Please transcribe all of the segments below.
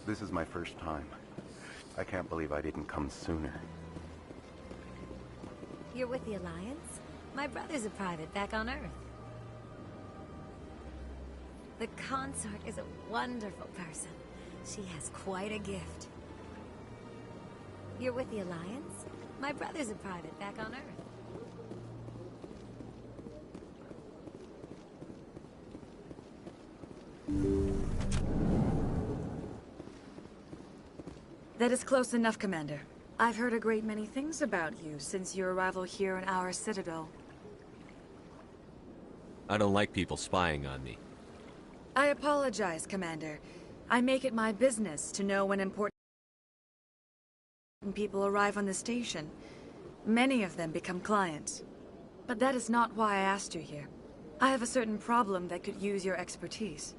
This is my first time. I can't believe I didn't come sooner. You're with the Alliance? My brother's a private back on Earth. The consort is a wonderful person. She has quite a gift. You're with the Alliance? My brother's a private back on Earth. That is close enough, Commander. I've heard a great many things about you since your arrival here in our citadel. I don't like people spying on me. I apologize, Commander. I make it my business to know when important people arrive on the station. Many of them become clients. But that is not why I asked you here. I have a certain problem that could use your expertise.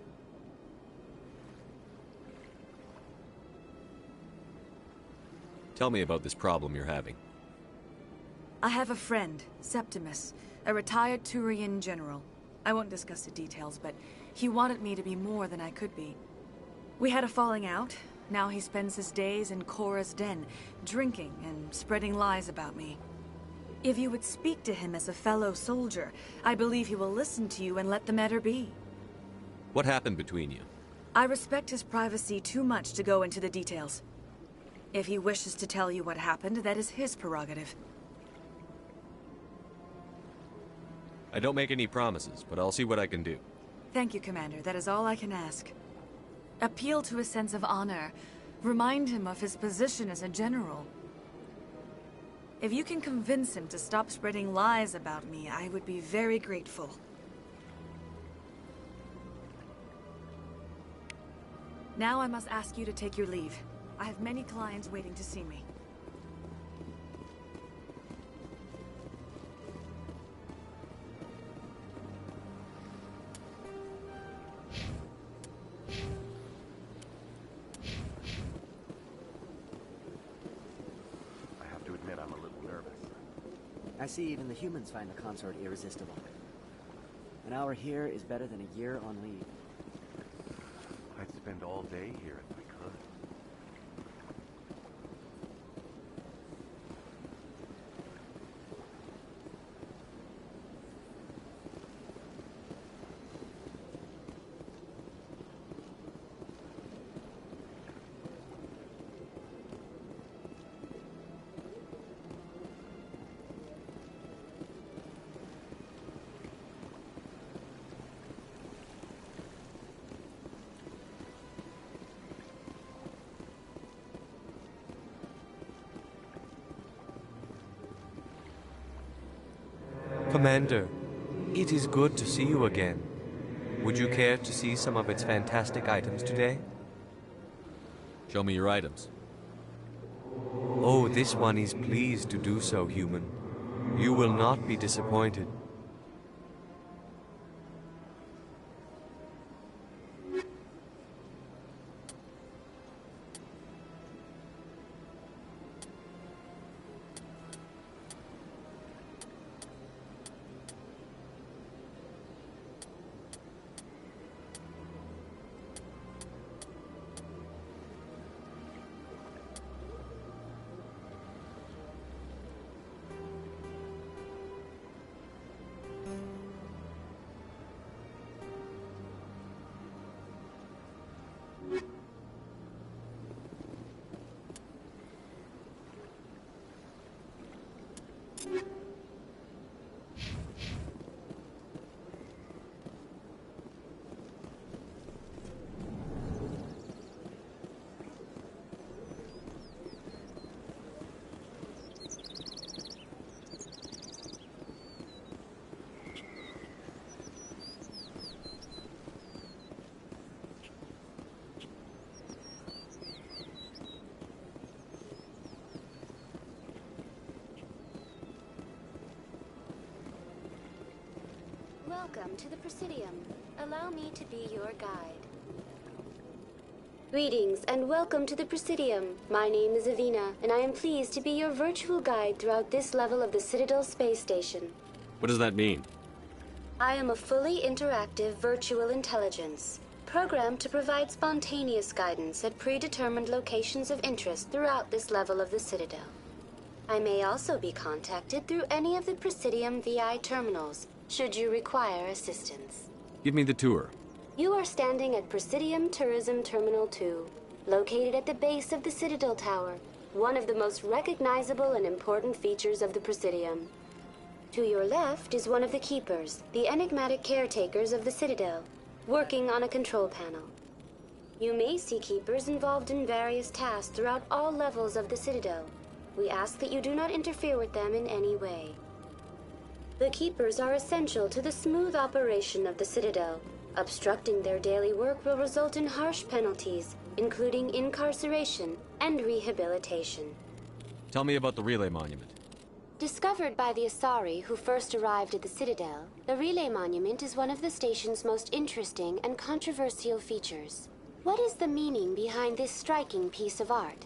Tell me about this problem you're having. I have a friend, Septimus, a retired Turian general. I won't discuss the details, but he wanted me to be more than I could be. We had a falling out. Now he spends his days in Korra's den, drinking and spreading lies about me. If you would speak to him as a fellow soldier, I believe he will listen to you and let the matter be. What happened between you? I respect his privacy too much to go into the details. If he wishes to tell you what happened, that is his prerogative. I don't make any promises, but I'll see what I can do. Thank you, Commander. That is all I can ask. Appeal to his sense of honor. Remind him of his position as a general. If you can convince him to stop spreading lies about me, I would be very grateful. Now I must ask you to take your leave. I have many clients waiting to see me. I have to admit I'm a little nervous. I see even the humans find the consort irresistible. An hour here is better than a year on leave. I'd spend all day here if I could. Commander, it is good to see you again. Would you care to see some of its fantastic items today? Show me your items. Oh, this one is pleased to do so, human. You will not be disappointed. Welcome to the Presidium. Allow me to be your guide. Greetings and welcome to the Presidium. My name is Avina, and I am pleased to be your virtual guide throughout this level of the Citadel space station. What does that mean? I am a fully interactive virtual intelligence, programmed to provide spontaneous guidance at predetermined locations of interest throughout this level of the Citadel. I may also be contacted through any of the Presidium VI terminals, should you require assistance. Give me the tour. You are standing at Presidium Tourism Terminal 2, located at the base of the Citadel Tower, one of the most recognizable and important features of the Presidium. To your left is one of the Keepers, the enigmatic caretakers of the Citadel, working on a control panel. You may see Keepers involved in various tasks throughout all levels of the Citadel. We ask that you do not interfere with them in any way. The Keepers are essential to the smooth operation of the Citadel. Obstructing their daily work will result in harsh penalties, including incarceration and rehabilitation. Tell me about the relay monument. Discovered by the Asari who first arrived at the Citadel, the Relay Monument is one of the station's most interesting and controversial features. What is the meaning behind this striking piece of art?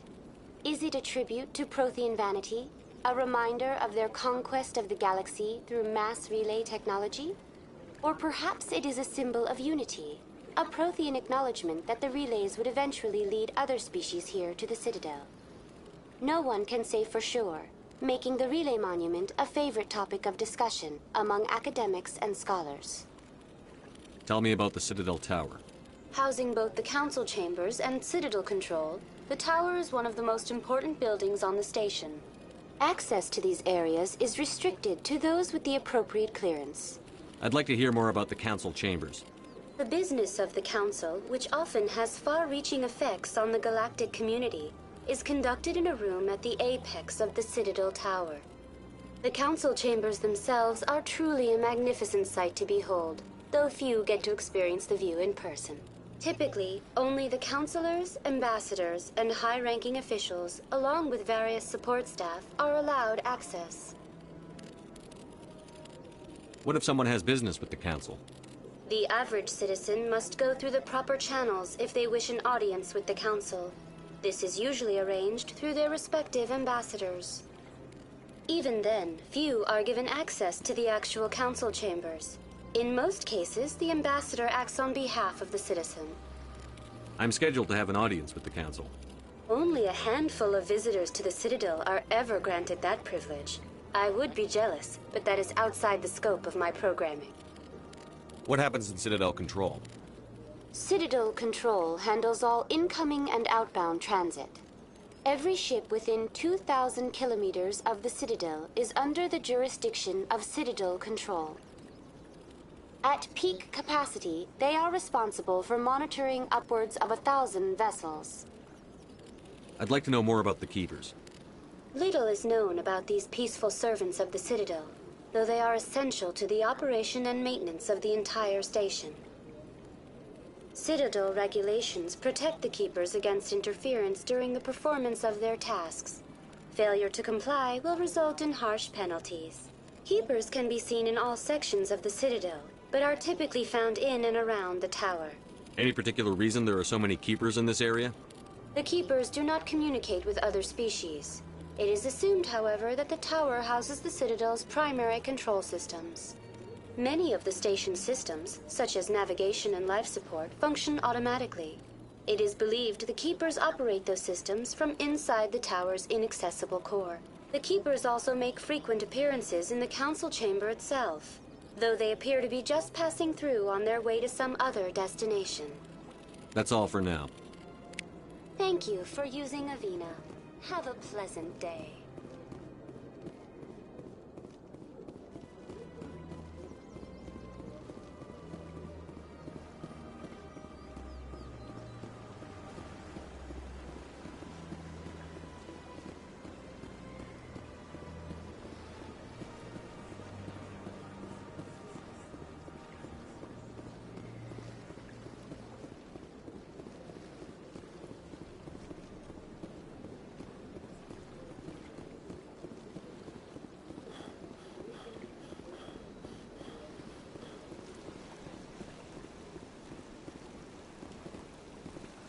Is it a tribute to Prothean vanity? A reminder of their conquest of the galaxy through mass relay technology? Or perhaps it is a symbol of unity, a Prothean acknowledgement that the relays would eventually lead other species here to the Citadel. No one can say for sure, making the Relay Monument a favorite topic of discussion among academics and scholars. Tell me about the Citadel Tower. Housing both the Council Chambers and Citadel Control, the tower is one of the most important buildings on the station. Access to these areas is restricted to those with the appropriate clearance. I'd like to hear more about the Council Chambers. The business of the Council, which often has far-reaching effects on the galactic community, is conducted in a room at the apex of the Citadel Tower. The Council Chambers themselves are truly a magnificent sight to behold, though few get to experience the view in person. Typically, only the councilors, ambassadors, and high-ranking officials, along with various support staff, are allowed access. What if someone has business with the Council? The average citizen must go through the proper channels if they wish an audience with the Council. This is usually arranged through their respective ambassadors. Even then, few are given access to the actual council chambers. In most cases, the ambassador acts on behalf of the citizen. I'm scheduled to have an audience with the Council. Only a handful of visitors to the Citadel are ever granted that privilege. I would be jealous, but that is outside the scope of my programming. What happens in Citadel Control? Citadel Control handles all incoming and outbound transit. Every ship within 2,000 kilometers of the Citadel is under the jurisdiction of Citadel Control. At peak capacity, they are responsible for monitoring upwards of 1,000 vessels. I'd like to know more about the Keepers. Little is known about these peaceful servants of the Citadel, though they are essential to the operation and maintenance of the entire station. Citadel regulations protect the Keepers against interference during the performance of their tasks. Failure to comply will result in harsh penalties. Keepers can be seen in all sections of the Citadel, but are typically found in and around the tower. Any particular reason there are so many Keepers in this area? The Keepers do not communicate with other species. It is assumed, however, that the tower houses the Citadel's primary control systems. Many of the station's systems, such as navigation and life support, function automatically. It is believed the Keepers operate those systems from inside the tower's inaccessible core. The Keepers also make frequent appearances in the Council Chamber itself, though they appear to be just passing through on their way to some other destination. That's all for now. Thank you for using Avina. Have a pleasant day.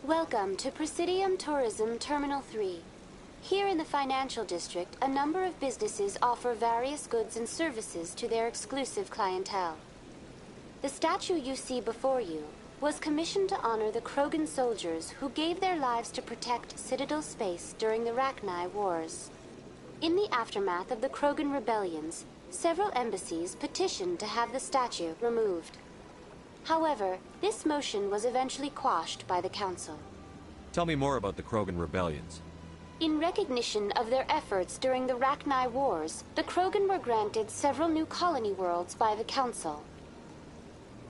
Welcome to Presidium Tourism Terminal 3. Here in the financial district, a number of businesses offer various goods and services to their exclusive clientele. The statue you see before you, was commissioned to honor the Krogan soldiers who gave their lives to protect Citadel space during the Rachni Wars. In the aftermath of the Krogan rebellions, several embassies petitioned to have the statue removed. However, this motion was eventually quashed by the Council. Tell me more about the Krogan rebellions. In recognition of their efforts during the Rachni Wars, the Krogan were granted several new colony worlds by the Council.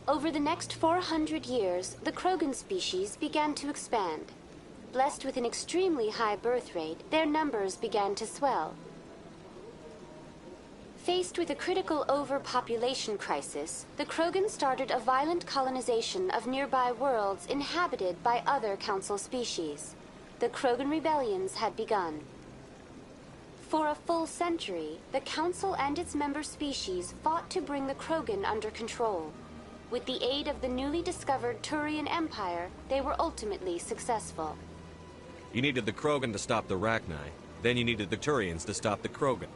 Over the next 400 years, the Krogan species began to expand. Blessed with an extremely high birth rate, their numbers began to swell. Faced with a critical overpopulation crisis, the Krogan started a violent colonization of nearby worlds inhabited by other Council species. The Krogan rebellions had begun. For a full century, the Council and its member species fought to bring the Krogan under control. With the aid of the newly discovered Turian Empire, they were ultimately successful. You needed the Krogan to stop the Rachni, then you needed the Turians to stop the Krogan.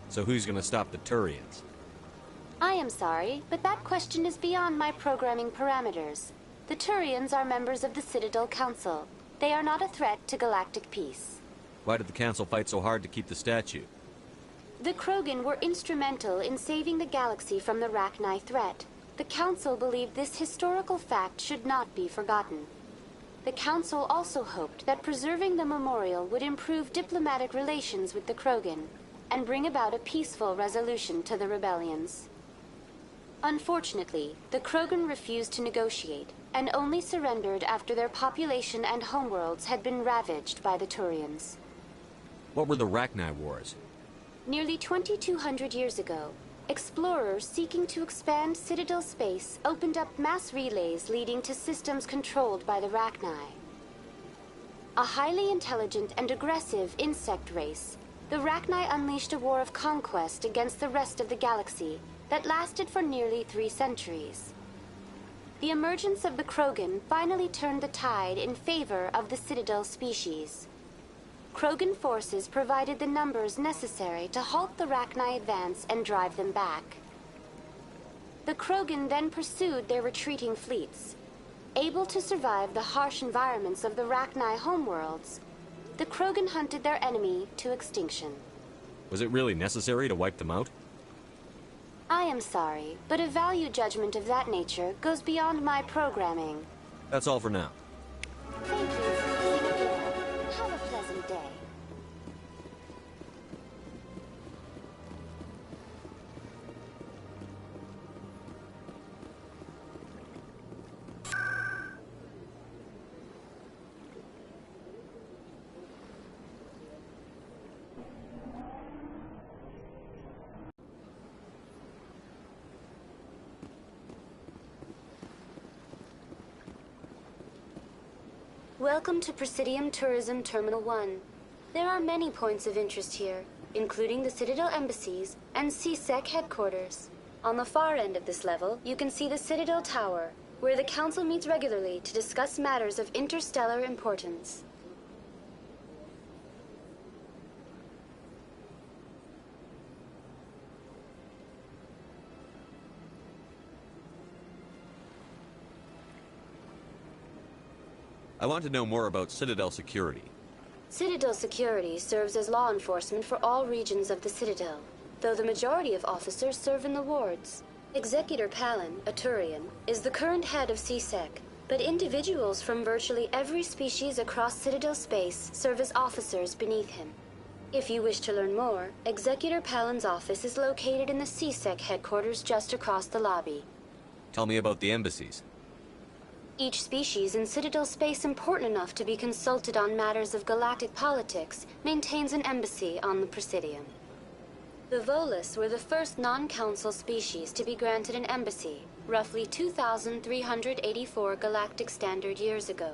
So who's gonna stop the Turians? I am sorry, but that question is beyond my programming parameters. The Turians are members of the Citadel Council. They are not a threat to galactic peace. Why did the Council fight so hard to keep the statue? The Krogan were instrumental in saving the galaxy from the Rachni threat. The Council believed this historical fact should not be forgotten. The Council also hoped that preserving the memorial would improve diplomatic relations with the Krogan and bring about a peaceful resolution to the rebellions. Unfortunately, the Krogan refused to negotiate and only surrendered after their population and homeworlds had been ravaged by the Turians. What were the Rachni Wars? Nearly 2,200 years ago, explorers seeking to expand Citadel space opened up mass relays leading to systems controlled by the Rachni. A highly intelligent and aggressive insect race, the Rachni unleashed a war of conquest against the rest of the galaxy that lasted for nearly 3 centuries. The emergence of the Krogan finally turned the tide in favor of the Citadel species. Krogan forces provided the numbers necessary to halt the Rachni advance and drive them back. The Krogan then pursued their retreating fleets. Able to survive the harsh environments of the Rachni homeworlds, the Krogan hunted their enemy to extinction. Was it really necessary to wipe them out? I am sorry, but a value judgment of that nature goes beyond my programming. That's all for now. Thank you for coming again. Have a pleasant day. Welcome to Presidium Tourism Terminal 1. There are many points of interest here, including the Citadel embassies and CSEC headquarters. On the far end of this level, you can see the Citadel Tower, where the Council meets regularly to discuss matters of interstellar importance. I want to know more about Citadel security. Citadel security serves as law enforcement for all regions of the Citadel, though the majority of officers serve in the wards. Executor Palin, a Turian, is the current head of CSEC, but individuals from virtually every species across Citadel space serve as officers beneath him. If you wish to learn more, Executor Palin's office is located in the CSEC headquarters just across the lobby. Tell me about the embassies. Each species in Citadel space important enough to be consulted on matters of galactic politics maintains an embassy on the Presidium. The Volus were the first non-council species to be granted an embassy, roughly 2,384 galactic standard years ago.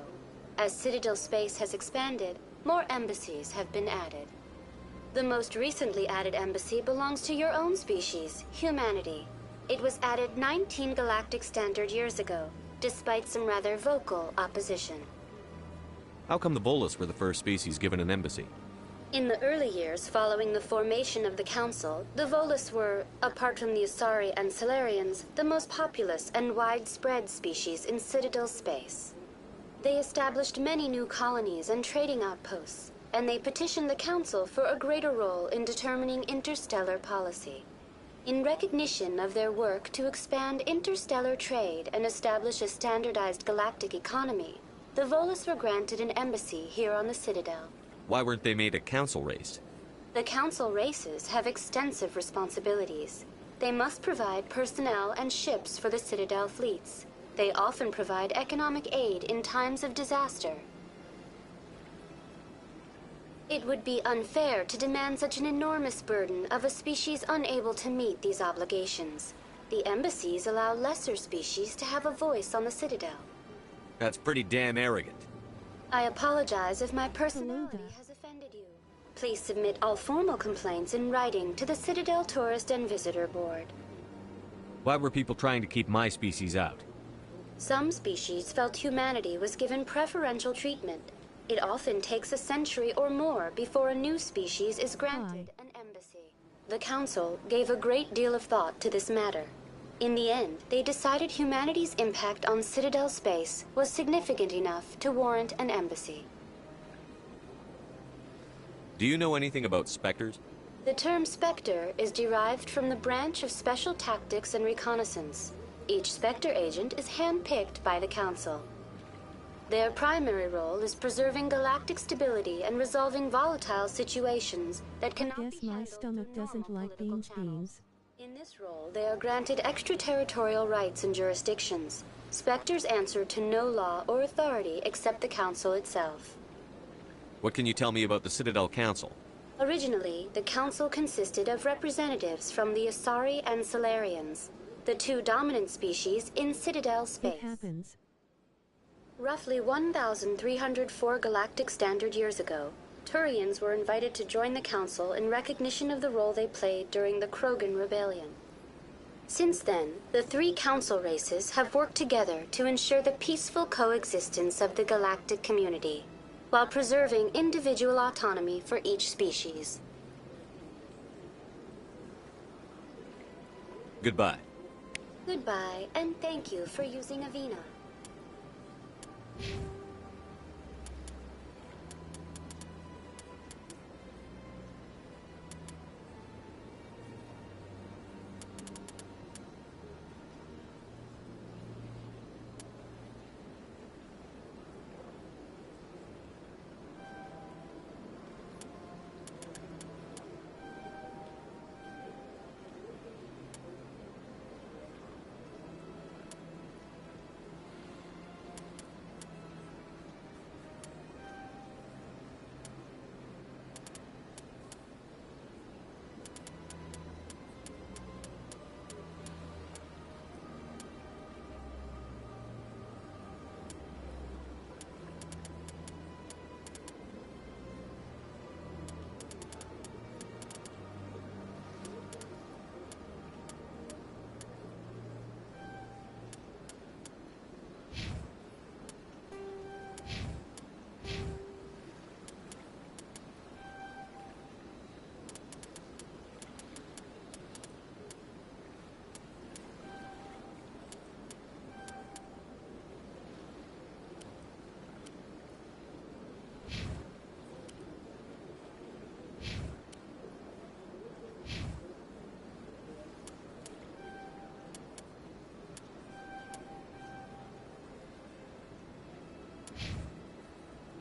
As Citadel space has expanded, more embassies have been added. The most recently added embassy belongs to your own species, humanity. It was added 19 galactic standard years ago, despite some rather vocal opposition. How come the Volus were the first species given an embassy? In the early years following the formation of the Council, the Volus were, apart from the Asari and Solarians, the most populous and widespread species in Citadel space. They established many new colonies and trading outposts, and they petitioned the Council for a greater role in determining interstellar policy. In recognition of their work to expand interstellar trade and establish a standardized galactic economy, the Volus were granted an embassy here on the Citadel. Why weren't they made a council race? The Council races have extensive responsibilities. They must provide personnel and ships for the Citadel fleets. They often provide economic aid in times of disaster. It would be unfair to demand such an enormous burden of a species unable to meet these obligations. The embassies allow lesser species to have a voice on the Citadel. That's pretty damn arrogant. I apologize if my personality has offended you. Please submit all formal complaints in writing to the Citadel Tourist and Visitor Board. Why were people trying to keep my species out? Some species felt humanity was given preferential treatment. It often takes a century or more before a new species is granted an embassy. The Council gave a great deal of thought to this matter. In the end, they decided humanity's impact on Citadel space was significant enough to warrant an embassy. Do you know anything about specters? The term Spectre is derived from the branch of Special Tactics and Reconnaissance. Each Spectre agent is hand-picked by the Council. Their primary role is preserving galactic stability and resolving volatile situations that cannot be handled my stomach through doesn't normal like political beans. channels. In this role, they are granted extraterritorial rights and jurisdictions. Spectres answer to no law or authority except the Council itself. What can you tell me about the Citadel Council? Originally, the Council consisted of representatives from the Asari and Solarians, the two dominant species in Citadel space. It happens. Roughly 1,304 galactic standard years ago, Turians were invited to join the Council in recognition of the role they played during the Krogan Rebellion. Since then, the three Council races have worked together to ensure the peaceful coexistence of the galactic community, while preserving individual autonomy for each species. Goodbye. Goodbye, and thank you for using Avina.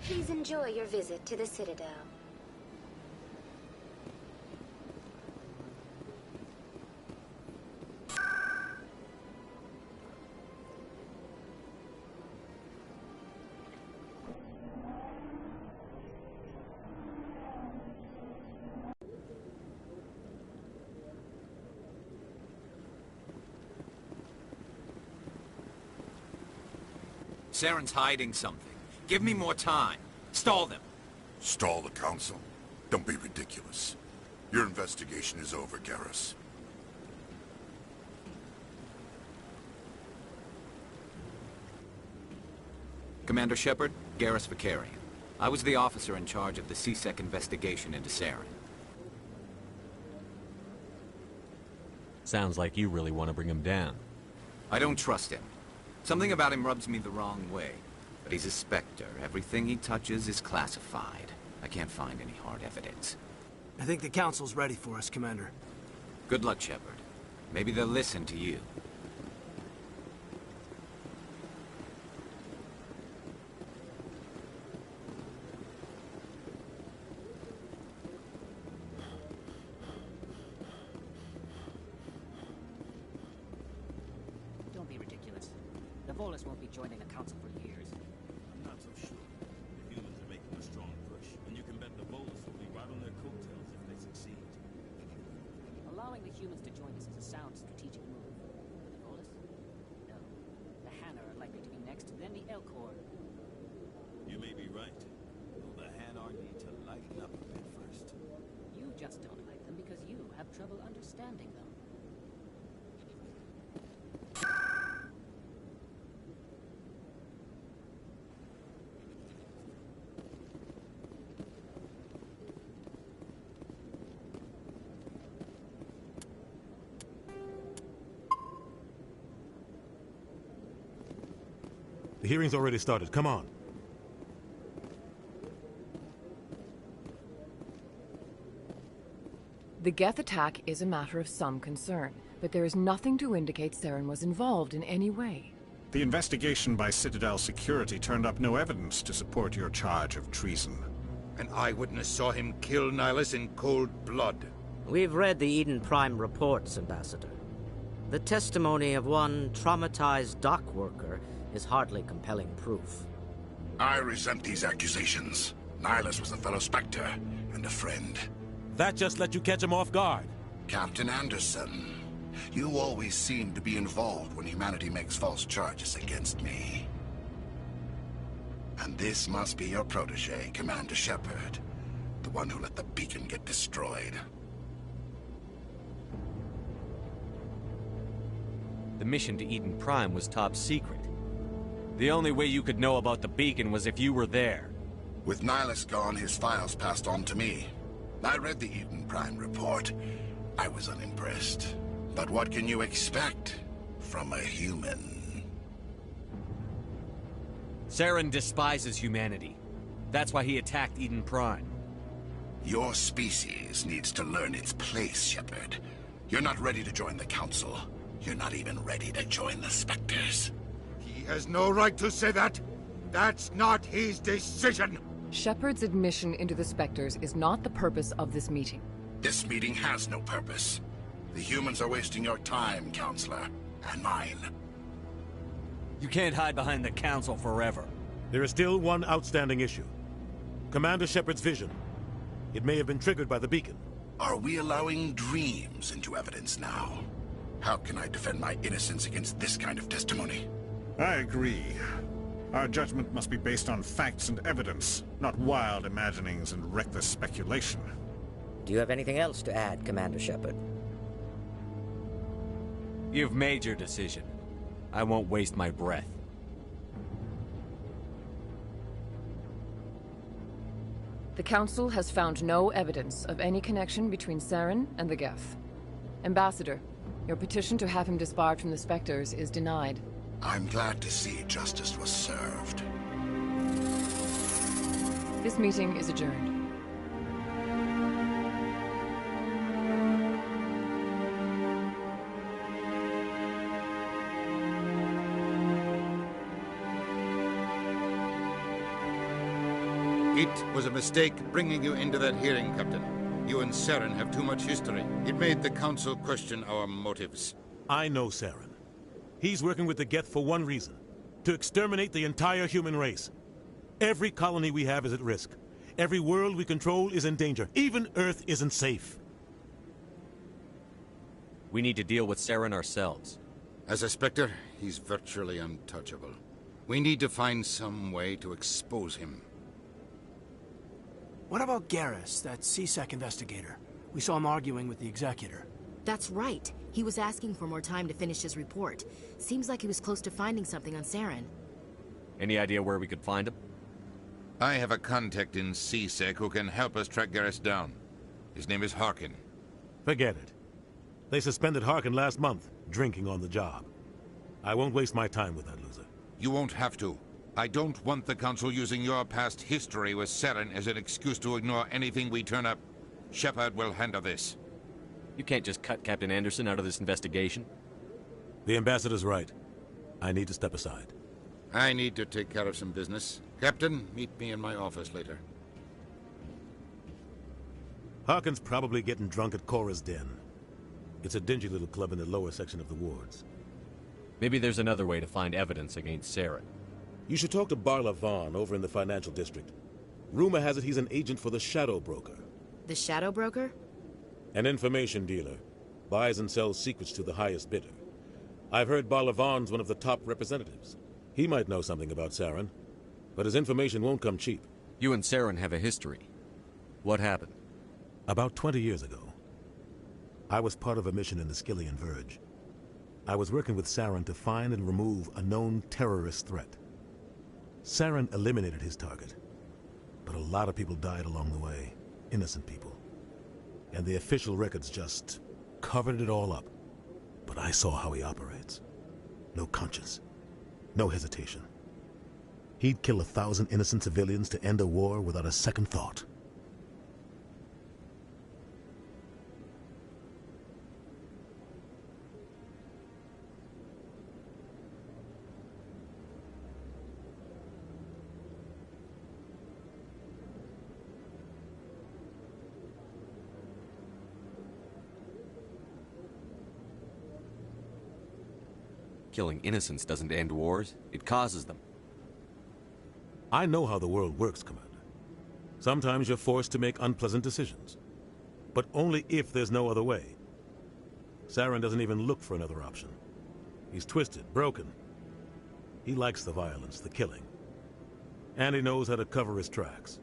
Please enjoy your visit to the Citadel. Saren's hiding something. Give me more time. Stall them. Stall the Council? Don't be ridiculous. Your investigation is over, Garrus. Commander Shepard, Garrus Vicarian. I was the officer in charge of the C-Sec investigation into Saren. Sounds like you really want to bring him down. I don't trust him. Something about him rubs me the wrong way. But he's a Spectre. Everything he touches is classified. I can't find any hard evidence. I think the Council's ready for us, Commander. Good luck, Shepard. Maybe they'll listen to you. Don't be ridiculous. The Volus won't be joining the Council for years. I'm not so sure. The humans are making a strong push, and you can bet the Volus will be right on their coattails if they succeed. Allowing the humans to join us is a sound strategic move. But the Volus? No. The Hanna are likely to be next, then the Elcor. You may be right. Though the Hanar need to lighten up a bit first. You just don't like them because you have trouble understanding them. The hearing's already started. Come on. The Geth attack is a matter of some concern, but there is nothing to indicate Saren was involved in any way. The investigation by Citadel Security turned up no evidence to support your charge of treason. An eyewitness saw him kill Nihilus in cold blood. We've read the Eden Prime reports, Ambassador. The testimony of one traumatized dock worker is hardly compelling proof. I resent these accusations. Nihilus was a fellow Spectre and a friend. That just let you catch him off guard. Captain Anderson, you always seem to be involved when humanity makes false charges against me. And this must be your protege, Commander Shepard, the one who let the beacon get destroyed. The mission to Eden Prime was top secret. The only way you could know about the beacon was if you were there. With Nihilus gone, his files passed on to me. I read the Eden Prime report. I was unimpressed. But what can you expect from a human? Saren despises humanity. That's why he attacked Eden Prime. Your species needs to learn its place, Shepard. You're not ready to join the Council. You're not even ready to join the Spectres. He has no right to say that. That's not his decision. Shepard's admission into the Spectres is not the purpose of this meeting. This meeting has no purpose. The humans are wasting your time, Counselor, and mine. You can't hide behind the Council forever. There is still one outstanding issue. Commander Shepard's vision. It may have been triggered by the beacon. Are we allowing dreams into evidence now? How can I defend my innocence against this kind of testimony? I agree. Our judgment must be based on facts and evidence, not wild imaginings and reckless speculation. Do you have anything else to add, Commander Shepard? You've made your decision. I won't waste my breath. The Council has found no evidence of any connection between Saren and the Geth. Ambassador, your petition to have him disbarred from the Spectres is denied. I'm glad to see justice was served. This meeting is adjourned. It was a mistake bringing you into that hearing, Captain. You and Saren have too much history. It made the Council question our motives. I know Saren. He's working with the Geth for one reason. To exterminate the entire human race. Every colony we have is at risk. Every world we control is in danger. Even Earth isn't safe. We need to deal with Saren ourselves. As a Spectre, he's virtually untouchable. We need to find some way to expose him. What about Garrus, that C-Sec investigator? We saw him arguing with the Executor. That's right. He was asking for more time to finish his report. Seems like he was close to finding something on Saren. Any idea where we could find him? I have a contact in CSEC who can help us track Garrus down. His name is Harkin. Forget it. They suspended Harkin last month, drinking on the job. I won't waste my time with that loser. You won't have to. I don't want the Council using your past history with Saren as an excuse to ignore anything we turn up. Shepard will handle this. You can't just cut Captain Anderson out of this investigation. The ambassador's right. I need to step aside. I need to take care of some business. Captain, meet me in my office later. Harkin's probably getting drunk at Cora's Den. It's a dingy little club in the lower section of the wards. Maybe there's another way to find evidence against Saren. You should talk to Barla Vaughn over in the financial district. Rumor has it he's an agent for the Shadow Broker. The Shadow Broker? An information dealer. Buys and sells secrets to the highest bidder. I've heard Barla Vaughn's one of the top representatives. He might know something about Saren, but his information won't come cheap. You and Saren have a history. What happened? About 20 years ago, I was part of a mission in the Skillian Verge. I was working with Saren to find and remove a known terrorist threat. Saren eliminated his target, but a lot of people died along the way, innocent people. And the official records just covered it all up. But I saw how he operates. No conscience, no hesitation. He'd kill 1,000 innocent civilians to end a war without a second thought. Killing innocents doesn't end wars, it causes them. I know how the world works, Commander. Sometimes you're forced to make unpleasant decisions. But only if there's no other way. Saren doesn't even look for another option. He's twisted, broken. He likes the violence, the killing. And he knows how to cover his tracks.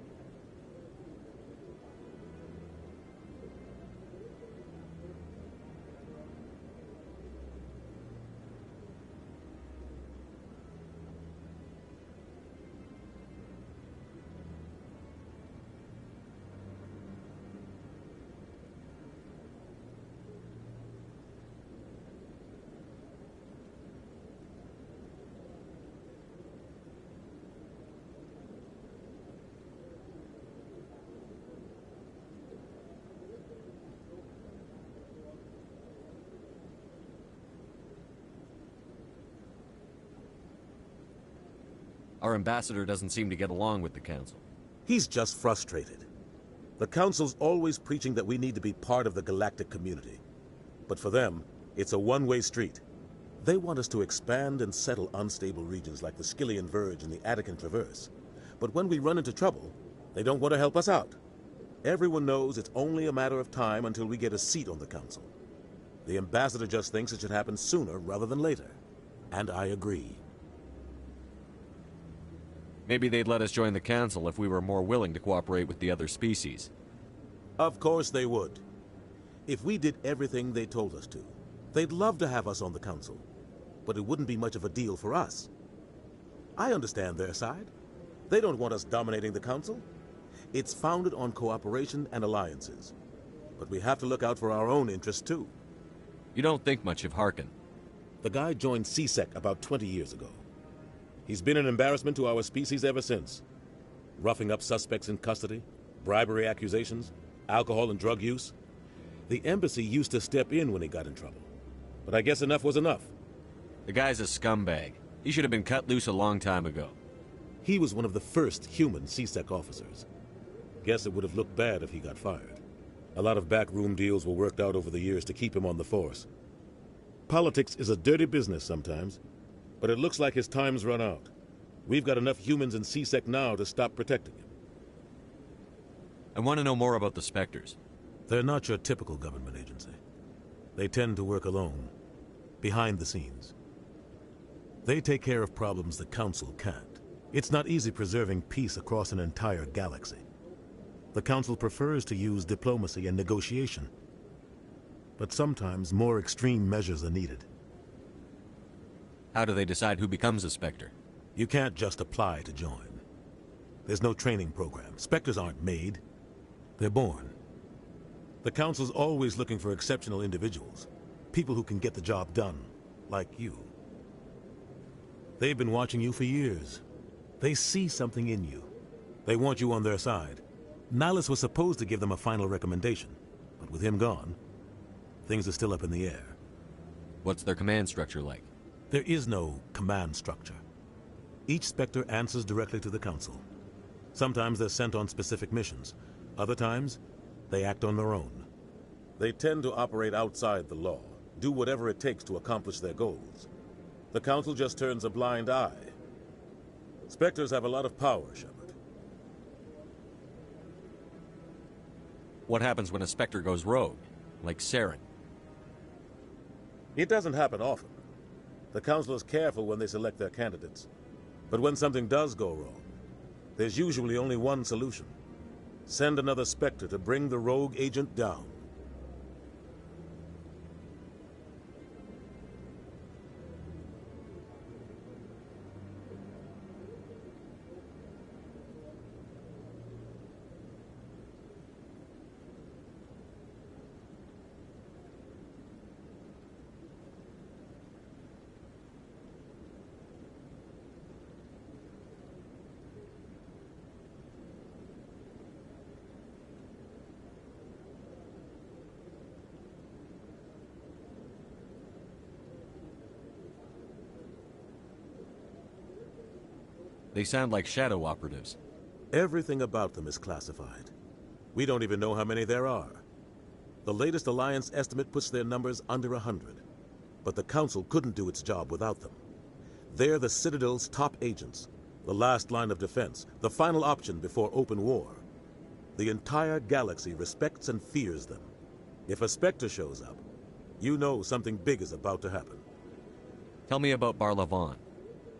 Our ambassador doesn't seem to get along with the Council. He's just frustrated. The Council's always preaching that we need to be part of the galactic community. But for them, it's a one-way street. They want us to expand and settle unstable regions like the Skillian Verge and the Attican Traverse. But when we run into trouble, they don't want to help us out. Everyone knows it's only a matter of time until we get a seat on the Council. The ambassador just thinks it should happen sooner rather than later. And I agree. Maybe they'd let us join the Council if we were more willing to cooperate with the other species. Of course they would. If we did everything they told us to, they'd love to have us on the Council. But it wouldn't be much of a deal for us. I understand their side. They don't want us dominating the Council. It's founded on cooperation and alliances. But we have to look out for our own interests, too. You don't think much of Harkin. The guy joined CSEC about 20 years ago. He's been an embarrassment to our species ever since. Roughing up suspects in custody, bribery accusations, alcohol and drug use. The embassy used to step in when he got in trouble. But I guess enough was enough. The guy's a scumbag. He should have been cut loose a long time ago. He was one of the first human CSEC officers. Guess it would have looked bad if he got fired. A lot of backroom deals were worked out over the years to keep him on the force. Politics is a dirty business sometimes. But it looks like his time's run out. We've got enough humans in CSEC now to stop protecting him. I want to know more about the Spectres. They're not your typical government agency. They tend to work alone, behind the scenes. They take care of problems the Council can't. It's not easy preserving peace across an entire galaxy. The Council prefers to use diplomacy and negotiation. But sometimes more extreme measures are needed. How do they decide who becomes a Spectre? You can't just apply to join. There's no training program. Spectres aren't made. They're born. The Council's always looking for exceptional individuals. People who can get the job done. Like you. They've been watching you for years. They see something in you. They want you on their side. Nihilus was supposed to give them a final recommendation, but with him gone, things are still up in the air. What's their command structure like? There is no command structure. Each Spectre answers directly to the Council. Sometimes they're sent on specific missions. Other times, they act on their own. They tend to operate outside the law, do whatever it takes to accomplish their goals. The Council just turns a blind eye. Spectres have a lot of power, Shepard. What happens when a Spectre goes rogue, like Saren? It doesn't happen often. The Council is careful when they select their candidates. But when something does go wrong, there's usually only one solution. Send another Spectre to bring the rogue agent down. They sound like shadow operatives. Everything about them is classified. We don't even know how many there are. The latest Alliance estimate puts their numbers under 100. But the Council couldn't do its job without them. They're the Citadel's top agents, the last line of defense, the final option before open war. The entire galaxy respects and fears them. If a Spectre shows up, you know something big is about to happen. Tell me about Barlavon.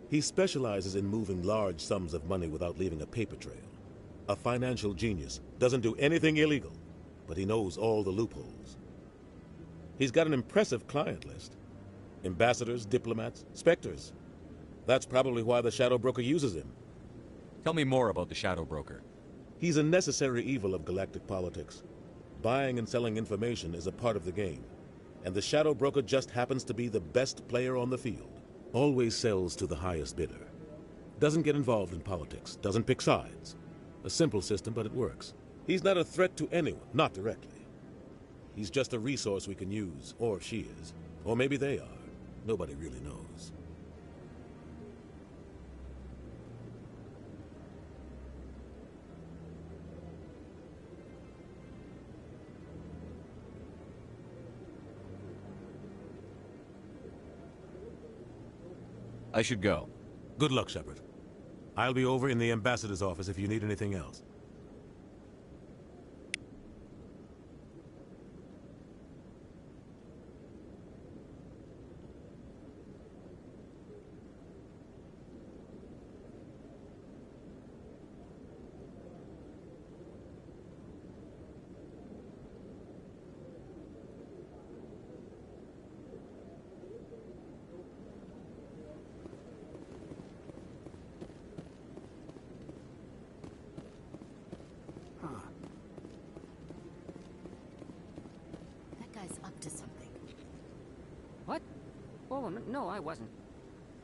He specializes in moving large sums of money without leaving a paper trail. A financial genius, doesn't do anything illegal, but he knows all the loopholes. He's got an impressive client list. Ambassadors, diplomats, Spectres. That's probably why the Shadow Broker uses him. Tell me more about the Shadow Broker. He's a necessary evil of galactic politics. Buying and selling information is a part of the game, and the Shadow Broker just happens to be the best player on the field. Always sells to the highest bidder. Doesn't get involved in politics, doesn't pick sides. A simple system, but it works. He's not a threat to anyone, not directly. He's just a resource we can use, or she is. Or maybe they are. Nobody really knows. I should go. Good luck, Shepard. I'll be over in the ambassador's office if you need anything else. Up to something. What? Oh, no, I wasn't.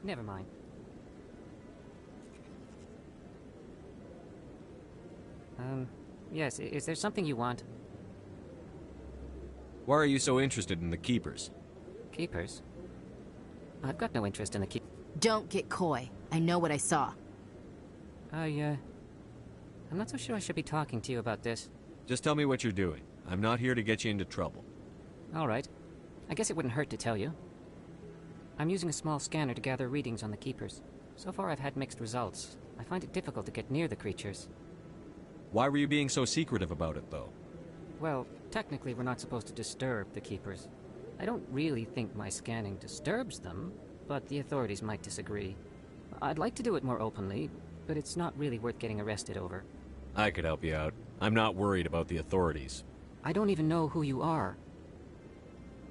Never mind. Yes, is there something you want? Why are you so interested in the Keepers? Keepers? I've got no interest in the Keepers. Don't get coy. I know what I saw. I'm not so sure I should be talking to you about this. Just tell me what you're doing. I'm not here to get you into trouble. All right. I guess it wouldn't hurt to tell you. I'm using a small scanner to gather readings on the Keepers. So far I've had mixed results. I find it difficult to get near the creatures. Why were you being so secretive about it, though? Well, technically we're not supposed to disturb the Keepers. I don't really think my scanning disturbs them, but the authorities might disagree. I'd like to do it more openly, but it's not really worth getting arrested over. I could help you out. I'm not worried about the authorities. I don't even know who you are.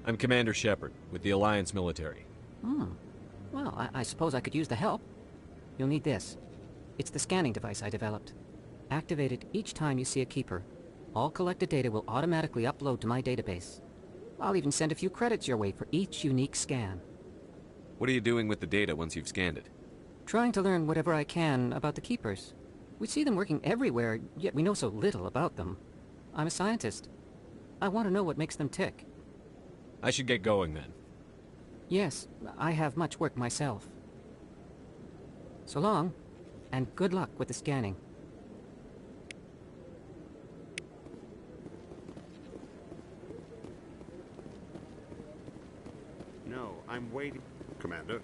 I'm Commander Shepard, with the Alliance military. Well, I suppose I could use the help. You'll need this. It's the scanning device I developed. Activate it each time you see a keeper. All collected data will automatically upload to my database. I'll even send a few credits your way for each unique scan. What are you doing with the data once you've scanned it? Trying to learn whatever I can about the keepers. We see them working everywhere, yet we know so little about them. I'm a scientist. I want to know what makes them tick. I should get going then. Yes, I have much work myself. So long, and good luck with the scanning. No, I'm waiting. Commander.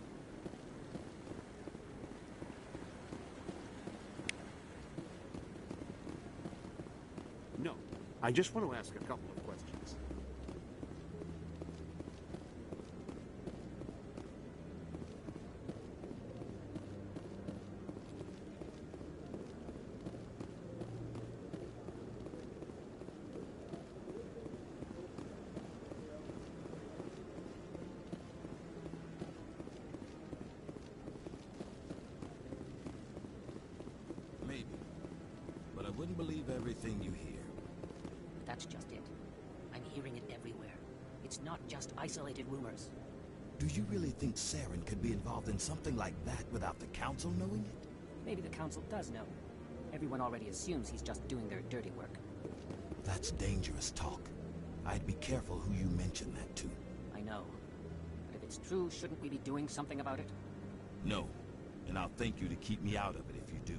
No, I just want to ask a couple of questions. Maybe. But I wouldn't believe everything you hear. That's just it. I'm hearing it everywhere. It's not just isolated rumors. Do you really think Saren could be involved in something like that without the Council knowing it? Maybe the Council does know. Everyone already assumes he's just doing their dirty work. That's dangerous talk. I'd be careful who you mention that to. I know. But if it's true, shouldn't we be doing something about it? No. And I'll thank you to keep me out of it if you do.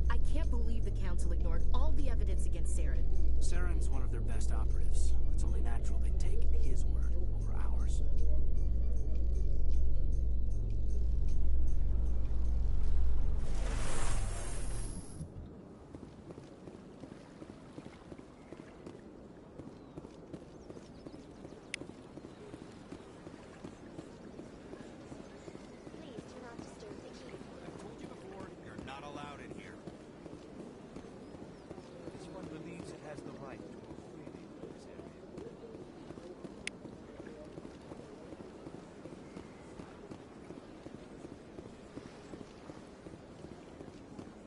I can't believe the Council ignored all the evidence against Saren. Saren's one of their best operatives. It's only natural they take his word over ours. Please do not disturb the keeper. I've told you before, you're not allowed in here. This one believes it has the right to move freely in this area.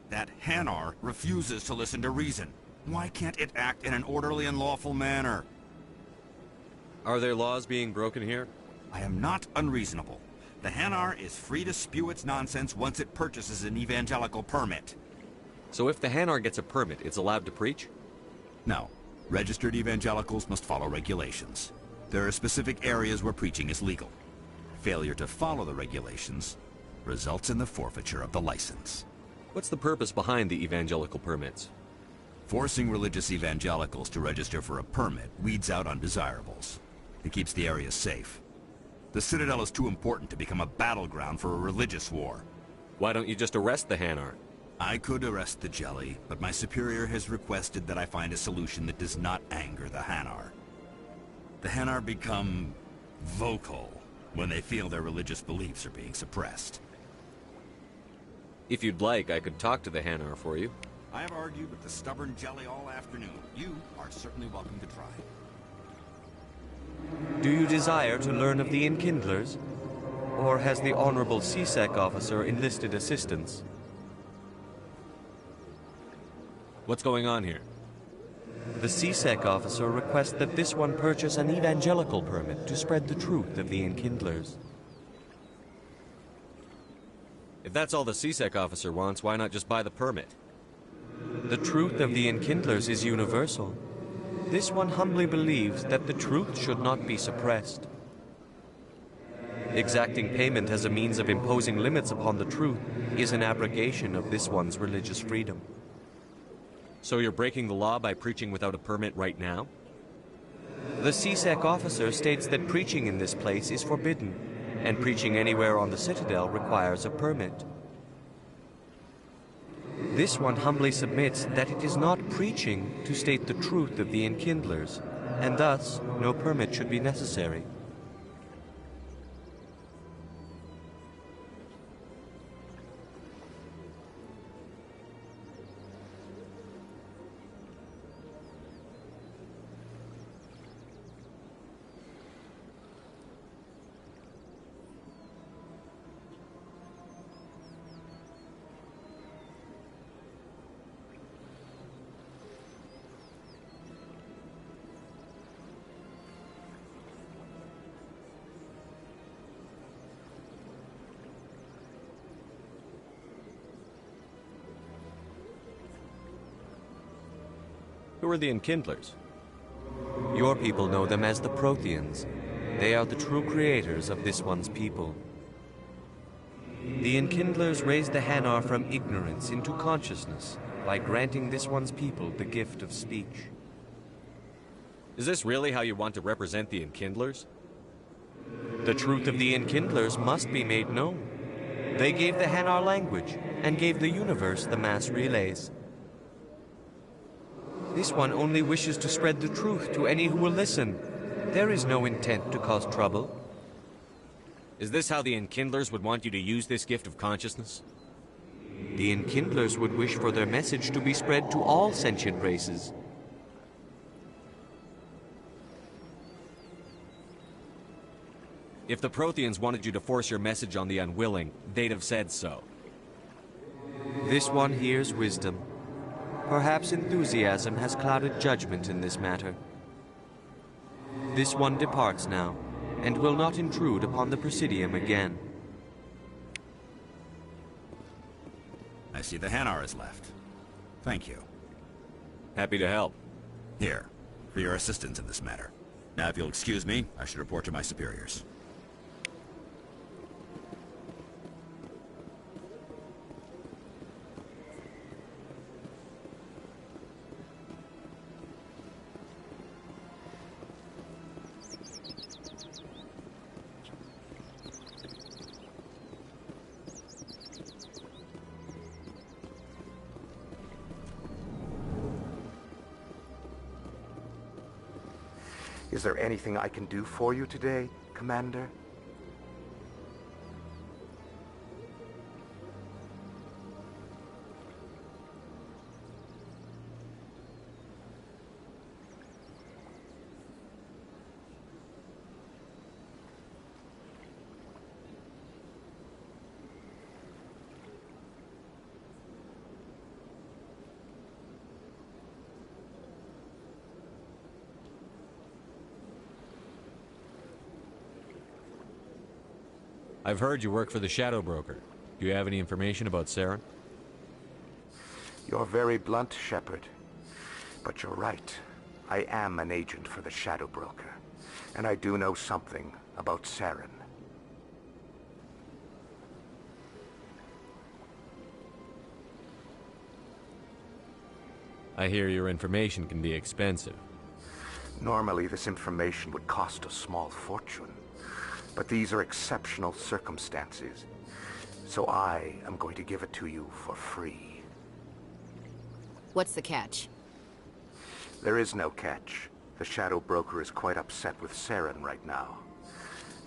That Hanar refuses to listen to reason. Why can't it act in an orderly and lawful manner? Are there laws being broken here? I am not unreasonable. The Hanar is free to spew its nonsense once it purchases an evangelical permit. So if the Hanar gets a permit, it's allowed to preach? No. Registered evangelicals must follow regulations. There are specific areas where preaching is legal. Failure to follow the regulations results in the forfeiture of the license. What's the purpose behind the evangelical permits? Forcing religious evangelicals to register for a permit weeds out undesirables. It keeps the area safe. The Citadel is too important to become a battleground for a religious war. Why don't you just arrest the Hanar? I could arrest the Jelly, but my superior has requested that I find a solution that does not anger the Hanar. The Hanar become vocal when they feel their religious beliefs are being suppressed. If you'd like, I could talk to the Hanar for you. I have argued with the stubborn Jelly all afternoon. You are certainly welcome to try. Do you desire to learn of the Enkindlers? Or has the Honorable CSEC officer enlisted assistance? What's going on here? The CSEC officer requests that this one purchase an evangelical permit to spread the truth of the Enkindlers. If that's all the CSEC officer wants, why not just buy the permit? The truth of the Enkindlers is universal. This one humbly believes that the truth should not be suppressed. Exacting payment as a means of imposing limits upon the truth is an abrogation of this one's religious freedom. So you're breaking the law by preaching without a permit right now? The CSEC officer states that preaching in this place is forbidden, and preaching anywhere on the Citadel requires a permit. This one humbly submits that it is not preaching to state the truth of the Enkindlers, and thus no permit should be necessary. Who are the Enkindlers? Your people know them as the Protheans. They are the true creators of this one's people. The Enkindlers raised the Hanar from ignorance into consciousness by granting this one's people the gift of speech. Is this really how you want to represent the Enkindlers? The truth of the Enkindlers must be made known. They gave the Hanar language and gave the universe the mass relays. This one only wishes to spread the truth to any who will listen. There is no intent to cause trouble. Is this how the Enkindlers would want you to use this gift of consciousness? The Enkindlers would wish for their message to be spread to all sentient races. If the Protheans wanted you to force your message on the unwilling, they'd have said so. This one hears wisdom. Perhaps enthusiasm has clouded judgment in this matter. This one departs now, and will not intrude upon the Presidium again. I see the Hanar has left. Thank you. Happy to help. Here, for your assistance in this matter. Now, if you'll excuse me, I should report to my superiors. Is there anything I can do for you today, Commander? I've heard you work for the Shadow Broker. Do you have any information about Saren? You're very blunt, Shepard. But you're right. I am an agent for the Shadow Broker. And I do know something about Saren. I hear your information can be expensive. Normally, this information would cost a small fortune. But these are exceptional circumstances. So I am going to give it to you for free. What's the catch? There is no catch. The Shadow Broker is quite upset with Saren right now.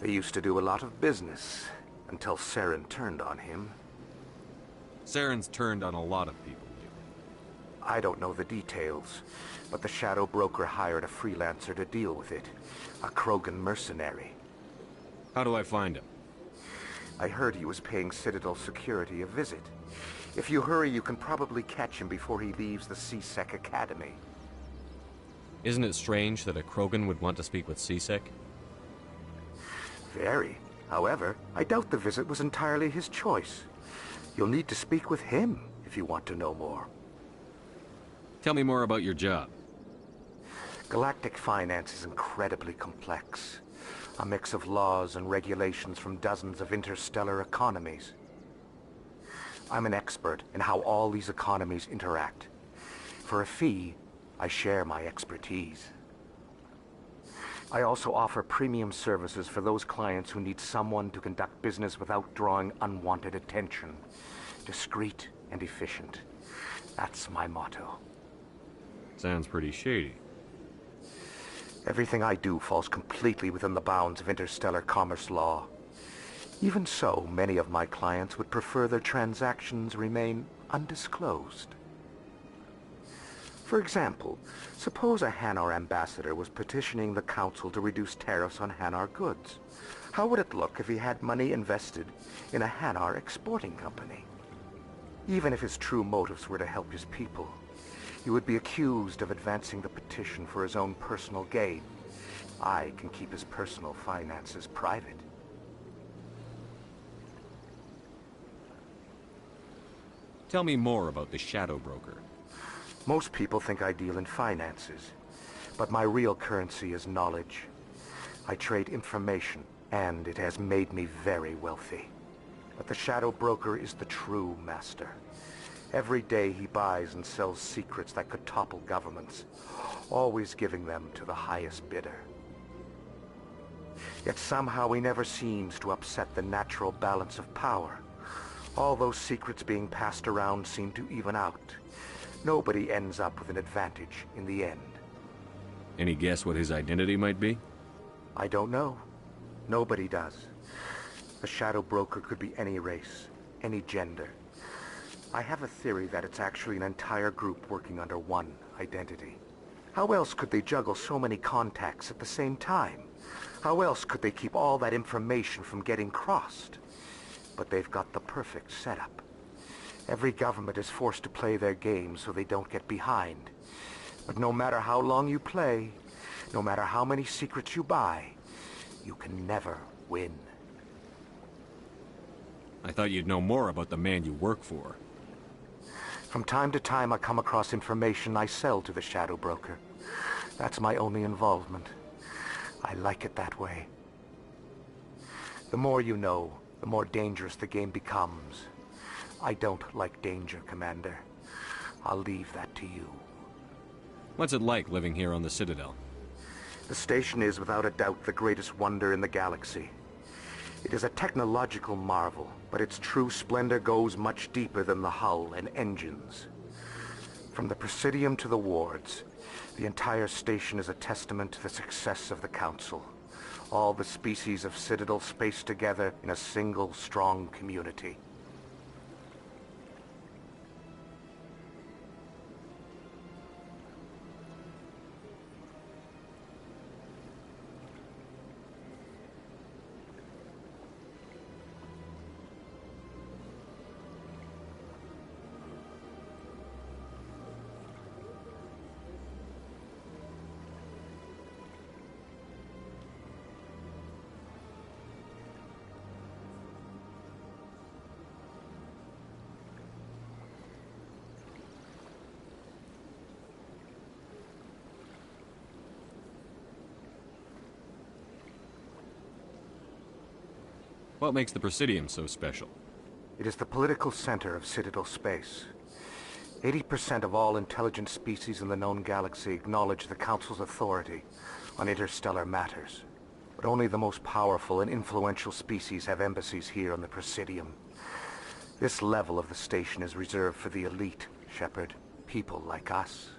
They used to do a lot of business, until Saren turned on him. Saren's turned on a lot of people. I don't know the details, but the Shadow Broker hired a freelancer to deal with it. A Krogan mercenary. How do I find him? I heard he was paying Citadel security a visit. If you hurry, you can probably catch him before he leaves the CSEC Academy. Isn't it strange that a Krogan would want to speak with CSEC? Very. However, I doubt the visit was entirely his choice. You'll need to speak with him if you want to know more. Tell me more about your job. Galactic finance is incredibly complex. A mix of laws and regulations from dozens of interstellar economies. I'm an expert in how all these economies interact. For a fee, I share my expertise. I also offer premium services for those clients who need someone to conduct business without drawing unwanted attention. Discreet and efficient. That's my motto. Sounds pretty shady. Everything I do falls completely within the bounds of interstellar commerce law. Even so, many of my clients would prefer their transactions remain undisclosed. For example, suppose a Hanar ambassador was petitioning the council to reduce tariffs on Hanar goods. How would it look if he had money invested in a Hanar exporting company? Even if his true motives were to help his people, he would be accused of advancing the petition for his own personal gain. I can keep his personal finances private. Tell me more about the Shadow Broker. Most people think I deal in finances, but my real currency is knowledge. I trade information, and it has made me very wealthy. But the Shadow Broker is the true master. Every day he buys and sells secrets that could topple governments, always giving them to the highest bidder. Yet somehow he never seems to upset the natural balance of power. All those secrets being passed around seem to even out. Nobody ends up with an advantage in the end. Any guess what his identity might be? I don't know. Nobody does. A Shadow Broker could be any race, any gender. I have a theory that it's actually an entire group working under one identity. How else could they juggle so many contacts at the same time? How else could they keep all that information from getting crossed? But they've got the perfect setup. Every government is forced to play their game so they don't get behind. But no matter how long you play, no matter how many secrets you buy, you can never win. I thought you'd know more about the man you work for. From time to time I come across information I sell to the Shadow Broker. That's my only involvement. I like it that way. The more you know, the more dangerous the game becomes. I don't like danger, Commander. I'll leave that to you. What's it like living here on the Citadel? The station is without a doubt the greatest wonder in the galaxy. It is a technological marvel, but its true splendor goes much deeper than the hull and engines. From the Presidium to the wards, the entire station is a testament to the success of the Council. All the species of Citadel spaced together in a single strong community. What makes the Presidium so special? It is the political center of Citadel space. 80% of all intelligent species in the known galaxy acknowledge the Council's authority on interstellar matters. But only the most powerful and influential species have embassies here on the Presidium. This level of the station is reserved for the elite, Shepard. People like us.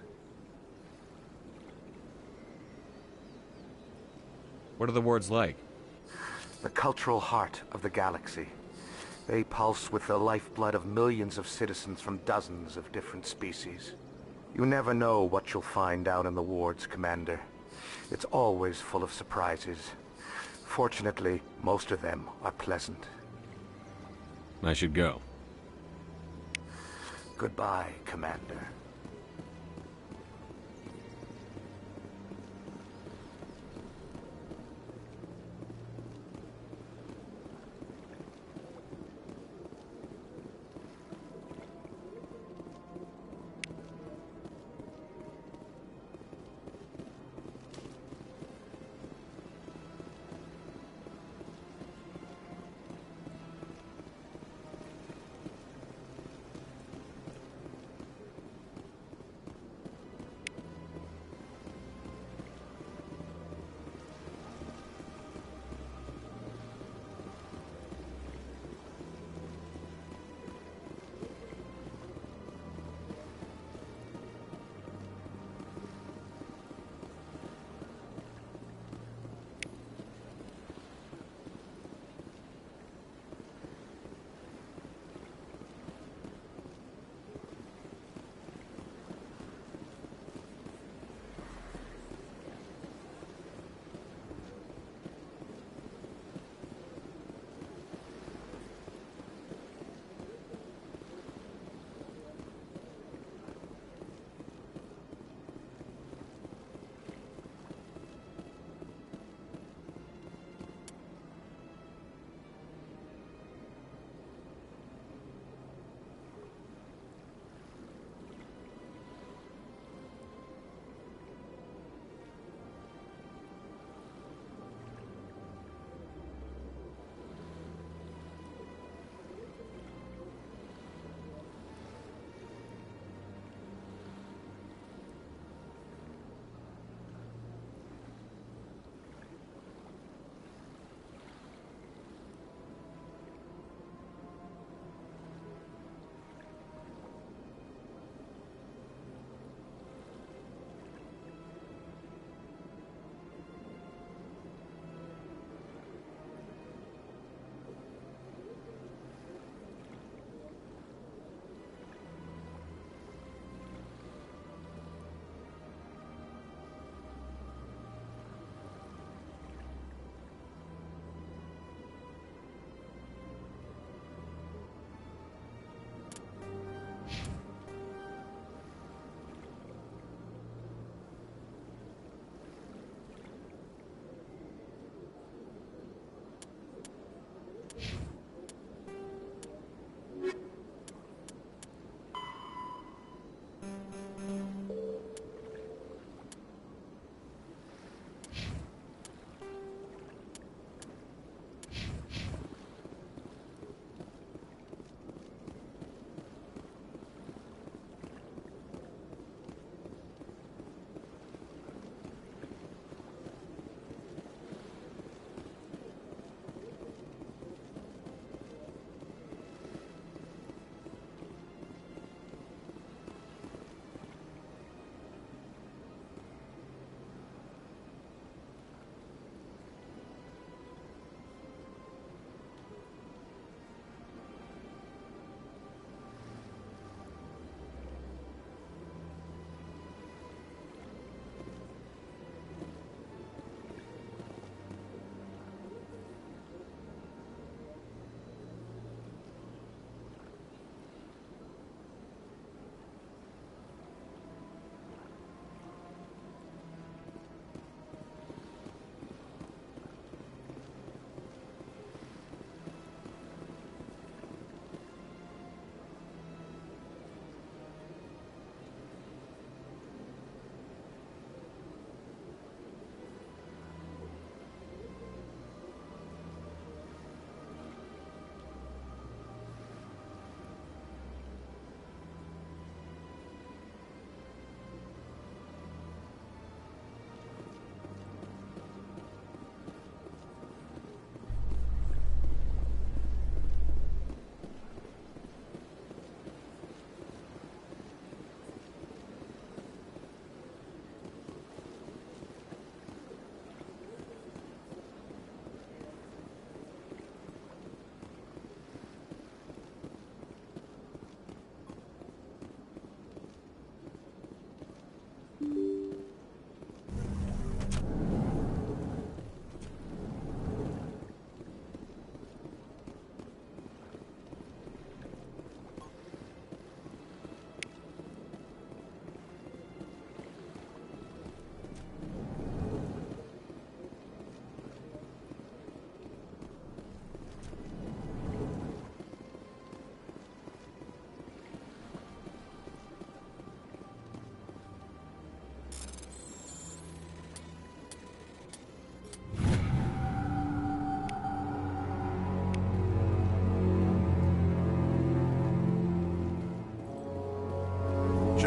What are the wards like? The cultural heart of the galaxy. They pulse with the lifeblood of millions of citizens from dozens of different species. You never know what you'll find out in the wards, Commander. It's always full of surprises. Fortunately, most of them are pleasant. I should go. Goodbye, Commander.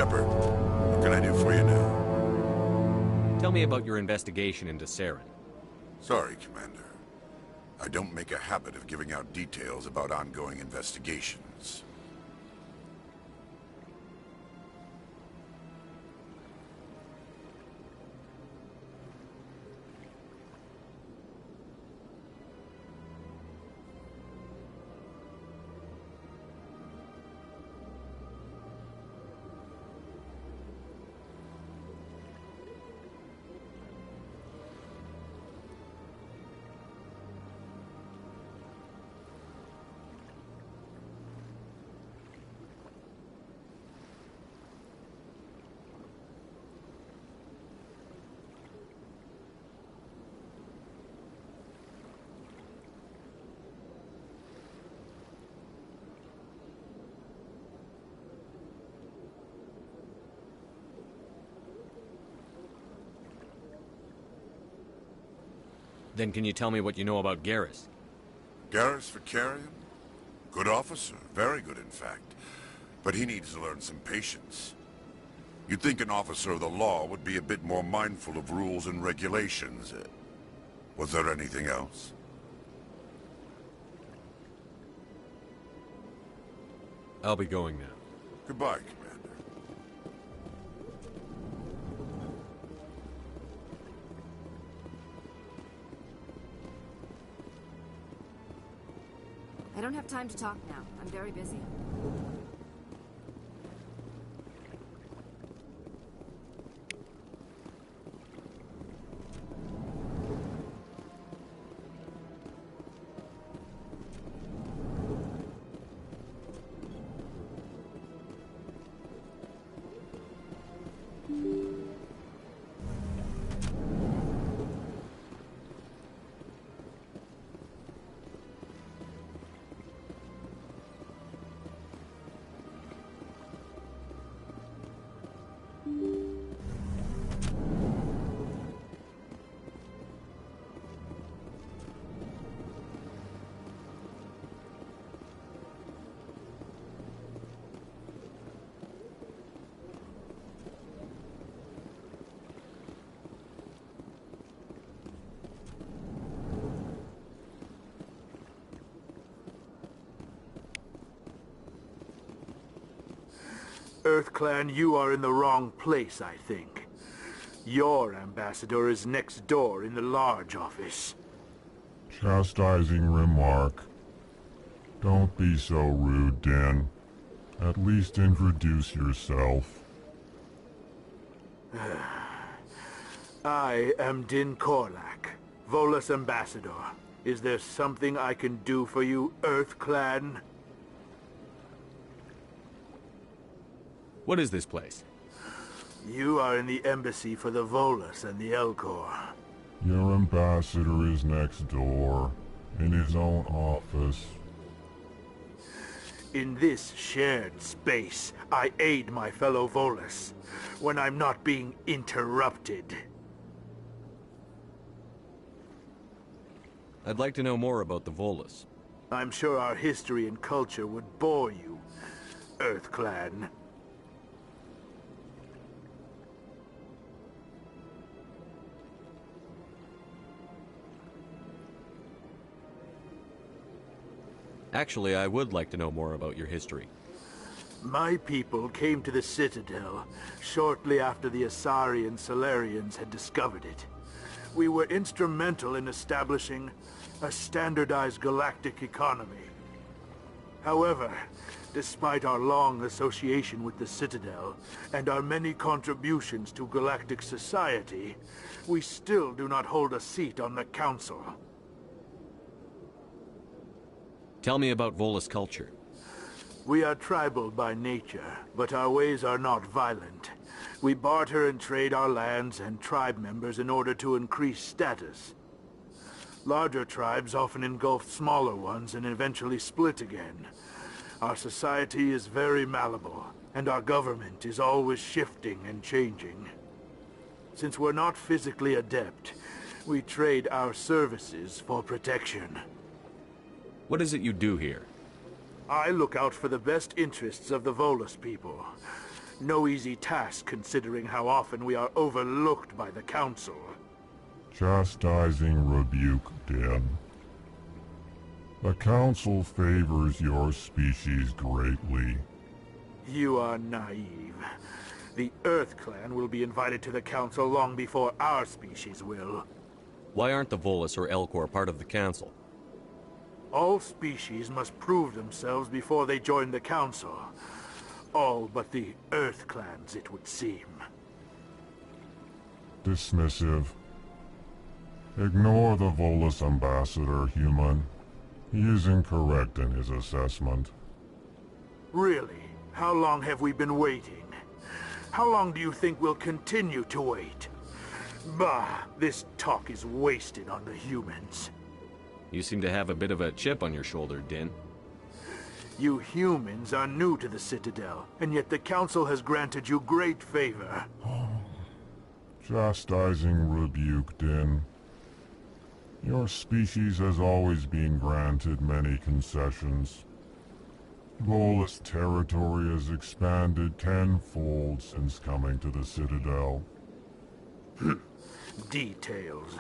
Shepard. What can I do for you now? Tell me about your investigation into Saren. Sorry, Commander. I don't make a habit of giving out details about ongoing investigations. Then can you tell me what you know about Garrus? Garrus Vakarian? Good officer. Very good, in fact. But he needs to learn some patience. You'd think an officer of the law would be a bit more mindful of rules and regulations. Was there anything else? I'll be going now. Goodbye, Commander. I don't have time to talk now. I'm very busy. EarthClan, you are in the wrong place, I think. Your ambassador is next door in the large office. Chastising remark. Don't be so rude, Din. At least introduce yourself. I am Din Korlak, Volus ambassador. Is there something I can do for you, EarthClan? What is this place? You are in the embassy for the Volus and the Elcor. Your ambassador is next door, in his own office. In this shared space, I aid my fellow Volus when I'm not being interrupted. I'd like to know more about the Volus. I'm sure our history and culture would bore you, EarthClan. Actually, I would like to know more about your history. My people came to the Citadel shortly after the Asari and Solarians had discovered it. We were instrumental in establishing a standardized galactic economy. However, despite our long association with the Citadel and our many contributions to galactic society, we still do not hold a seat on the Council. Tell me about Volus culture. We are tribal by nature, but our ways are not violent. We barter and trade our lands and tribe members in order to increase status. Larger tribes often engulf smaller ones and eventually split again. Our society is very malleable, and our government is always shifting and changing. Since we're not physically adept, we trade our services for protection. What is it you do here? I look out for the best interests of the Volus people. No easy task considering how often we are overlooked by the Council. Chastising rebuke, Din. The Council favors your species greatly. You are naive. The Earth Clan will be invited to the Council long before our species will. Why aren't the Volus or Elcor part of the Council? All species must prove themselves before they join the Council. All but the Earth Clans, it would seem. Dismissive. Ignore the Volus ambassador, human. He is incorrect in his assessment. Really? How long have we been waiting? How long do you think we'll continue to wait? Bah, this talk is wasted on the humans. You seem to have a bit of a chip on your shoulder, Din. You humans are new to the Citadel, and yet the Council has granted you great favor. Chastising rebuke, Din. Your species has always been granted many concessions. Volus territory has expanded tenfold since coming to the Citadel. Details.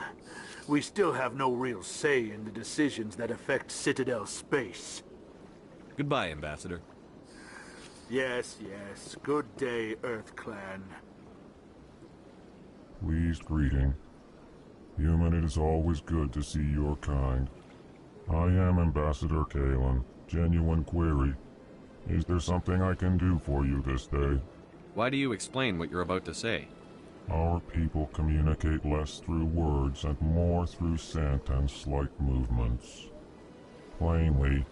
We still have no real say in the decisions that affect Citadel space. Goodbye, Ambassador. Yes, yes. Good day, Earth Clan. Pleased greeting. Human, it is always good to see your kind. I am Ambassador Kalen. Genuine query. Is there something I can do for you this day? Why do you explain what you're about to say? Our people communicate less through words and more through scent and slight movements. Plainly,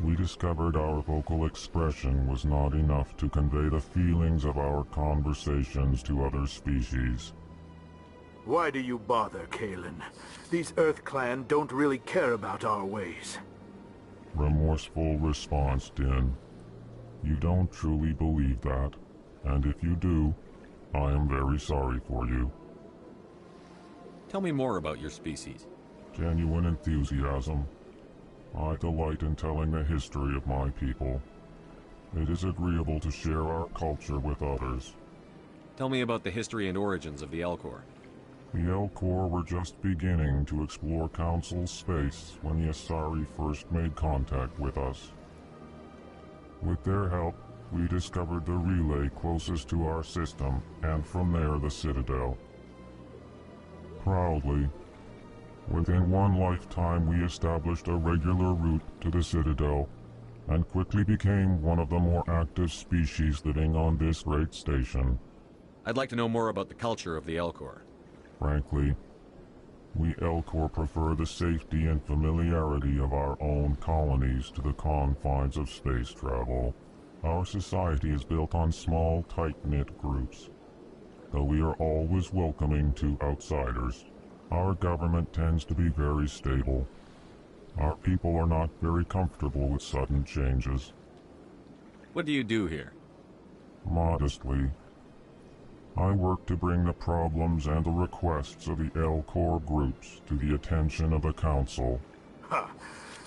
we discovered our vocal expression was not enough to convey the feelings of our conversations to other species. Why do you bother, Kalen? These Earth Clan don't really care about our ways. Remorseful response, Din. You don't truly believe that, and if you do, I am very sorry for you. Tell me more about your species. Genuine enthusiasm. I delight in telling the history of my people. It is agreeable to share our culture with others. Tell me about the history and origins of the Elcor. The Elcor were just beginning to explore Council space when the Asari first made contact with us. With their help, we discovered the relay closest to our system, and from there the Citadel. Proudly, within one lifetime we established a regular route to the Citadel, and quickly became one of the more active species living on this great station. I'd like to know more about the culture of the Elcor. Frankly, we Elcor prefer the safety and familiarity of our own colonies to the confines of space travel. Our society is built on small, tight-knit groups. Though we are always welcoming to outsiders, our government tends to be very stable. Our people are not very comfortable with sudden changes. What do you do here? Modestly, I work to bring the problems and the requests of the Elcor groups to the attention of the Council. Ha!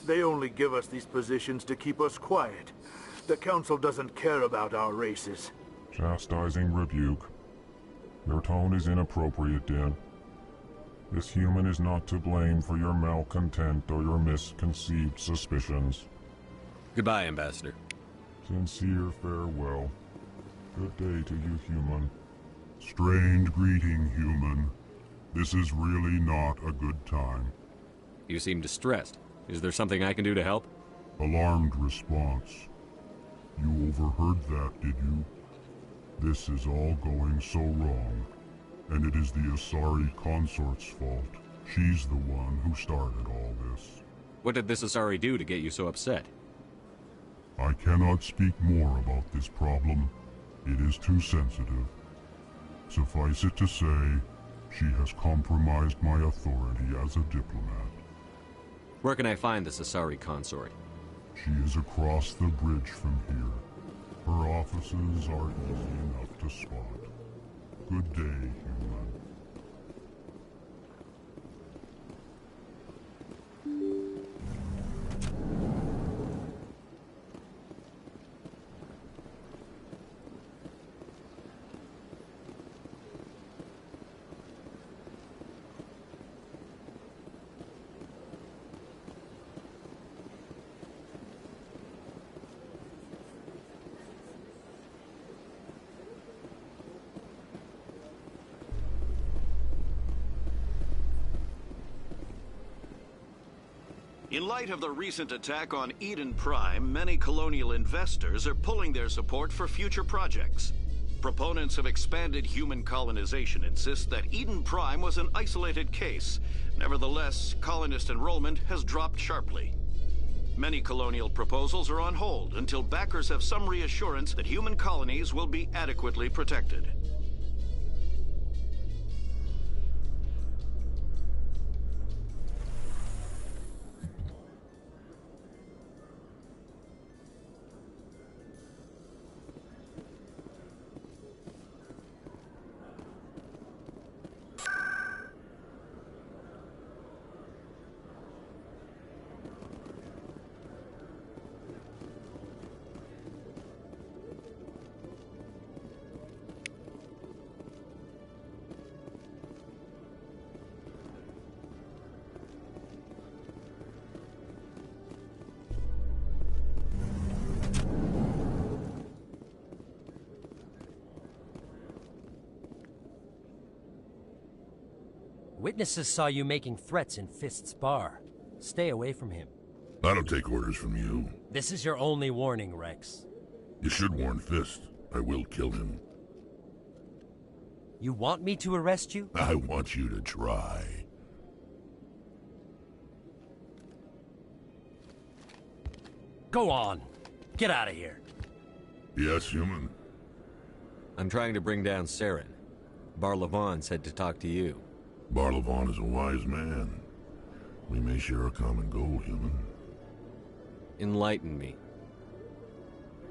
They only give us these positions to keep us quiet. The Council doesn't care about our races. Chastising rebuke. Your tone is inappropriate, Din. This human is not to blame for your malcontent or your misconceived suspicions. Goodbye, Ambassador. Sincere farewell. Good day to you, human. Strange greeting, human. This is really not a good time. You seem distressed. Is there something I can do to help? Alarmed response. You overheard that, did you? This is all going so wrong. And it is the Asari consort's fault. She's the one who started all this. What did this Asari do to get you so upset? I cannot speak more about this problem. It is too sensitive. Suffice it to say, she has compromised my authority as a diplomat. Where can I find this Asari consort? She is across the bridge from here. Her offices are easy enough to spot. Good day, human. In light of the recent attack on Eden Prime, many colonial investors are pulling their support for future projects. Proponents of expanded human colonization insist that Eden Prime was an isolated case. Nevertheless, colonist enrollment has dropped sharply. Many colonial proposals are on hold until backers have some reassurance that human colonies will be adequately protected. Witnesses saw you making threats in Fist's bar. Stay away from him. I don't take orders from you. This is your only warning, Rex. You should warn Fist. I will kill him. You want me to arrest you? I want you to try. Go on. Get out of here. Yes, human. I'm trying to bring down Saren. Barlavon said to talk to you. Barlavon is a wise man. We may share a common goal, human. Enlighten me.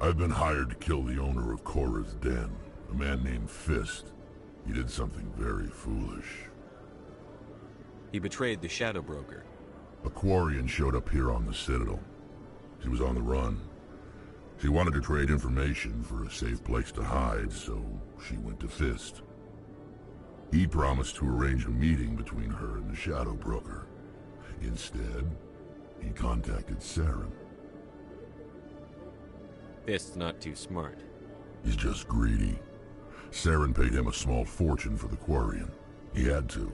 I've been hired to kill the owner of Korra's Den, a man named Fist. He did something very foolish. He betrayed the Shadow Broker. A Quarian showed up here on the Citadel. She was on the run. She wanted to trade information for a safe place to hide, so she went to Fist. He promised to arrange a meeting between her and the Shadow Broker. Instead, he contacted Saren. Fist's not too smart. He's just greedy. Saren paid him a small fortune for the Quarian. He had to.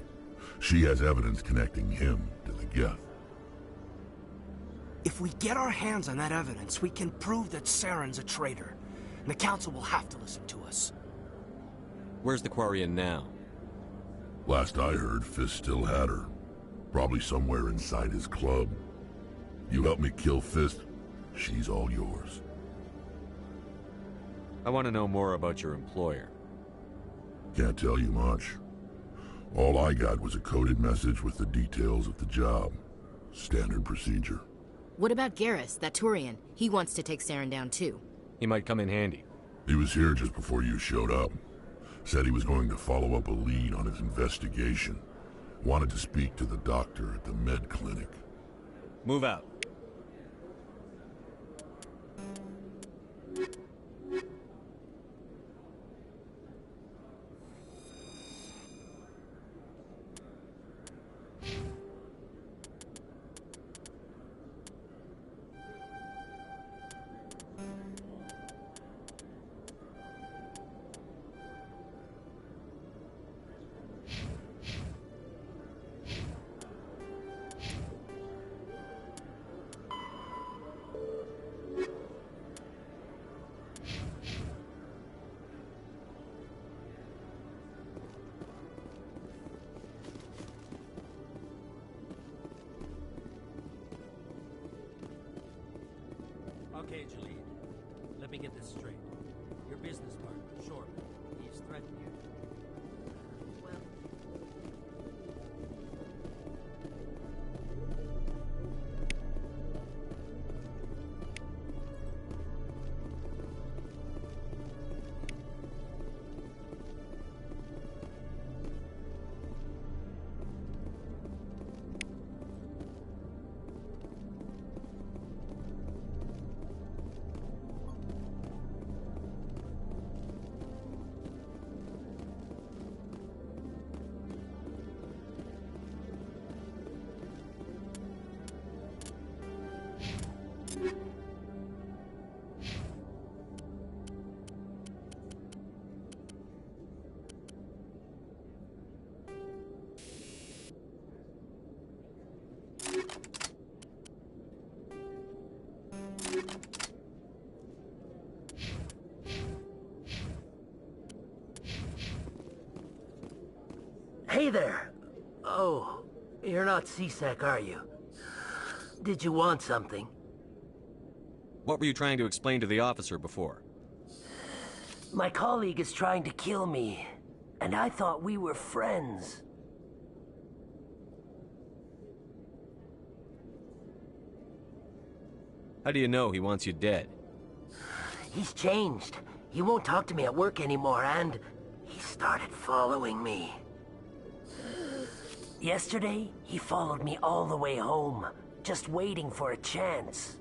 She has evidence connecting him to the Geth. If we get our hands on that evidence, we can prove that Saren's a traitor. And the Council will have to listen to us. Where's the Quarian now? Last I heard, Fist still had her. Probably somewhere inside his club. You help me kill Fist, she's all yours. I want to know more about your employer. Can't tell you much. All I got was a coded message with the details of the job. Standard procedure. What about Garrus, that Turian? He wants to take Saren down too. He might come in handy. He was here just before you showed up. Said he was going to follow up a lead on his investigation. Wanted to speak to the doctor at the med clinic. Move out. Okay, Jalid. Let me get this straight. Your business partner, Short, he's threatened you. Well... Hey there. Oh, you're not CSEC, are you? Did you want something? What were you trying to explain to the officer before? My colleague is trying to kill me, and I thought we were friends. How do you know he wants you dead? He's changed. He won't talk to me at work anymore, and he started following me. Yesterday, he followed me all the way home, just waiting for a chance.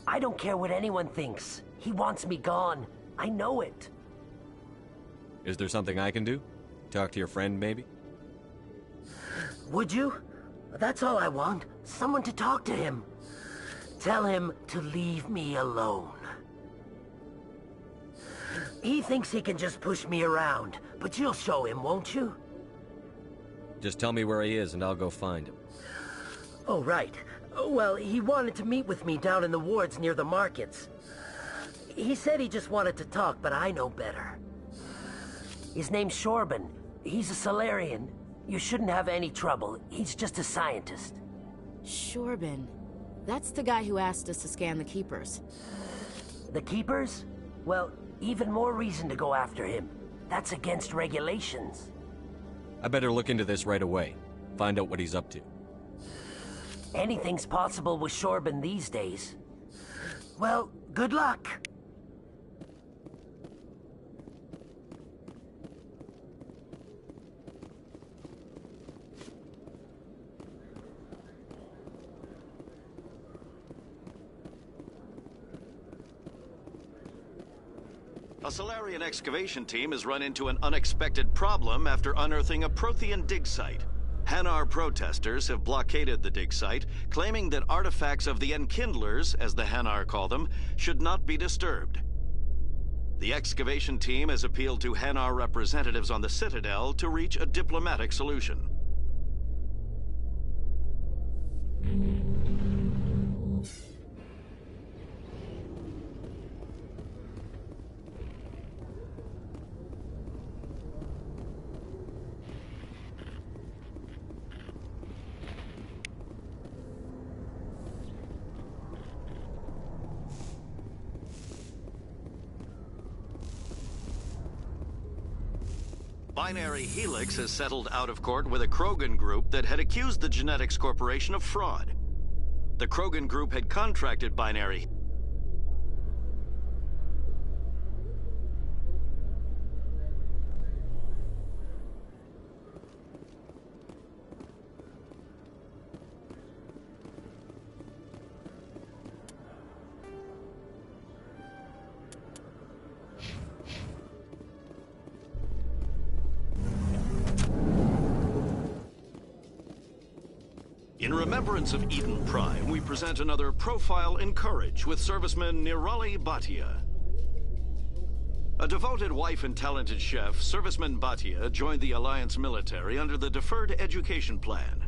I don't care what anyone thinks. He wants me gone. I know it. Is there something I can do? Talk to your friend, maybe? Would you? That's all I want. Someone to talk to him. Tell him to leave me alone. He thinks he can just push me around, but you'll show him, won't you? Just tell me where he is and I'll go find him. Oh, right. Well, he wanted to meet with me down in the wards near the markets. He said he just wanted to talk, but I know better. His name's Shorban. He's a Solarian. You shouldn't have any trouble. He's just a scientist. Shorban. That's the guy who asked us to scan the Keepers. The Keepers? Well, even more reason to go after him. That's against regulations. I better look into this right away. Find out what he's up to. Anything's possible with Shorban these days. Well, good luck. A Solarian excavation team has run into an unexpected problem after unearthing a Prothean dig site. Hanar protesters have blockaded the dig site, claiming that artifacts of the Enkindlers, as the Hanar call them, should not be disturbed. The excavation team has appealed to Hanar representatives on the Citadel to reach a diplomatic solution. Binary Helix has settled out of court with a Krogan group that had accused the Genetics Corporation of fraud. The Krogan group had contracted Binary. In remembrance of Eden Prime, we present another profile in courage with serviceman Nirali Bhatia. A devoted wife and talented chef, serviceman Bhatia joined the Alliance military under the Deferred Education Plan.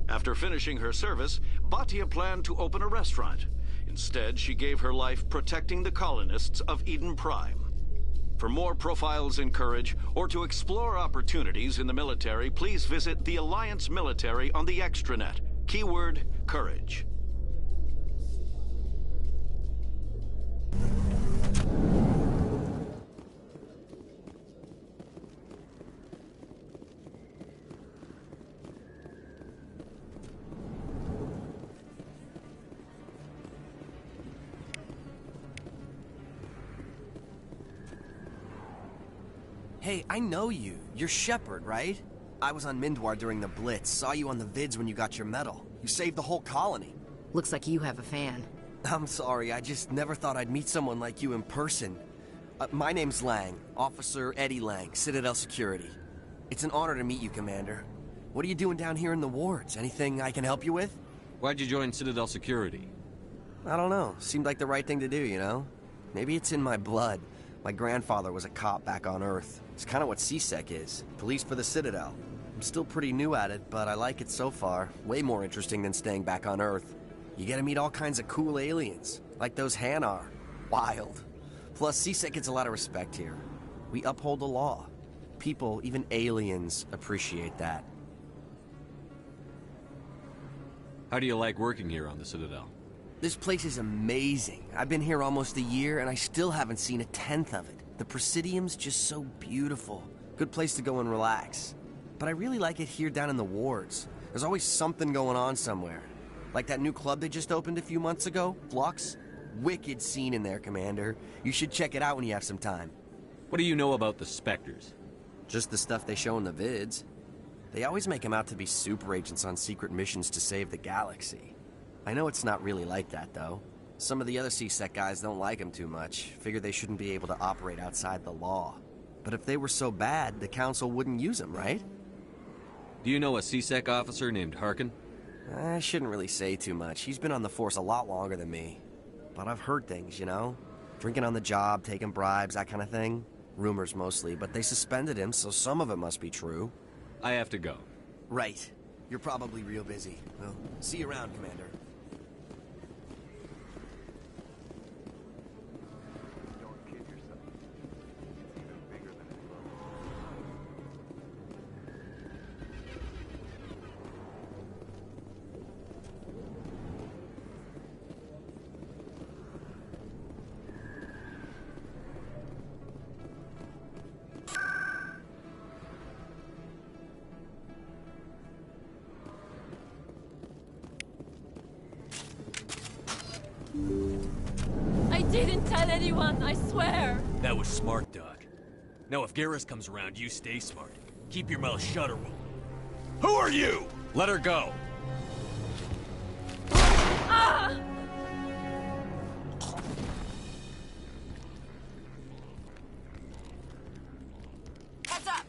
After finishing her service, Bhatia planned to open a restaurant. Instead, she gave her life protecting the colonists of Eden Prime. For more profiles in courage, or to explore opportunities in the military, please visit the Alliance military on the extranet. Keyword, courage. Hey, I know you. You're Shepard, right? I was on Mindwar during the Blitz. Saw you on the vids when you got your medal. You saved the whole colony. Looks like you have a fan. I'm sorry, I just never thought I'd meet someone like you in person. My name's Lang, Officer Eddie Lang, Citadel Security. It's an honor to meet you, Commander. What are you doing down here in the wards? Anything I can help you with? Why'd you join Citadel Security? I don't know. Seemed like the right thing to do, you know? Maybe it's in my blood. My grandfather was a cop back on Earth. It's kind of what CSEC is. Police for the Citadel. I'm still pretty new at it, but I like it so far. Way more interesting than staying back on Earth. You get to meet all kinds of cool aliens, like those Hanar. Wild. Plus, CSEC gets a lot of respect here. We uphold the law. People, even aliens, appreciate that. How do you like working here on the Citadel? This place is amazing. I've been here almost a year, and I still haven't seen a tenth of it. The Presidium's just so beautiful. Good place to go and relax. But I really like it here down in the wards. There's always something going on somewhere. Like that new club they just opened a few months ago, Flux. Wicked scene in there, Commander. You should check it out when you have some time. What do you know about the Spectres? Just the stuff they show in the vids. They always make them out to be super agents on secret missions to save the galaxy. I know it's not really like that, though. Some of the other CSEC guys don't like them too much. Figure they shouldn't be able to operate outside the law. But if they were so bad, the Council wouldn't use them, right? Do you know a CSEC officer named Harkin? I shouldn't really say too much. He's been on the force a lot longer than me. But I've heard things, you know? Drinking on the job, taking bribes, that kind of thing. Rumors mostly, but they suspended him, so some of it must be true. I have to go. Right. You're probably real busy. Well, see you around, Commander. I didn't tell anyone, I swear! That was smart, Doc. Now if Garrus comes around, you stay smart. Keep your mouth shut or we'll... Who are you? Let her go! Ah! Heads up!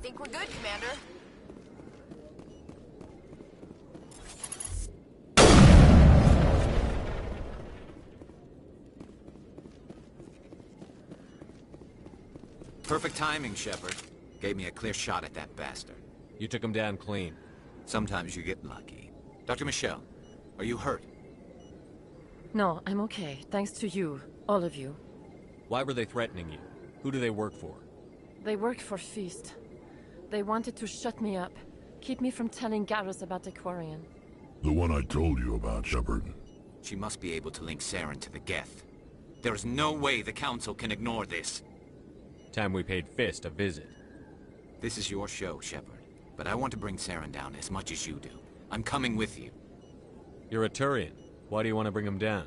Think we're good, Commander? Perfect timing, Shepard. Gave me a clear shot at that bastard. You took him down clean. Sometimes you get lucky. Dr. Michelle, are you hurt? No, I'm okay. Thanks to you. All of you. Why were they threatening you? Who do they work for? They work for Feast. They wanted to shut me up. Keep me from telling Garrus about the Quarian. The one I told you about, Shepard. She must be able to link Saren to the Geth. There is no way the Council can ignore this. Time we paid Fist a visit. This is your show, Shepard. But I want to bring Saren down as much as you do. I'm coming with you. You're a Turian. Why do you want to bring him down?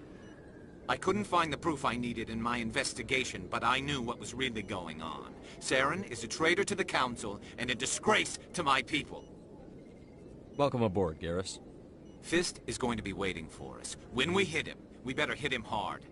I couldn't find the proof I needed in my investigation, but I knew what was really going on. Saren is a traitor to the Council and a disgrace to my people. Welcome aboard, Garrus. Fist is going to be waiting for us. When we hit him, we better hit him hard.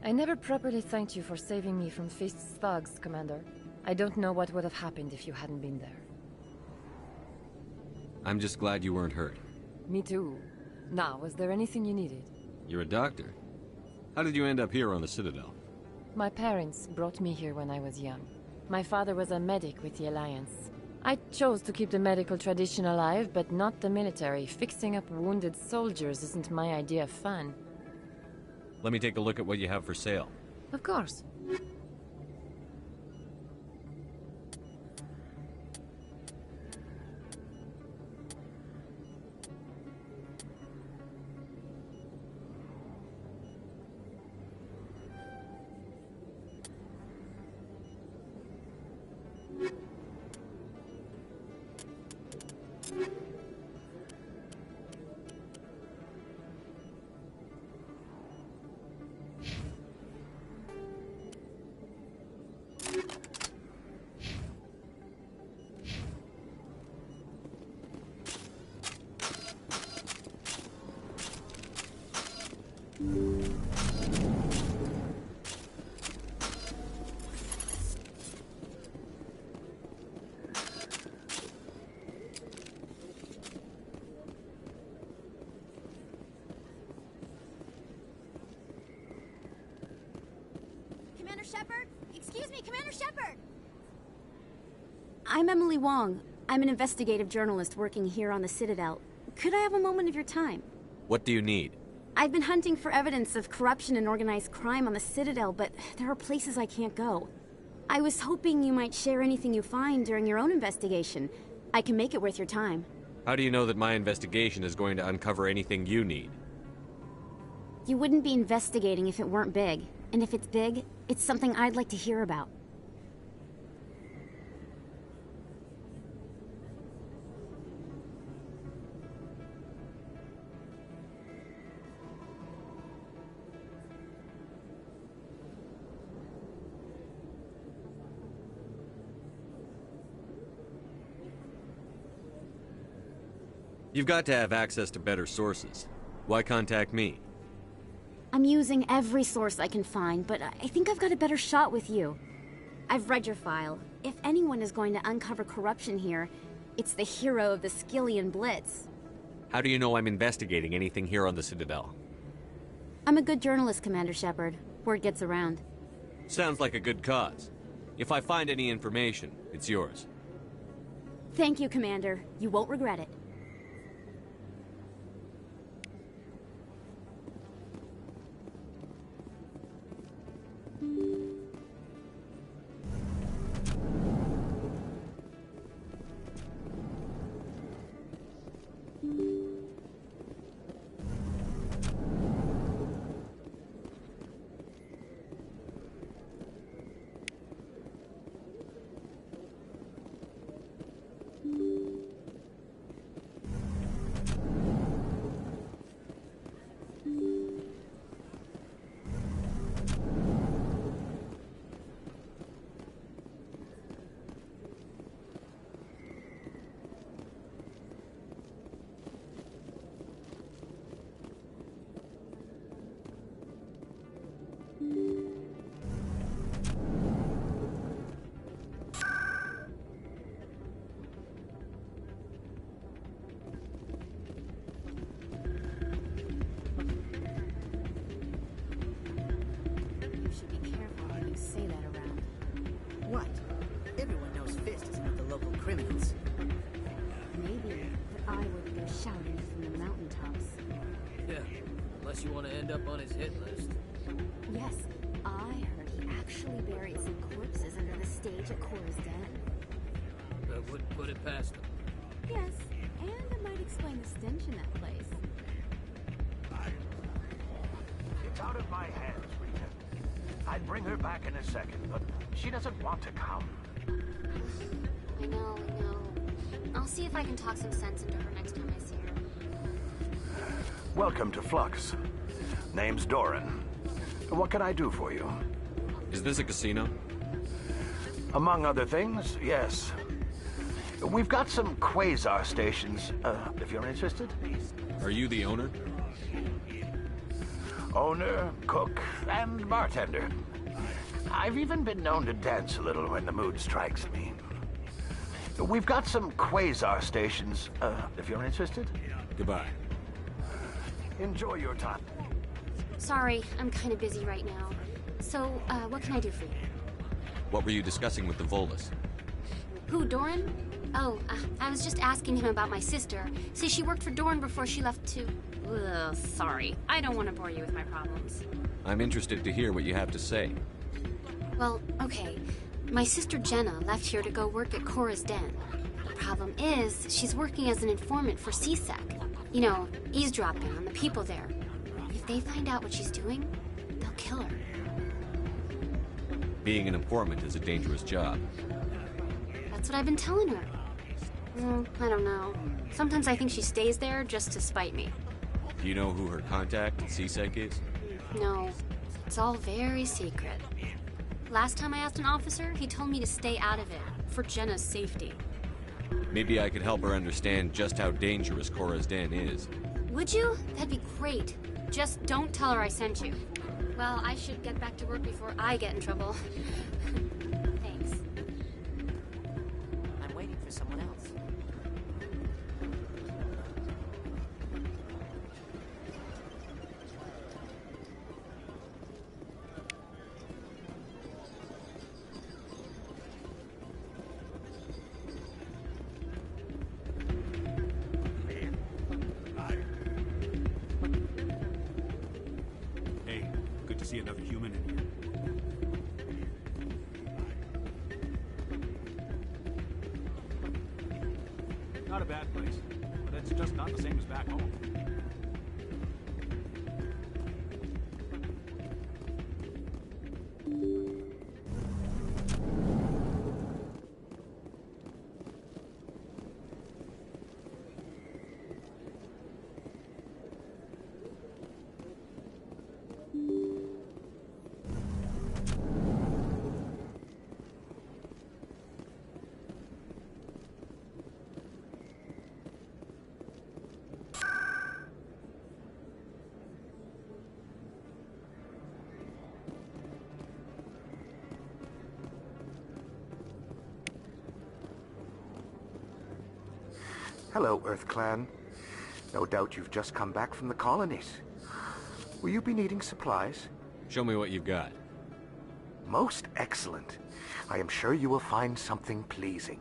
I never properly thanked you for saving me from Feast's thugs, Commander. I don't know what would have happened if you hadn't been there. I'm just glad you weren't hurt. Me too. Now, was there anything you needed? You're a doctor. How did you end up here on the Citadel? My parents brought me here when I was young. My father was a medic with the Alliance. I chose to keep the medical tradition alive, but not the military. Fixing up wounded soldiers isn't my idea of fun. Let me take a look at what you have for sale. Of course. Commander Shepard? Excuse me, Commander Shepard! I'm Emily Wong. I'm an investigative journalist working here on the Citadel. Could I have a moment of your time? What do you need? I've been hunting for evidence of corruption and organized crime on the Citadel, but there are places I can't go. I was hoping you might share anything you find during your own investigation. I can make it worth your time. How do you know that my investigation is going to uncover anything you need? You wouldn't be investigating if it weren't big. And if it's big, it's something I'd like to hear about. You've got to have access to better sources. Why contact me? I'm using every source I can find, but I think I've got a better shot with you. I've read your file. If anyone is going to uncover corruption here, it's the hero of the Skillian Blitz. How do you know I'm investigating anything here on the Citadel? I'm a good journalist, Commander Shepard. Word gets around. Sounds like a good cause. If I find any information, it's yours. Thank you, Commander. You won't regret it. What? Everyone knows Fist is not the local criminals. Maybe, but I would go shouting from the mountaintops. Yeah, unless you want to end up on his hit list. Yes, I heard he actually buried some corpses under the stage at Cora's Den. That wouldn't put it past him. Yes, and it might explain the stench in that place. It's out of my hands, Rita. I'd bring her back in a second, but she doesn't want to come. I know. I'll see if I can talk some sense into her next time I see her. Welcome to Flux. Name's Doran. What can I do for you? Is this a casino? Among other things, yes. We've got some quasar stations, if you're interested. Are you the owner? Owner, cook, and bartender. I've even been known to dance a little when the mood strikes me. We've got some quasar stations, if you're interested. Goodbye. Enjoy your time. Sorry, I'm kind of busy right now. So, what can I do for you? What were you discussing with the Volus? Who, Doran? Oh, I was just asking him about my sister. Say she worked for Doran before she left to... Ugh, sorry. I don't want to bore you with my problems. I'm interested to hear what you have to say. Well, okay. My sister Jenna left here to go work at Cora's Den. The problem is, she's working as an informant for CSEC. You know, eavesdropping on the people there. If they find out what she's doing, they'll kill her. Being an informant is a dangerous job. That's what I've been telling her. I don't know. Sometimes I think she stays there just to spite me. Do you know who her contact at CSEC is? No, it's all very secret. Last time I asked an officer, he told me to stay out of it, for Jenna's safety. Maybe I could help her understand just how dangerous Cora's Den is. Would you? That'd be great. Just don't tell her I sent you. Well, I should get back to work before I get in trouble. Thanks. I'm waiting for someone else. Hey, good to see another human in here. Not a bad place, but it's just not the same as back home. Hello, Earth Clan. No doubt you've just come back from the colonies. Will you be needing supplies? Show me what you've got. Most excellent. I am sure you will find something pleasing.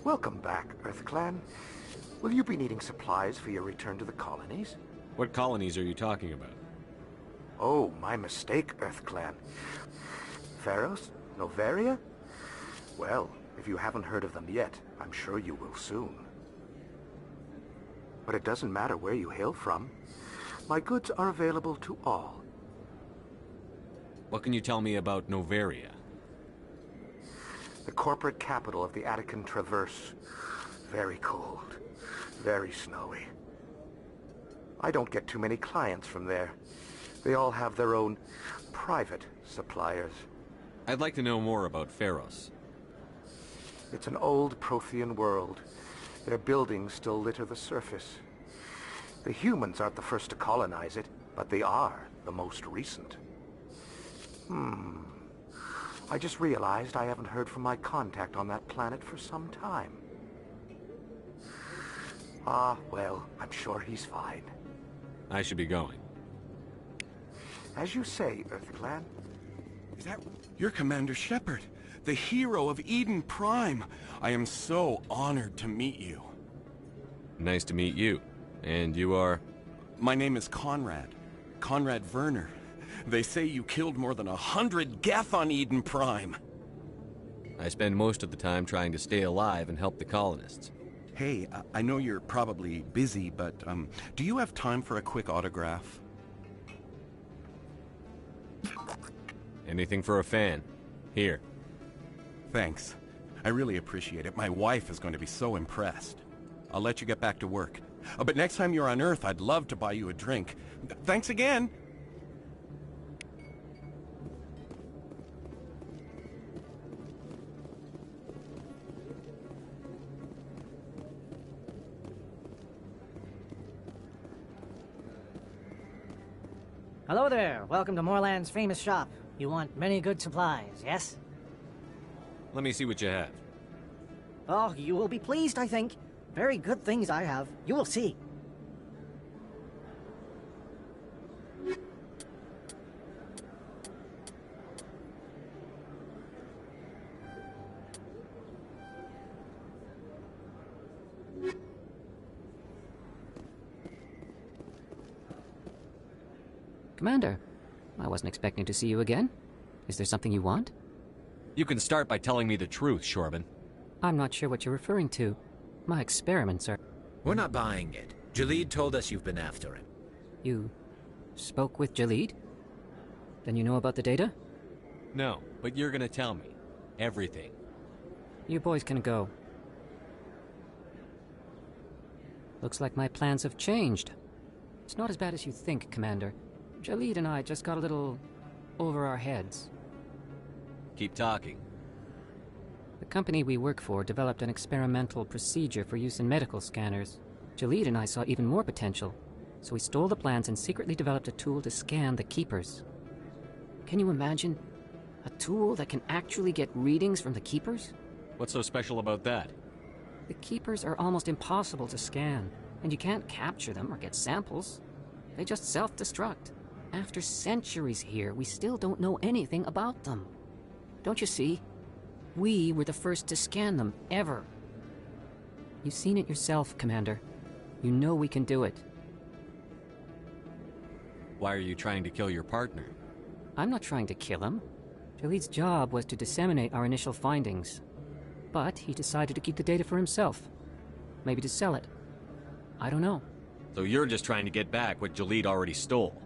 Welcome back, Earth Clan. Will you be needing supplies for your return to the colonies? What colonies are you talking about? Oh, my mistake, Earth Clan. Pharos? Noveria? Well, if you haven't heard of them yet, I'm sure you will soon. But it doesn't matter where you hail from. My goods are available to all. What can you tell me about Noveria? The corporate capital of the Attican Traverse. Very cold. Very snowy. I don't get too many clients from there. They all have their own private suppliers. I'd like to know more about Pharos. It's an old Prothean world. Their buildings still litter the surface. The humans aren't the first to colonize it, but they are the most recent. I just realized I haven't heard from my contact on that planet for some time. Ah, well, I'm sure he's fine. I should be going. As you say, Earth Clan. Is that... You're Commander Shepard, the hero of Eden Prime. I am so honored to meet you. Nice to meet you. And you are? My name is Conrad. Conrad Werner. They say you killed more than 100 Geth on Eden Prime. I spend most of the time trying to stay alive and help the colonists. Hey, I know you're probably busy, but do you have time for a quick autograph? Anything for a fan. Here. Thanks. I really appreciate it. My wife is going to be so impressed. I'll let you get back to work. But next time you're on Earth, I'd love to buy you a drink. Thanks again! Hello there. Welcome to Moorland's famous shop. You want many good supplies, yes? Let me see what you have. Oh, you will be pleased, I think. Very good things I have. You will see. Commander, I wasn't expecting to see you again. Is there something you want? You can start by telling me the truth, Shorban. I'm not sure what you're referring to. My experiments are... We're not buying it. Jalid told us you've been after him. You spoke with Jalid? Then you know about the data? No, but you're gonna tell me. Everything. You boys can go. Looks like my plans have changed. It's not as bad as you think, Commander. Jalid and I just got a little over our heads. Keep talking. The company we work for developed an experimental procedure for use in medical scanners. Jalid and I saw even more potential, so we stole the plans and secretly developed a tool to scan the Keepers. Can you imagine? A tool that can actually get readings from the Keepers? What's so special about that? The Keepers are almost impossible to scan, and you can't capture them or get samples. They just self-destruct. After centuries here, we still don't know anything about them. Don't you see? We were the first to scan them, ever. You've seen it yourself, Commander. You know we can do it. Why are you trying to kill your partner? I'm not trying to kill him. Jalid's job was to disseminate our initial findings. But he decided to keep the data for himself. Maybe to sell it. I don't know. So you're just trying to get back what Jalid already stole?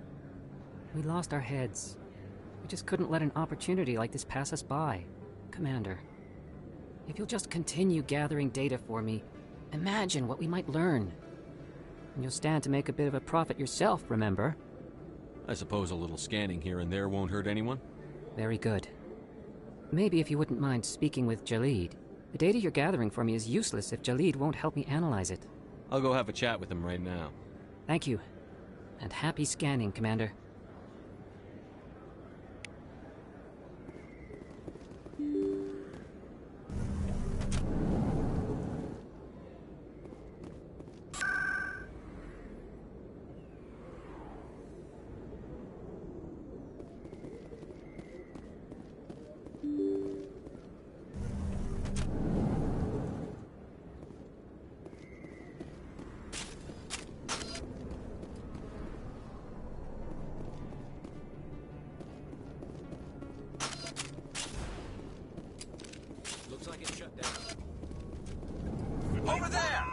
We lost our heads. We just couldn't let an opportunity like this pass us by. Commander, if you'll just continue gathering data for me, imagine what we might learn. And you'll stand to make a bit of a profit yourself, remember? I suppose a little scanning here and there won't hurt anyone? Very good. Maybe if you wouldn't mind speaking with Jalid. The data you're gathering for me is useless if Jalid won't help me analyze it. I'll go have a chat with him right now. Thank you. And happy scanning, Commander. Looks like it's shut down. Over there!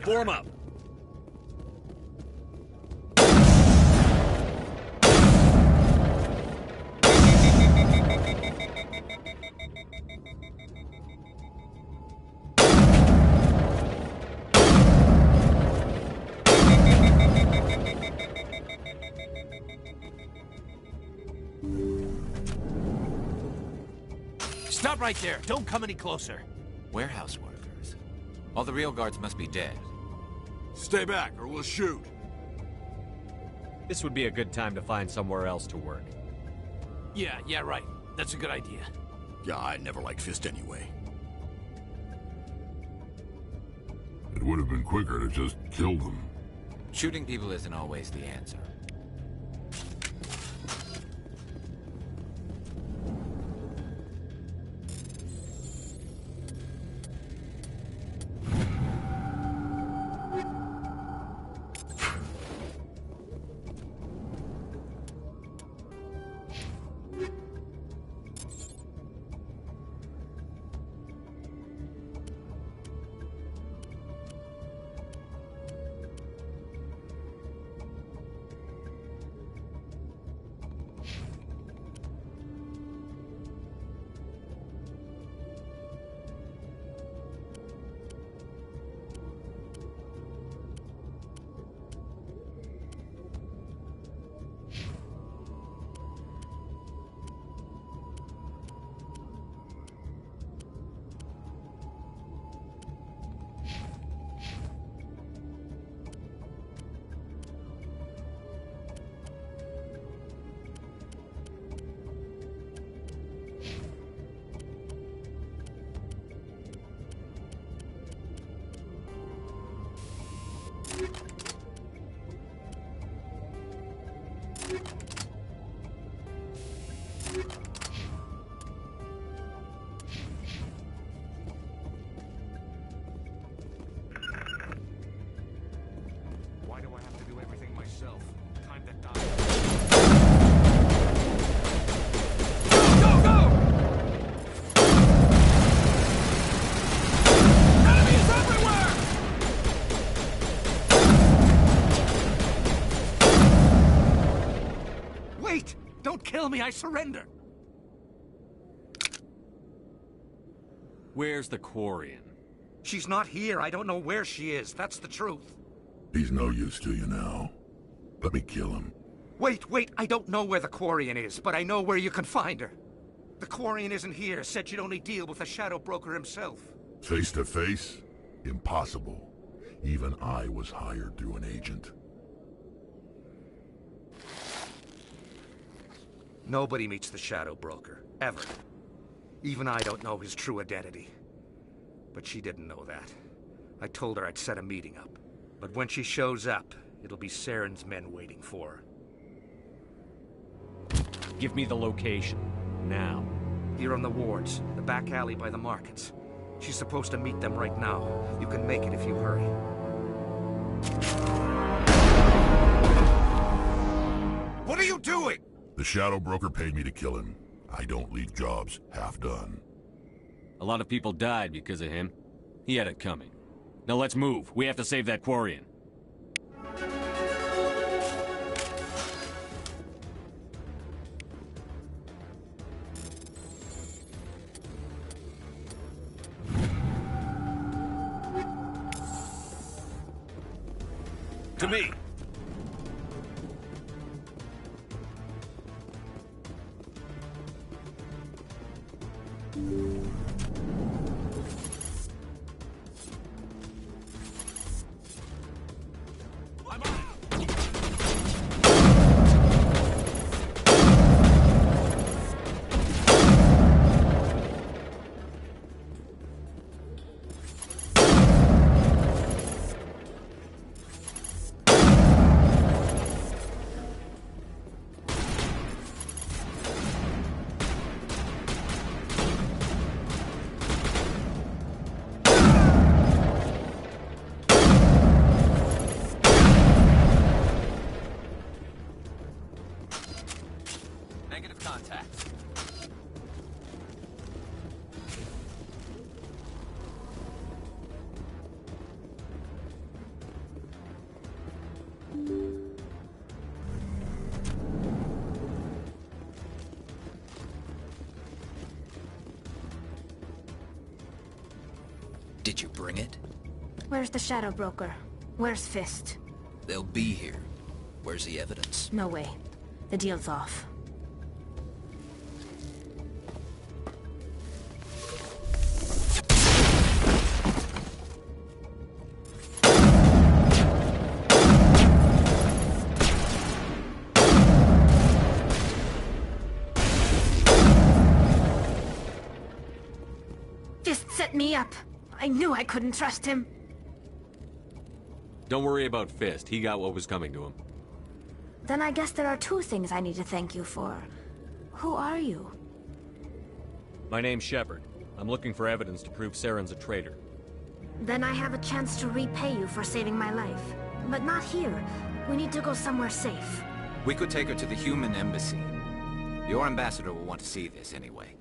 Form up! Stop right there. Don't come any closer. Warehouse workers. All the real guards must be dead. Stay back, or we'll shoot. This would be a good time to find somewhere else to work. Yeah, right. That's a good idea. Yeah, I never liked Fist anyway. It would have been quicker to just kill them. Shooting people isn't always the answer. Why do I have to do everything myself? Time to die. Go, go! Enemies everywhere! Wait! Don't kill me, I surrender! Where's the Quarian? She's not here. I don't know where she is. That's the truth. He's no use to you now. Let me kill him. Wait, I don't know where the Quarian is, but I know where you can find her. The Quarian isn't here. Said she'd only deal with the Shadow Broker himself. Face to face? Impossible. Even I was hired through an agent. Nobody meets the Shadow Broker, ever. Even I don't know his true identity. But she didn't know that. I told her I'd set a meeting up. But when she shows up, it'll be Saren's men waiting for her. Give me the location. Now. Here on the wards, the back alley by the markets. She's supposed to meet them right now. You can make it if you hurry. What are you doing? The Shadow Broker paid me to kill him. I don't leave jobs half done. A lot of people died because of him. He had it coming. Now let's move. We have to save that Quarian. To me. Did you bring it? Where's the Shadow Broker? Where's Fist? They'll be here. Where's the evidence? No way. The deal's off. Set me up. I knew I couldn't trust him. Don't worry about Fist. He got what was coming to him. Then I guess there are two things I need to thank you for. Who are you? My name's Shepard. I'm looking for evidence to prove Saren's a traitor. Then I have a chance to repay you for saving my life. But not here. We need to go somewhere safe. We could take her to the human embassy. Your ambassador will want to see this anyway.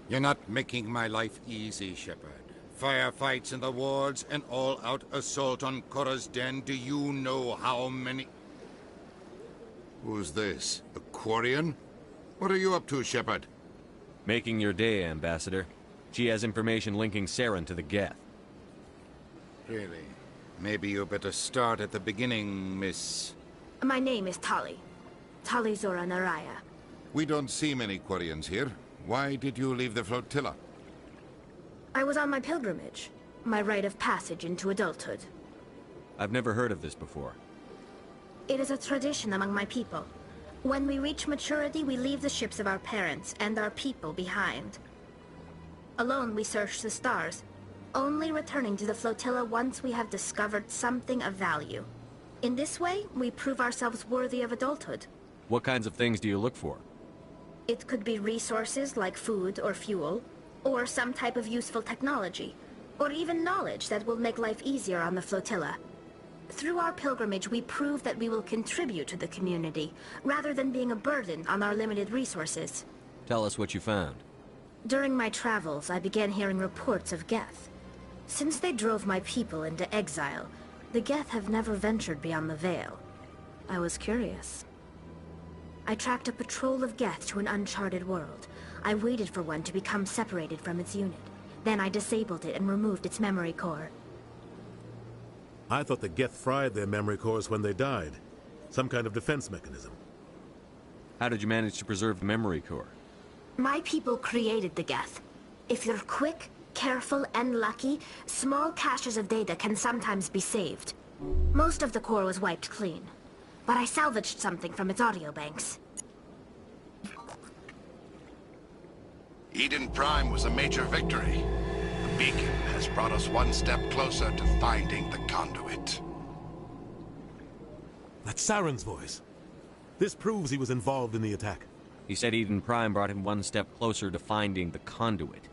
You're not making my life easy, Shepard. Firefights in the wards, an all-out assault on Korra's den. Do you know how many... Who's this? A Quarian? What are you up to, Shepard? Making your day, Ambassador. She has information linking Saren to the Geth. Really? Maybe you better start at the beginning, Miss... My name is Tali. Tali Zora Naraya. We don't see many Quarians here. Why did you leave the flotilla? I was on my pilgrimage. My rite of passage into adulthood. I've never heard of this before. It is a tradition among my people. When we reach maturity, we leave the ships of our parents and our people behind. Alone, we search the stars, only returning to the flotilla once we have discovered something of value. In this way, we prove ourselves worthy of adulthood. What kinds of things do you look for? It could be resources like food or fuel, or some type of useful technology, or even knowledge that will make life easier on the flotilla. Through our pilgrimage, we prove that we will contribute to the community, rather than being a burden on our limited resources. Tell us what you found. During my travels, I began hearing reports of Geth. Since they drove my people into exile, the Geth have never ventured beyond the Veil. I was curious. I tracked a patrol of Geth to an uncharted world. I waited for one to become separated from its unit. Then I disabled it and removed its memory core. I thought the Geth fried their memory cores when they died. Some kind of defense mechanism. How did you manage to preserve the memory core? My people created the Geth. If you're quick, careful, and lucky, small caches of data can sometimes be saved. Most of the core was wiped clean, but I salvaged something from its audio banks. Eden Prime was a major victory. The beacon has brought us one step closer to finding the conduit. That's Saren's voice. This proves he was involved in the attack. He said Eden Prime brought him one step closer to finding the conduit.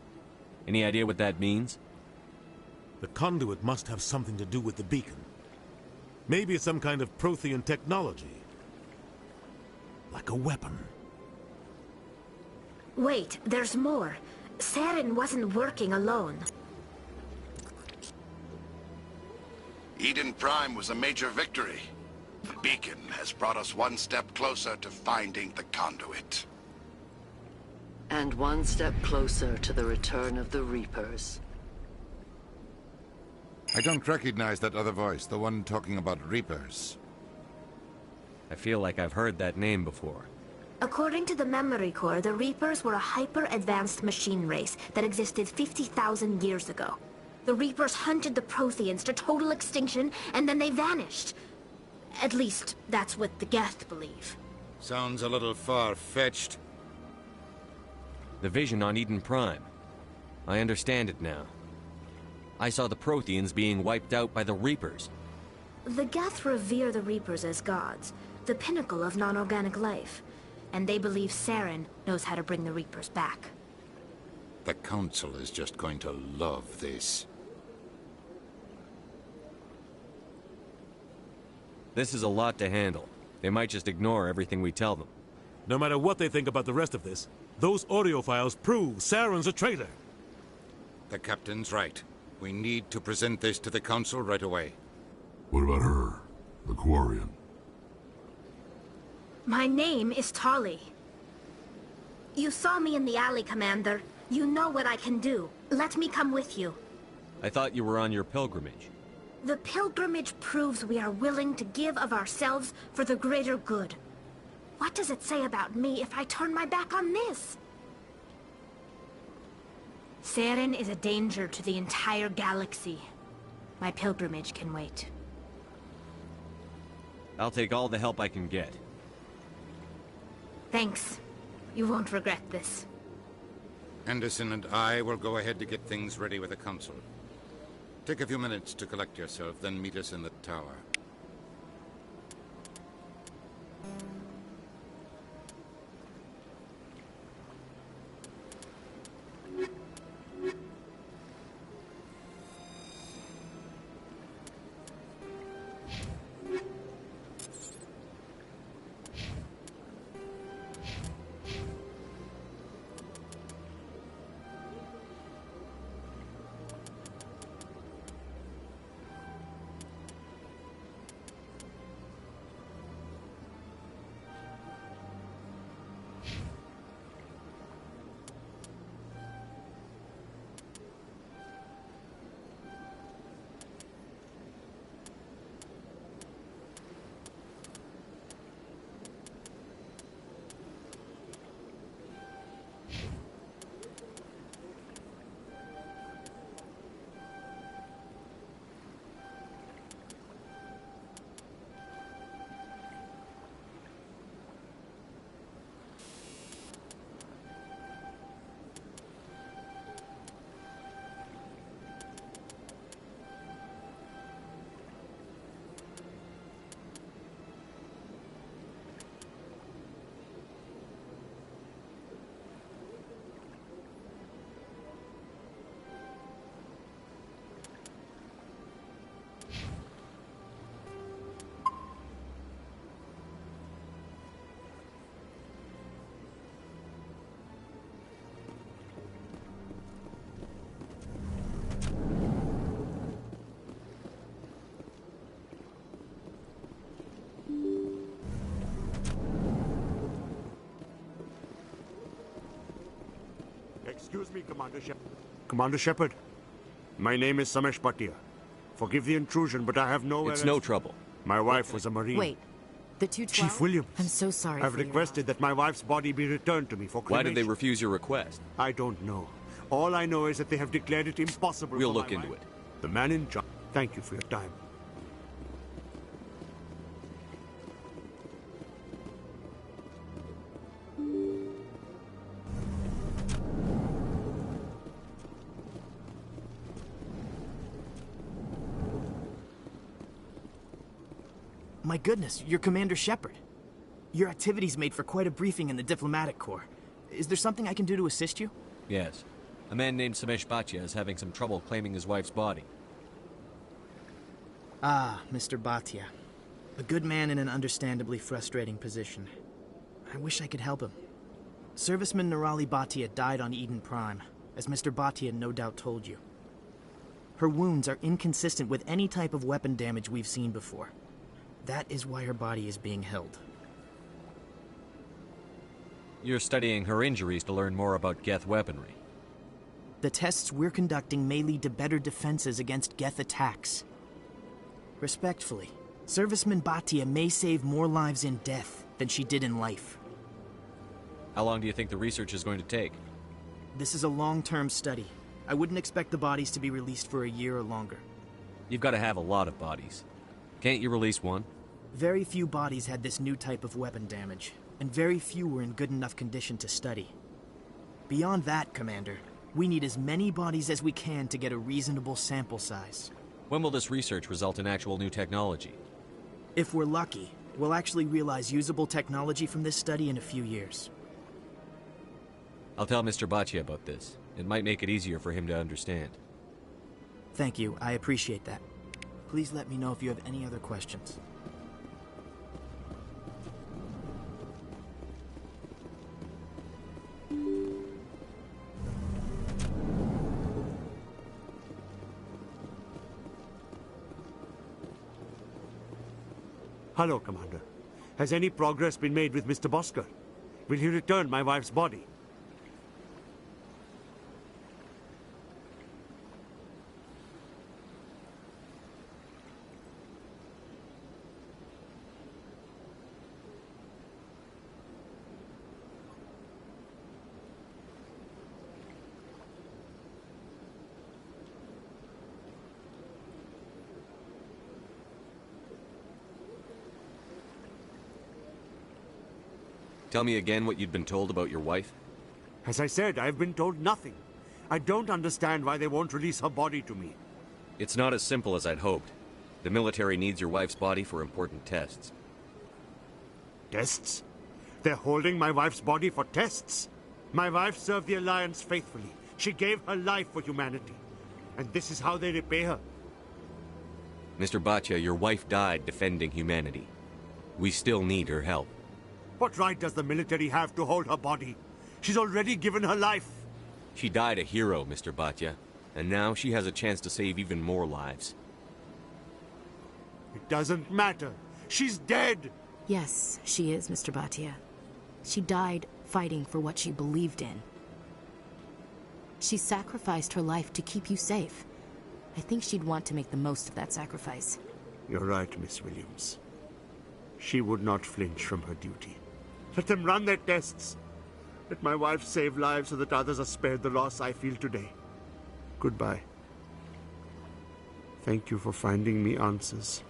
Any idea what that means? The conduit must have something to do with the beacon. Maybe it's some kind of Prothean technology. Like a weapon. Wait, there's more. Saren wasn't working alone. Eden Prime was a major victory. The beacon has brought us one step closer to finding the conduit. And one step closer to the return of the Reapers. I don't recognize that other voice, the one talking about Reapers. I feel like I've heard that name before. According to the memory core, the Reapers were a hyper-advanced machine race that existed 50,000 years ago. The Reapers hunted the Protheans to total extinction, and then they vanished. At least, that's what the Geth believe. Sounds a little far-fetched. The vision on Eden Prime. I understand it now. I saw the Protheans being wiped out by the Reapers. The Geth revere the Reapers as gods, the pinnacle of non-organic life. And they believe Saren knows how to bring the Reapers back. The Council is just going to love this. This is a lot to handle. They might just ignore everything we tell them. No matter what they think about the rest of this, those audio files prove Saren's a traitor. The Captain's right. We need to present this to the Council right away. What about her? The Quarian? My name is Tali. You saw me in the alley, Commander. You know what I can do. Let me come with you. I thought you were on your pilgrimage. The pilgrimage proves we are willing to give of ourselves for the greater good. What does it say about me if I turn my back on this? Saren is a danger to the entire galaxy. My pilgrimage can wait. I'll take all the help I can get. Thanks. You won't regret this. Anderson and I will go ahead to get things ready with the council. Take a few minutes to collect yourself, then meet us in the tower. Excuse me, Commander Shepard. Commander Shepard, my name is Samesh Bhatia. Forgive the intrusion, but I have nowhere It's else. no trouble. My wife was a Marine. Wait, the 212? Chief Williams. I'm so sorry I've for your requested that my wife's body be returned to me for cremation. Why did they refuse your request? I don't know. All I know is that they have declared it impossible We'll for look my into wife. it. The man in charge. Thank you for your time. My goodness, you're Commander Shepard. Your activities made for quite a briefing in the Diplomatic Corps. Is there something I can do to assist you? Yes. A man named Samesh Bhatia is having some trouble claiming his wife's body. Ah, Mr. Bhatia. A good man in an understandably frustrating position. I wish I could help him. Serviceman Nirali Bhatia died on Eden Prime, as Mr. Bhatia no doubt told you. Her wounds are inconsistent with any type of weapon damage we've seen before. That is why her body is being held. You're studying her injuries to learn more about Geth weaponry. The tests we're conducting may lead to better defenses against Geth attacks. Respectfully, Serviceman Bhatia may save more lives in death than she did in life. How long do you think the research is going to take? This is a long-term study. I wouldn't expect the bodies to be released for a year or longer. You've got to have a lot of bodies. Can't you release one? Very few bodies had this new type of weapon damage, and very few were in good enough condition to study. Beyond that, Commander, we need as many bodies as we can to get a reasonable sample size. When will this research result in actual new technology? If we're lucky, we'll actually realize usable technology from this study in a few years. I'll tell Mr. Bhatia about this. It might make it easier for him to understand. Thank you, I appreciate that. Please let me know if you have any other questions. Hello, Commander. Has any progress been made with Mr. Bosker? Will he return my wife's body? Tell me again what you'd been told about your wife? As I said, I've been told nothing. I don't understand why they won't release her body to me. It's not as simple as I'd hoped. The military needs your wife's body for important tests. Tests? They're holding my wife's body for tests? My wife served the Alliance faithfully. She gave her life for humanity. And this is how they repay her. Mr. Bhatia, your wife died defending humanity. We still need her help. What right does the military have to hold her body? She's already given her life. She died a hero, Mr. Bhatia. And now she has a chance to save even more lives. It doesn't matter. She's dead. Yes, she is, Mr. Bhatia. She died fighting for what she believed in. She sacrificed her life to keep you safe. I think she'd want to make the most of that sacrifice. You're right, Miss Williams. She would not flinch from her duty. Let them run their tests. Let my wife save lives so that others are spared the loss I feel today. Goodbye. Thank you for finding me answers.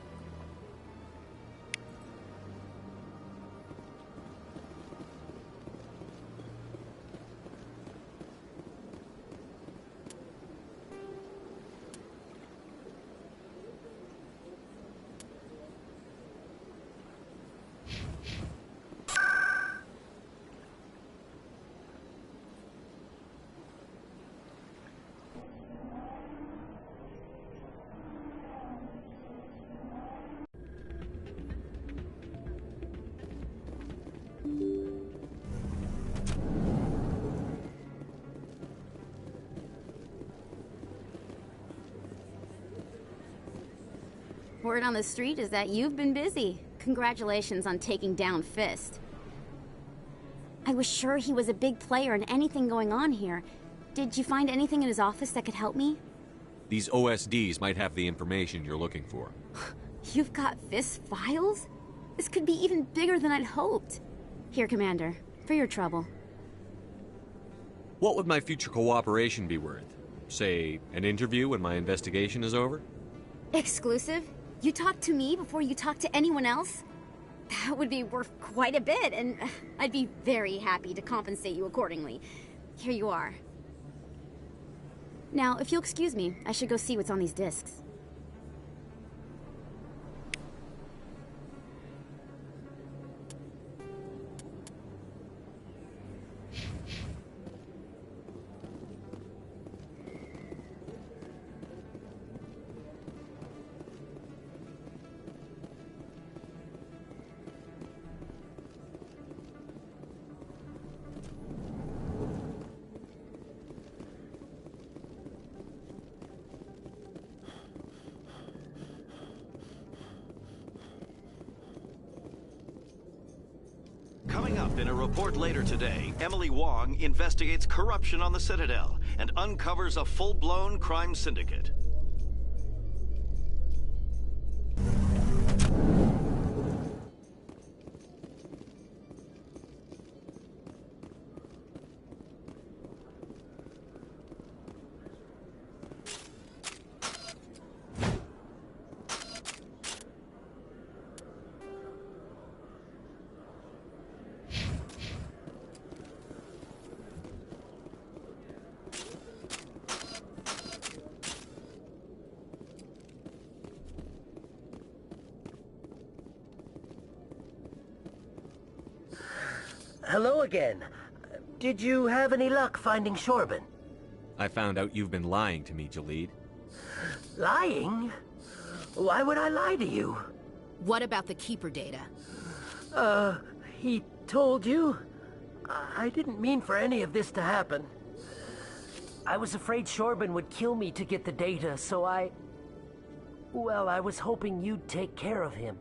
Word on the street is that you've been busy. Congratulations on taking down Fist. I was sure he was a big player in anything going on here. Did you find anything in his office that could help me? These OSDs might have the information you're looking for. You've got Fist's files? This could be even bigger than I'd hoped. Here, Commander, for your trouble. What would my future cooperation be worth? Say, an interview when my investigation is over? Exclusive? You talk to me before you talk to anyone else? That would be worth quite a bit, and I'd be very happy to compensate you accordingly. Here you are. Now, if you'll excuse me, I should go see what's on these discs. Coming up in a report later today, Emily Wong investigates corruption on the Citadel and uncovers a full-blown crime syndicate. Hello again. Did you have any luck finding Shorban? I found out you've been lying to me, Jalid. Lying? Why would I lie to you? What about the Keeper data? He told you? I didn't mean for any of this to happen. I was afraid Shorban would kill me to get the data, so well, I was hoping you'd take care of him.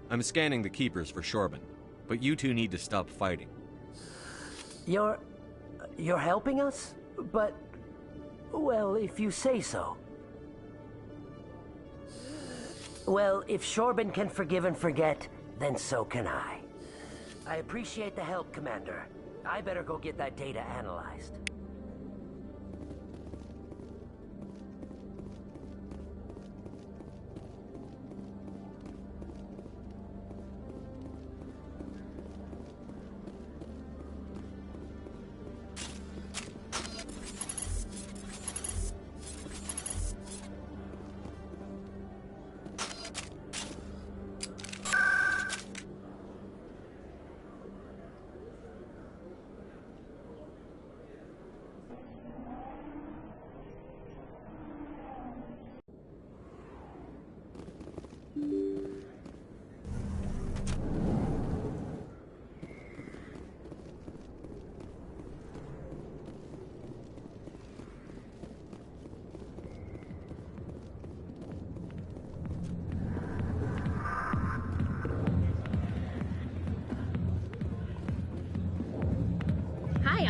I'm scanning the Keepers for Shorban, but you two need to stop fighting. You're helping us? But, well, if you say so. Well, if Shorban can forgive and forget, then so can I. I appreciate the help, Commander. I better go get that data analyzed.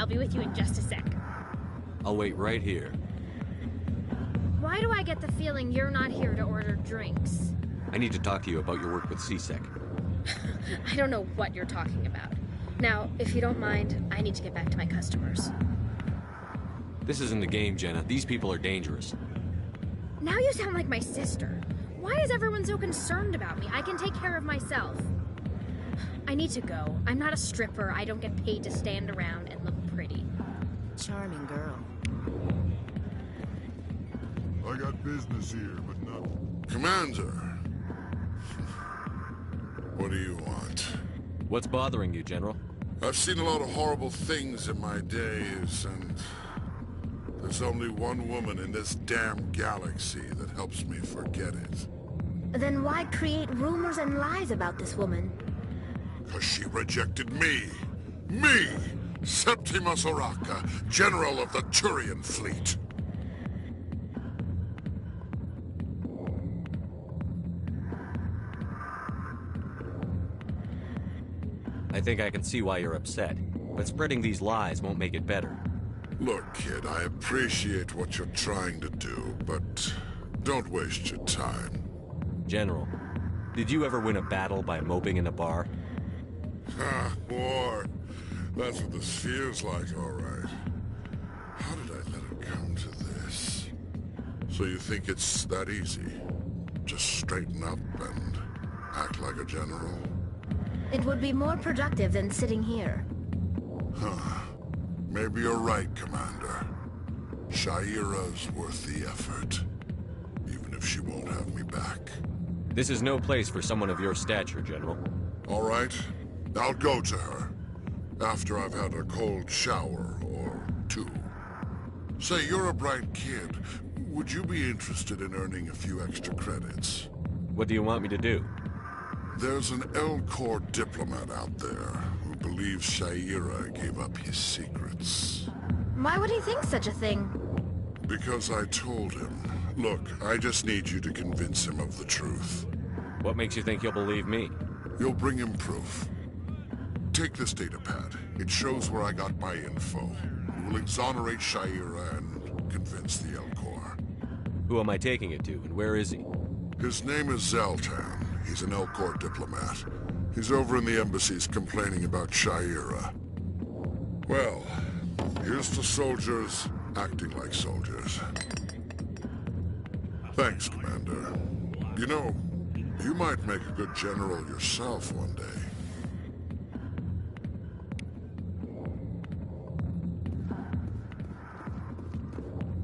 I'll be with you in just a sec. I'll wait right here. Why do I get the feeling you're not here to order drinks? I need to talk to you about your work with CSEC. I don't know what you're talking about. Now, if you don't mind, I need to get back to my customers. This isn't a game, Jenna. These people are dangerous. Now you sound like my sister. Why is everyone so concerned about me? I can take care of myself. I need to go. I'm not a stripper. I don't get paid to stand around and look pretty. Charming girl. I got business here, but not... Commander! What do you want? What's bothering you, General? I've seen a lot of horrible things in my days, and... there's only one woman in this damn galaxy that helps me forget it. Then why create rumors and lies about this woman? Because she rejected me! Me! Septimus Oraka, General of the Turian Fleet! I think I can see why you're upset, but spreading these lies won't make it better. Look, kid, I appreciate what you're trying to do, but don't waste your time. General, did you ever win a battle by moping in a bar? Ha, war. That's what this feels like, all right. How did I let it come to this? So you think it's that easy? Just straighten up and act like a general? It would be more productive than sitting here. Huh. Maybe you're right, Commander. Shaira's worth the effort. Even if she won't have me back. This is no place for someone of your stature, General. All right. I'll go to her. After I've had a cold shower or two. Say, you're a bright kid. Would you be interested in earning a few extra credits? What do you want me to do? There's an L-Corps diplomat out there who believes Shaira gave up his secrets. Why would he think such a thing? Because I told him. Look, I just need you to convince him of the truth. What makes you think he'll believe me? You'll bring him proof. Take this datapad. It shows where I got my info. It will exonerate Shaira and convince the L-Corps. Who am I taking it to, and where is he? His name is Zaltan. He's an L-Corps diplomat. He's over in the embassies complaining about Shaira. Well, here's to soldiers acting like soldiers. Thanks, Commander. You know, you might make a good general yourself one day.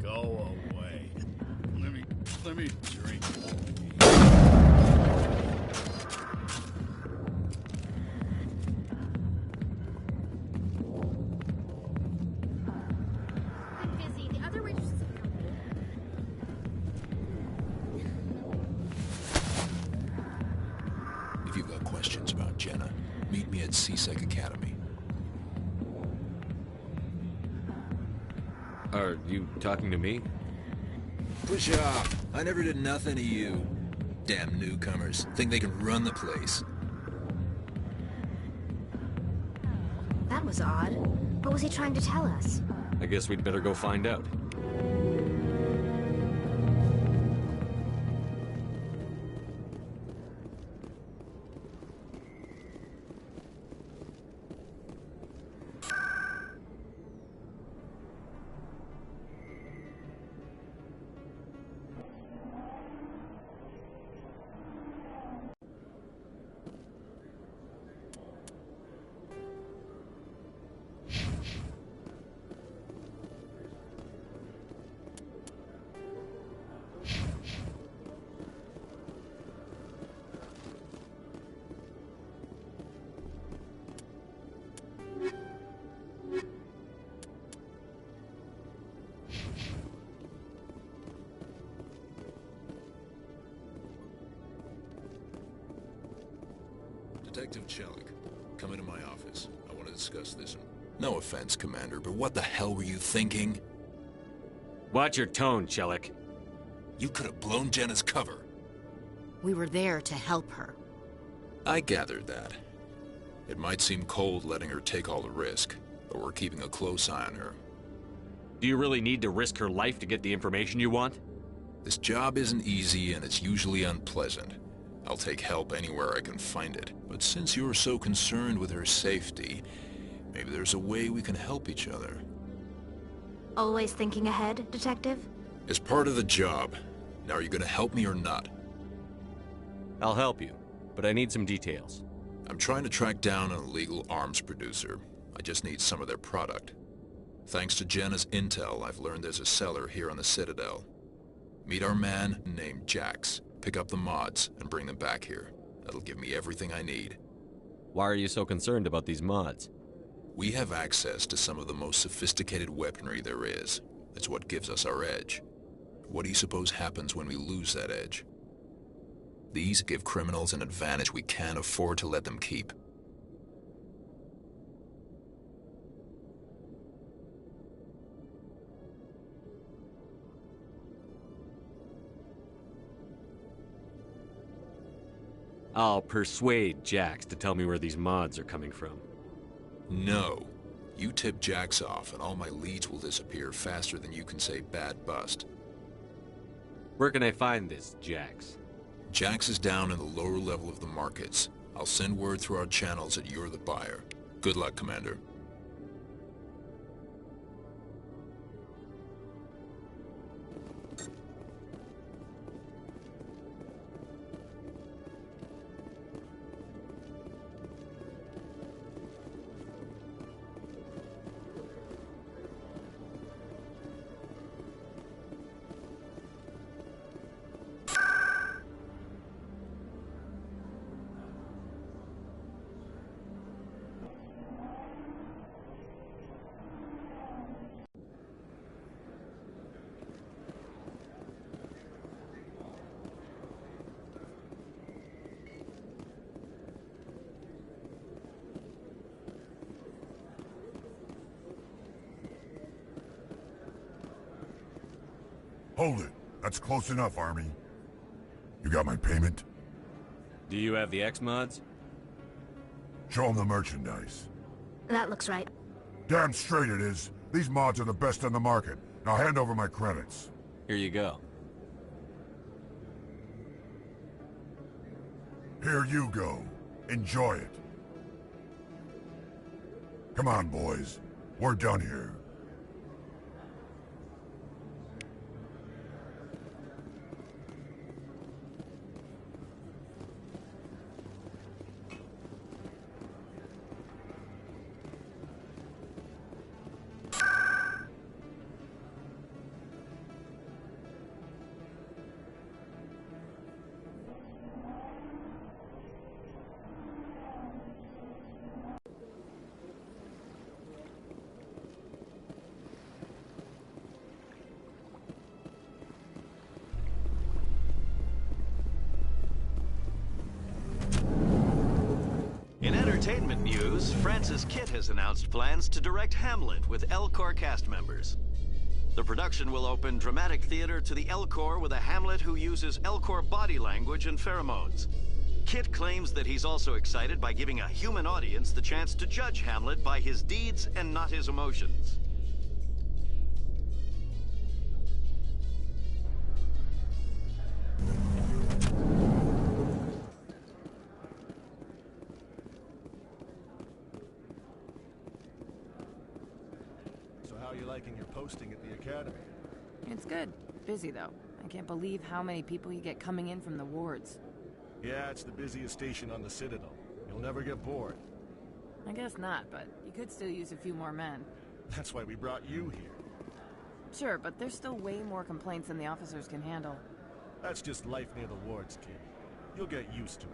Go away. Let me drink. I'm busy. The other waitresses have come. If you've got questions about Jenna, meet me at CSEC Academy. Are you talking to me? Push off. I never did nothing to you. Damn newcomers. Think they can run the place. That was odd. What was he trying to tell us? I guess we'd better go find out. Detective Chelik, come into my office. I want to discuss this. No offense, Commander, but what the hell were you thinking? Watch your tone, Chelik. You could have blown Jenna's cover. We were there to help her. I gathered that. It might seem cold letting her take all the risk, but we're keeping a close eye on her. Do you really need to risk her life to get the information you want? This job isn't easy and it's usually unpleasant. I'll take help anywhere I can find it. But since you're so concerned with her safety, maybe there's a way we can help each other. Always thinking ahead, Detective? As part of the job. Now, are you gonna help me or not? I'll help you, but I need some details. I'm trying to track down an illegal arms producer. I just need some of their product. Thanks to Jenna's intel, I've learned there's a seller here on the Citadel. Meet our man named Jax, pick up the mods, and bring them back here. That'll give me everything I need. Why are you so concerned about these mods? We have access to some of the most sophisticated weaponry there is. It's what gives us our edge. What do you suppose happens when we lose that edge? These give criminals an advantage we can't afford to let them keep. I'll persuade Jax to tell me where these mods are coming from. No. You tip Jax off and all my leads will disappear faster than you can say bad bust. Where can I find this Jax? Jax is down in the lower level of the markets. I'll send word through our channels that you're the buyer. Good luck, Commander. Hold it. That's close enough, Army. You got my payment? Do you have the X mods? Show them the merchandise. That looks right. Damn straight it is. These mods are the best on the market. Now hand over my credits. Here you go. Here you go. Enjoy it. Come on, boys. We're done here. In entertainment news, Francis Kitt has announced plans to direct Hamlet with Elcor cast members. The production will open dramatic theater to the Elcor with a Hamlet who uses Elcor body language and pheromones. Kitt claims that he's also excited by giving a human audience the chance to judge Hamlet by his deeds and not his emotions. How are you liking your posting at the academy? It's good. Busy, though. I can't believe how many people you get coming in from the wards. Yeah, it's the busiest station on the Citadel. You'll never get bored. I guess not, but you could still use a few more men. That's why we brought you here. Sure, but there's still way more complaints than the officers can handle. That's just life near the wards, kid. You'll get used to it.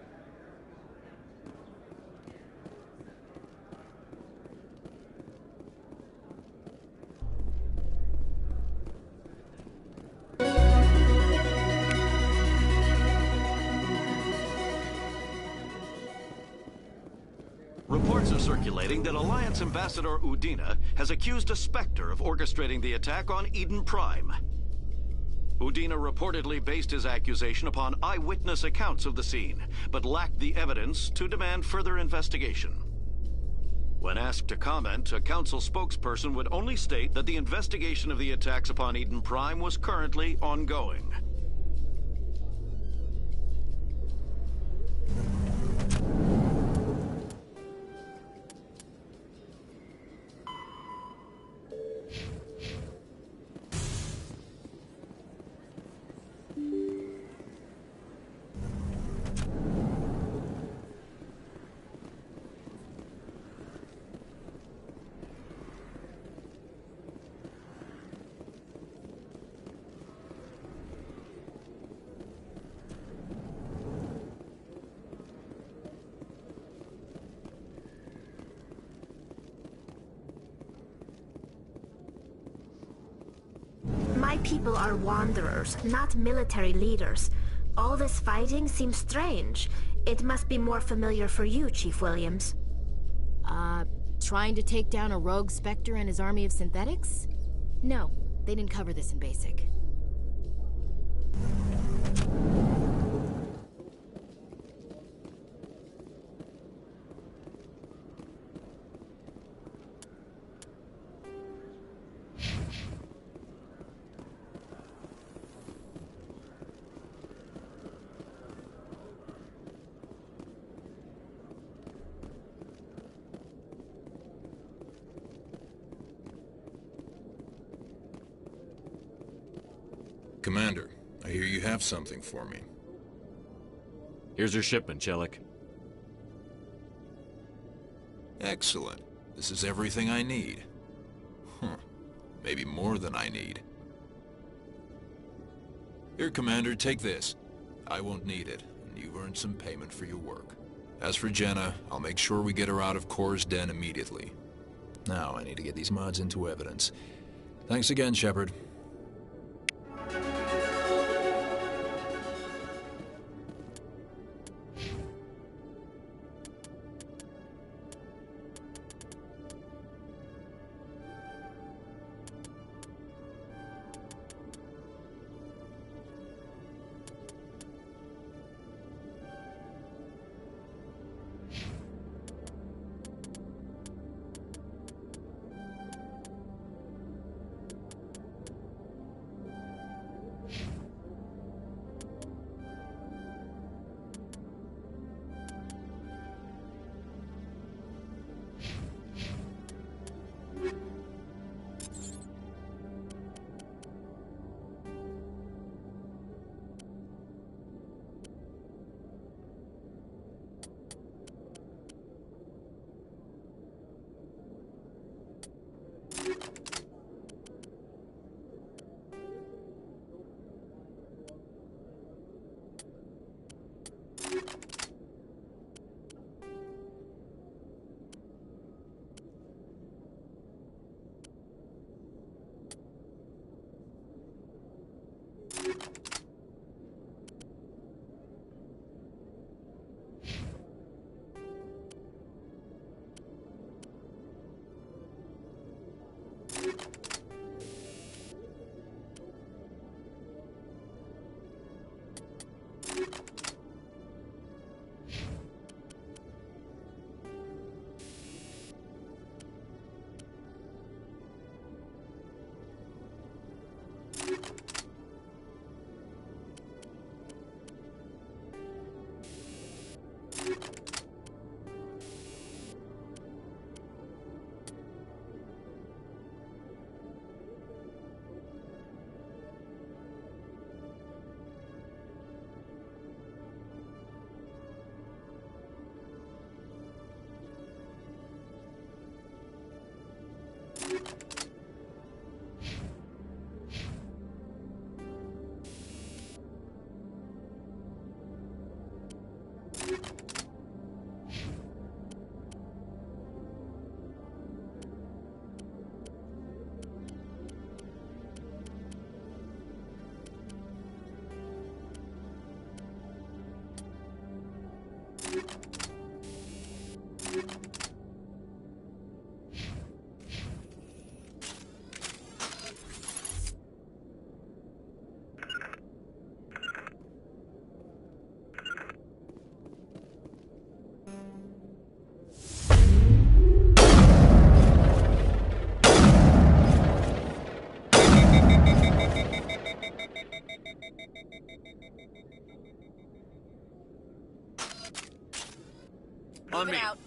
Reports are circulating that Alliance Ambassador Udina has accused a Spectre of orchestrating the attack on Eden Prime. Udina reportedly based his accusation upon eyewitness accounts of the scene, but lacked the evidence to demand further investigation. When asked to comment, a council spokesperson would only state that the investigation of the attacks upon Eden Prime was currently ongoing. My people are wanderers, not military leaders. All this fighting seems strange. It must be more familiar for you, Chief Williams. Trying to take down a rogue Spectre and his army of synthetics? No, they didn't cover this in basic. Commander, I hear you have something for me. Here's your shipment, Chelik. Excellent. This is everything I need. Huh. Maybe more than I need. Here, Commander, take this. I won't need it, and you've earned some payment for your work. As for Jenna, I'll make sure we get her out of Kor's den immediately. Now, I need to get these mods into evidence. Thanks again, Shepard. on me. Out.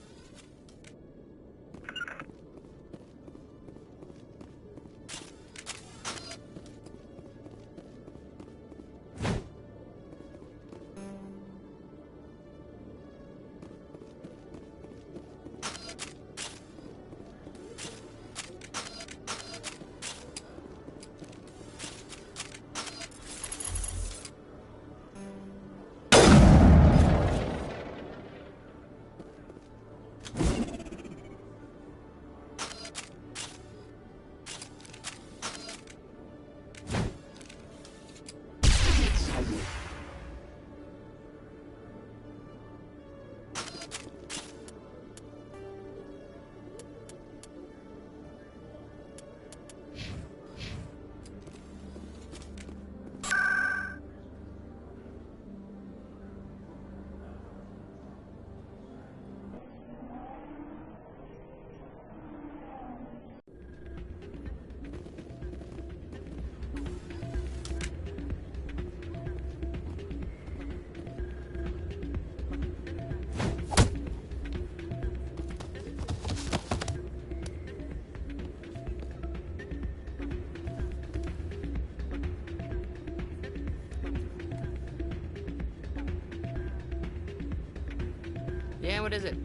Yeah, what is it?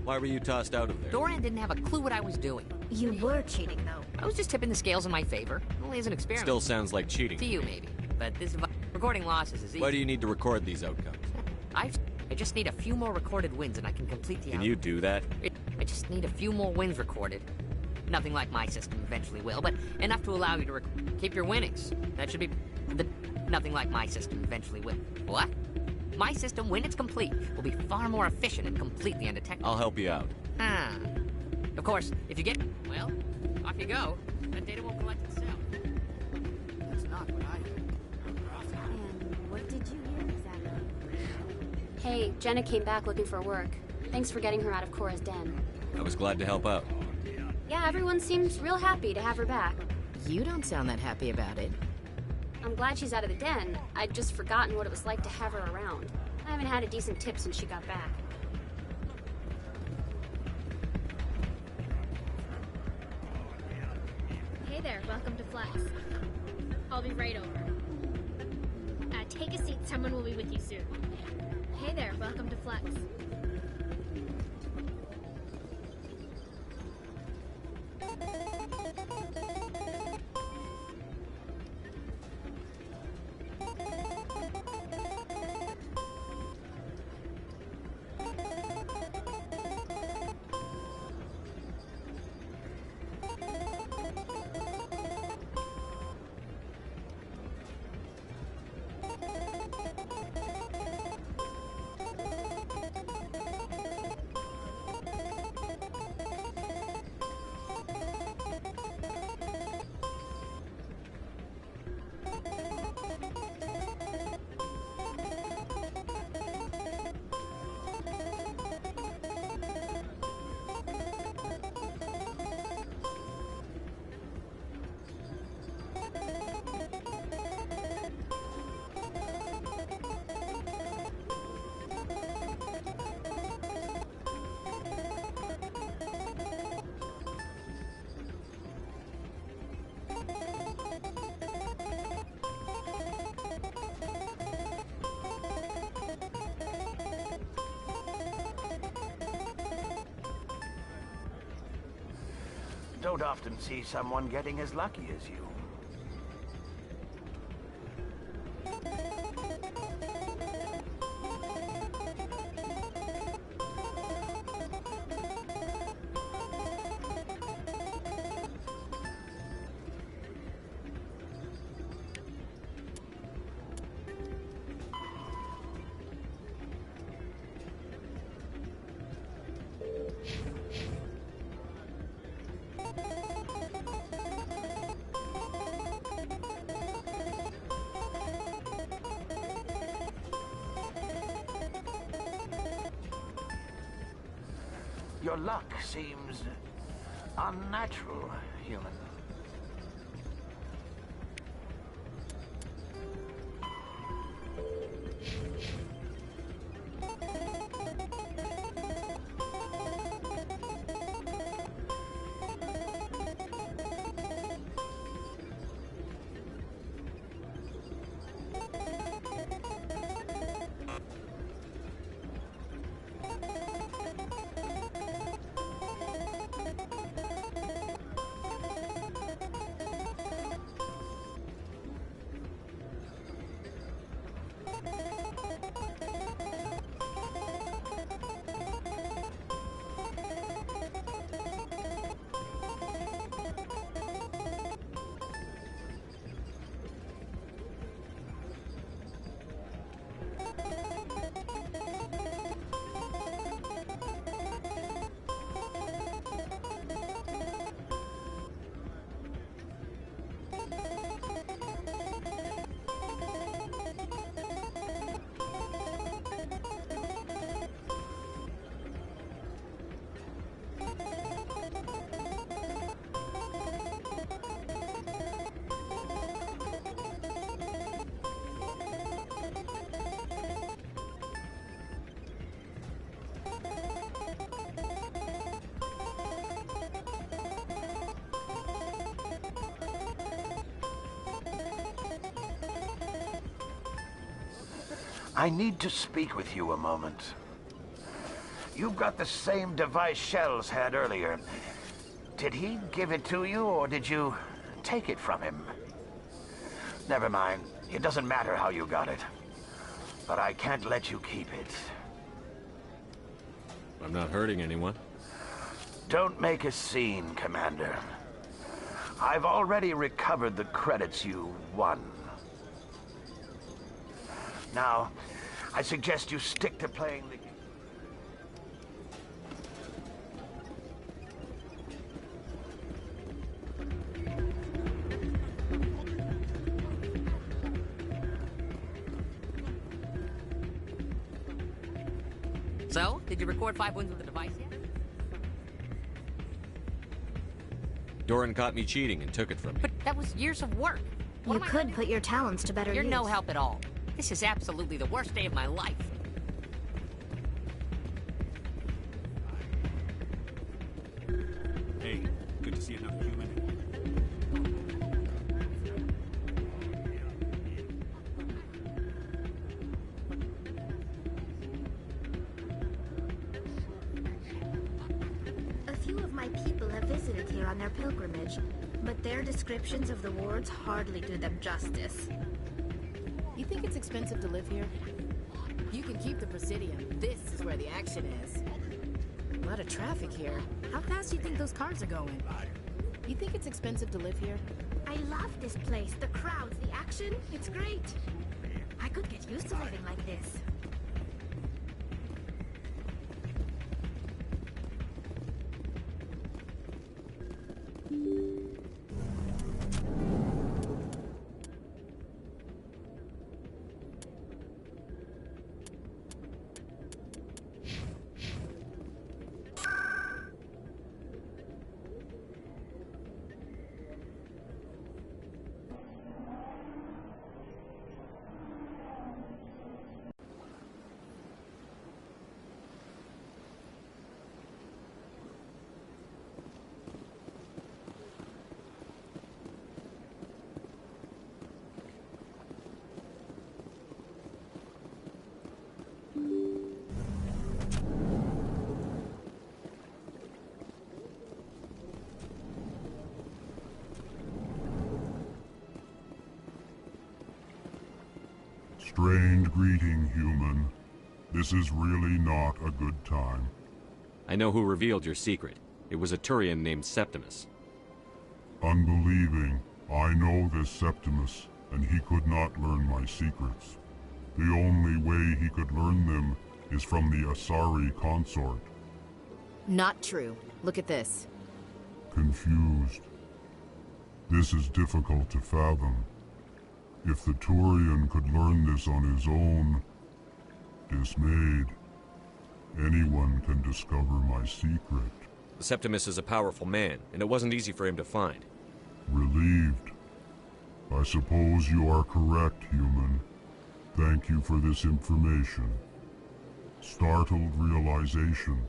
Why were you tossed out of there? Doran didn't have a clue what I was doing. You were cheating, though. I was just tipping the scales in my favor. Only as an experiment. Still sounds like cheating. To you, maybe. But this recording losses is easy. Why do you need to record these outcomes? I just need a few more recorded wins and I can complete the Can you do that? I just need a few more wins recorded. Nothing like my system eventually will, but enough to allow you to keep your winnings. That should be... Nothing like my system eventually will. What? My system, when it's complete, will be far more efficient and completely undetectable. I'll help you out. Ah. Of course, if you get... Well, off you go. That data won't collect itself. That's not what I heard. And what did you hear exactly? Hey, Jenna came back looking for work. Thanks for getting her out of Cora's den. I was glad to help out. Yeah, everyone seems real happy to have her back. You don't sound that happy about it. I'm glad she's out of the den. I'd just forgotten what it was like to have her around. I haven't had a decent tip since she got back. Hey there, welcome to Flex. I'll be right over. Take a seat, someone will be with you soon. Hey there, welcome to Flex. Don't often see someone getting as lucky as you. Your luck seems unnatural, human. I need to speak with you a moment. You've got the same device Shells had earlier. Did he give it to you, or did you take it from him? Never mind. It doesn't matter how you got it. But I can't let you keep it. I'm not hurting anyone. Don't make a scene, Commander. I've already recovered the credits you won. Now, I suggest you stick to playing the game. So, did you record 5 wins with the device yet? Doran caught me cheating and took it from me. But that was years of work. You could put your talents to better You're use. no help at all. This is absolutely the worst day of my life. Hey, good to see another human. A few of my people have visited here on their pilgrimage, but their descriptions of the wards hardly do them justice. You think it's expensive to live here? You can keep the Presidium. This is where the action is. A lot of traffic here. How fast do you think those cars are going? You think it's expensive to live here? I love this place. The crowds, the action. It's great. I could get used to living like this. Strange greeting, human. This is really not a good time. I know who revealed your secret. It was a Turian named Septimus. Unbelieving. I know this Septimus, and he could not learn my secrets. The only way he could learn them is from the Asari consort. Not true. Look at this. Confused. This is difficult to fathom. If the Turian could learn this on his own, dismayed, anyone can discover my secret. Septimus is a powerful man, and it wasn't easy for him to find. Relieved. I suppose you are correct, human. Thank you for this information. Startled realization.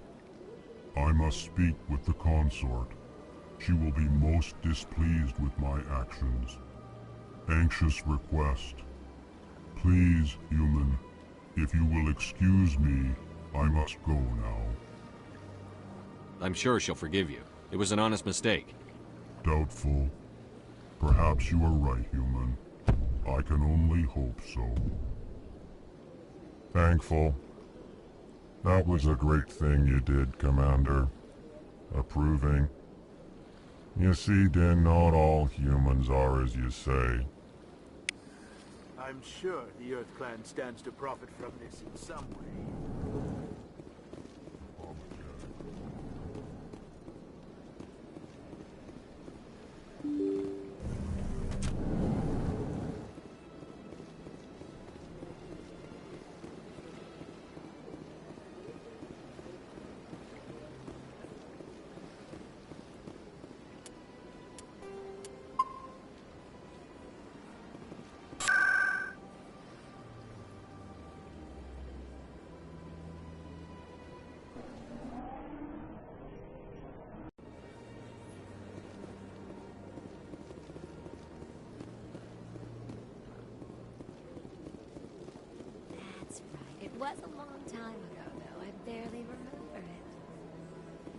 I must speak with the consort. She will be most displeased with my actions. Anxious request. Please, human, if you will excuse me, I must go now. I'm sure she'll forgive you. It was an honest mistake. Doubtful. Perhaps you are right, human. I can only hope so. Thankful. That was a great thing you did, Commander. Approving. You see, Din, not all humans are as you say. I'm sure the Earth Clan stands to profit from this in some way.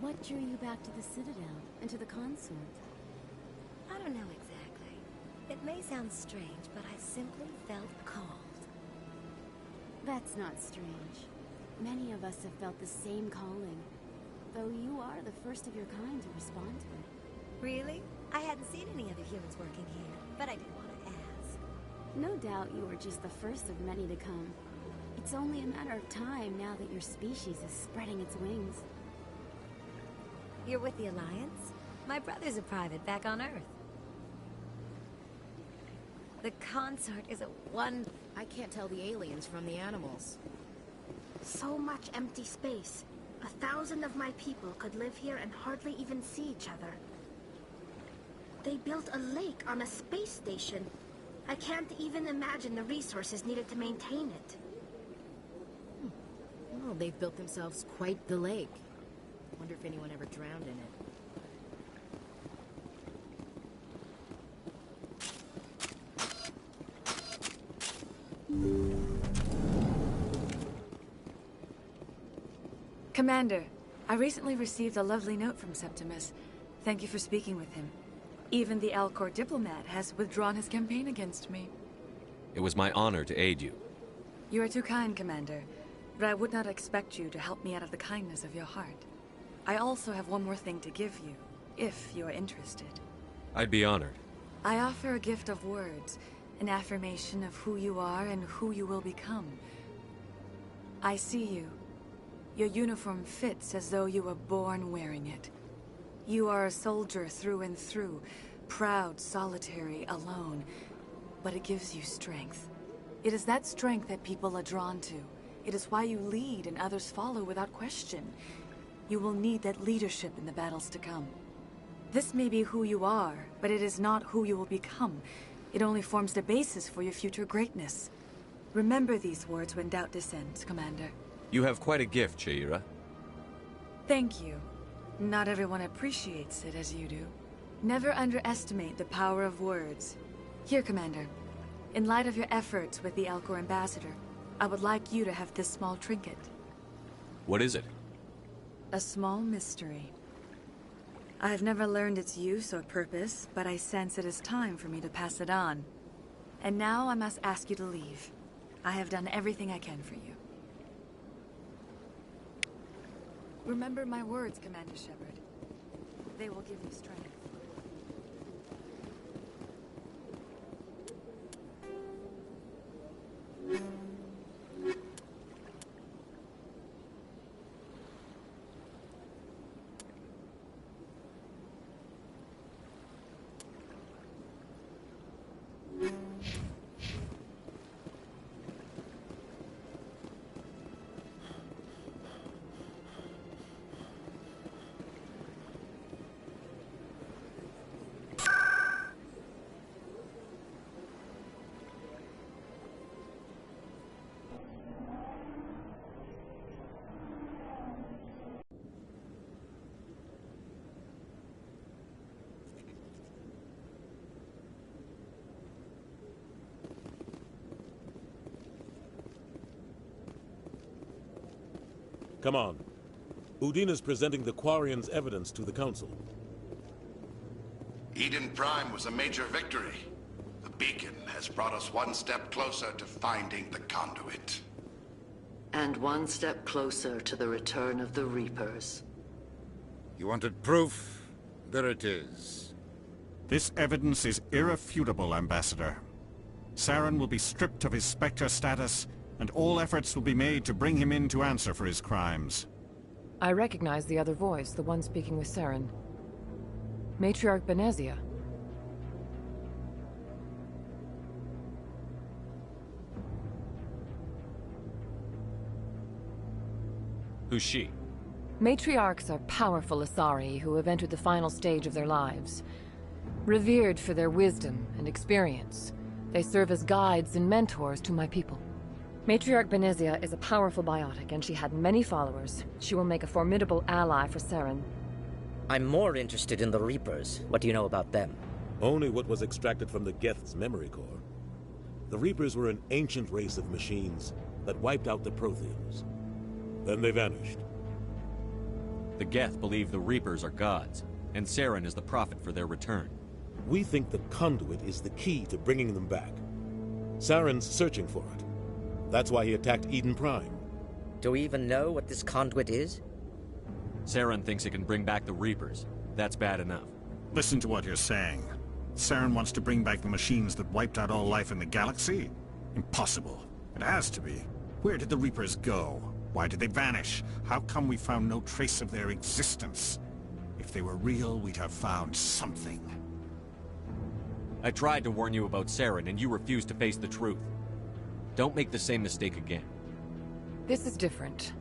What drew you back to the Citadel and to the consort? I don't know exactly. It may sound strange, but I simply felt called. That's not strange. Many of us have felt the same calling, though you are the first of your kind to respond to it. Really? I hadn't seen any other humans working here, but I did want to ask. No doubt you are just the first of many to come. It's only a matter of time now that your species is spreading its wings. You're with the Alliance? My brother's a private back on Earth. The consort is a one... I can't tell the aliens from the animals. So much empty space. 1,000 of my people could live here and hardly even see each other. They built a lake on a space station. I can't even imagine the resources needed to maintain it. Well, they've built themselves quite the lake. Wonder if anyone ever drowned in it. Commander, I recently received a lovely note from Septimus. Thank you for speaking with him. Even the Alcor diplomat has withdrawn his campaign against me. It was my honor to aid you. You are too kind, Commander, but I would not expect you to help me out of the kindness of your heart. I also have one more thing to give you, if you are interested. I'd be honored. I offer a gift of words, an affirmation of who you are and who you will become. I see you. Your uniform fits as though you were born wearing it. You are a soldier through and through, proud, solitary, alone, but it gives you strength. It is that strength that people are drawn to. It is why you lead and others follow without question. You will need that leadership in the battles to come. This may be who you are, but it is not who you will become. It only forms the basis for your future greatness. Remember these words when doubt descends, Commander. You have quite a gift, Shaira. Thank you. Not everyone appreciates it as you do. Never underestimate the power of words. Here, Commander. In light of your efforts with the Alcor ambassador, I would like you to have this small trinket. What is it? A small mystery. I have never learned its use or purpose, but I sense it is time for me to pass it on. And now I must ask you to leave. I have done everything I can for you. Remember my words, Commander Shepard. They will give you strength. Come on. Udina's presenting the Quarians' evidence to the Council. Eden Prime was a major victory. The beacon has brought us one step closer to finding the conduit. And one step closer to the return of the Reapers. You wanted proof? There it is. This evidence is irrefutable, Ambassador. Saren will be stripped of his Spectre status, and all efforts will be made to bring him in to answer for his crimes. I recognize the other voice, the one speaking with Saren. Matriarch Benezia. Who's she? Matriarchs are powerful Asari who have entered the final stage of their lives. Revered for their wisdom and experience, they serve as guides and mentors to my people. Matriarch Benezia is a powerful biotic, and she had many followers. She will make a formidable ally for Saren. I'm more interested in the Reapers. What do you know about them? Only what was extracted from the Geth's memory core. The Reapers were an ancient race of machines that wiped out the Protheans. Then they vanished. The Geth believe the Reapers are gods, and Saren is the prophet for their return. We think the conduit is the key to bringing them back. Saren's searching for it. That's why he attacked Eden Prime. Do we even know what this conduit is? Saren thinks it can bring back the Reapers. That's bad enough. Listen to what you're saying. Saren wants to bring back the machines that wiped out all life in the galaxy? Impossible. It has to be. Where did the Reapers go? Why did they vanish? How come we found no trace of their existence? If they were real, we'd have found something. I tried to warn you about Saren, and you refused to face the truth. Don't make the same mistake again. This is different.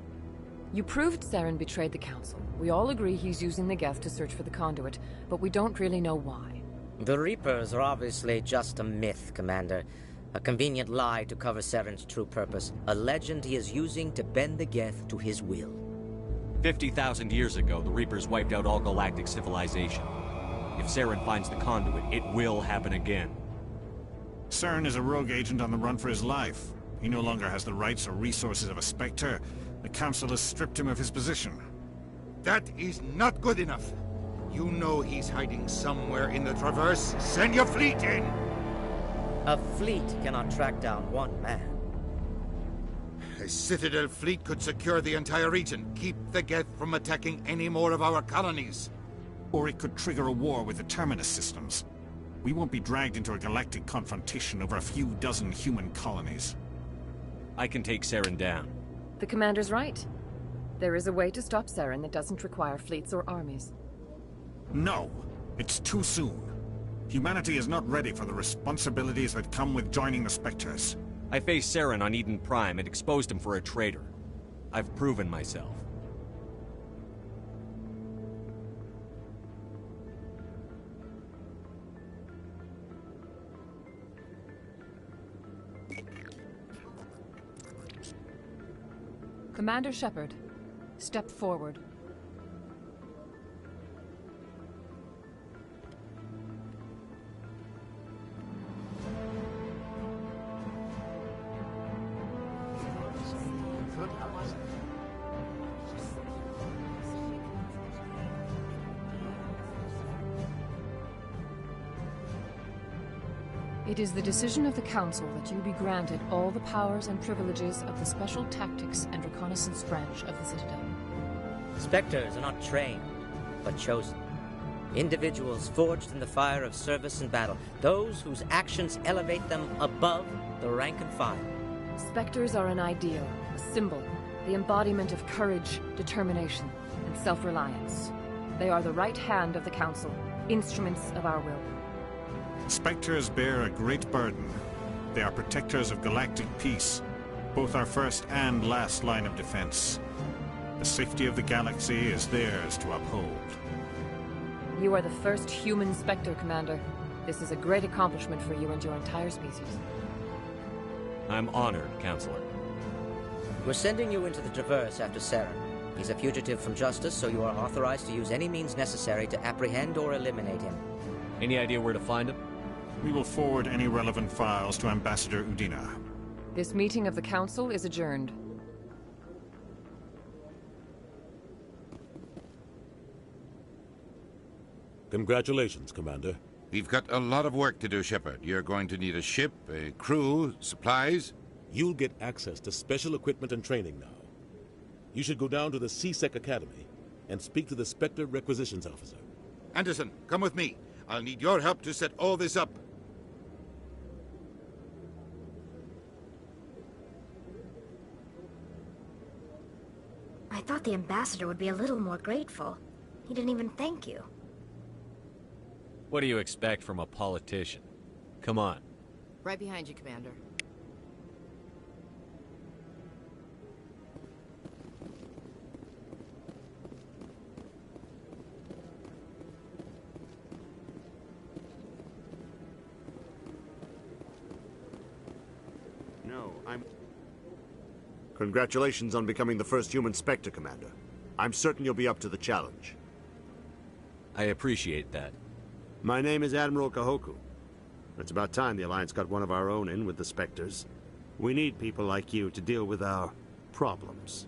You proved Saren betrayed the Council. We all agree he's using the Geth to search for the conduit, but we don't really know why. The Reapers are obviously just a myth, Commander. A convenient lie to cover Saren's true purpose. A legend he is using to bend the Geth to his will. 50,000 years ago, the Reapers wiped out all galactic civilization. If Saren finds the conduit, it will happen again. Saren is a rogue agent on the run for his life. He no longer has the rights or resources of a Spectre. The Council has stripped him of his position. That is not good enough. You know he's hiding somewhere in the Traverse. Send your fleet in! A fleet cannot track down one man. A Citadel fleet could secure the entire region. Keep the Geth from attacking any more of our colonies. Or it could trigger a war with the Terminus systems. We won't be dragged into a galactic confrontation over a few dozen human colonies. I can take Saren down. The Commander's right. There is a way to stop Saren that doesn't require fleets or armies. No! It's too soon. Humanity is not ready for the responsibilities that come with joining the Spectres. I faced Saren on Eden Prime and exposed him for a traitor. I've proven myself. Commander Shepard, step forward. It is the decision of the Council that you be granted all the powers and privileges of the Special Tactics and Reconnaissance Branch of the Citadel. Spectres are not trained, but chosen. Individuals forged in the fire of service and battle. Those whose actions elevate them above the rank and file. Spectres are an ideal, a symbol, the embodiment of courage, determination, and self-reliance. They are the right hand of the Council, instruments of our will. Spectres bear a great burden. They are protectors of galactic peace, both our first and last line of defense. The safety of the galaxy is theirs to uphold. You are the first human Spectre, Commander. This is a great accomplishment for you and your entire species. I'm honored, Counselor. We're sending you into the Traverse after Saren. He's a fugitive from justice, so you are authorized to use any means necessary to apprehend or eliminate him. Any idea where to find him? We will forward any relevant files to Ambassador Udina. This meeting of the Council is adjourned. Congratulations, Commander. We've got a lot of work to do, Shepard. You're going to need a ship, a crew, supplies. You'll get access to special equipment and training now. You should go down to the C-Sec Academy and speak to the Spectre Requisitions Officer. Anderson, come with me. I'll need your help to set all this up. I thought the ambassador would be a little more grateful. He didn't even thank you. What do you expect from a politician? Come on. Right behind you, Commander. No, Congratulations on becoming the first human Spectre, Commander. I'm certain you'll be up to the challenge. I appreciate that. My name is Admiral Kahoku. It's about time the Alliance got one of our own in with the Spectres. We need people like you to deal with our problems.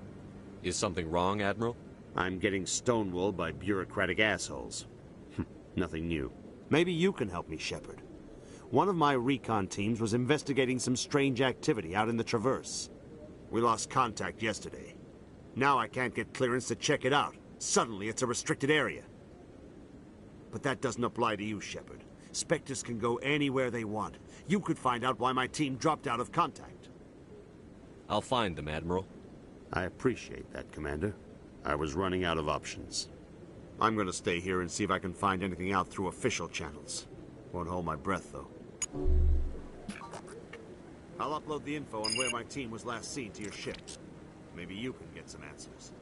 Is something wrong, Admiral? I'm getting stonewalled by bureaucratic assholes. Nothing new. Maybe you can help me, Shepard. One of my recon teams was investigating some strange activity out in the Traverse. We lost contact yesterday. Now I can't get clearance to check it out. Suddenly it's a restricted area. But that doesn't apply to you, Shepard. Spectres can go anywhere they want. You could find out why my team dropped out of contact. I'll find them, Admiral. I appreciate that, Commander. I was running out of options. I'm gonna stay here and see if I can find anything out through official channels. Won't hold my breath, though. I'll upload the info on where my team was last seen to your ship. Maybe you can get some answers.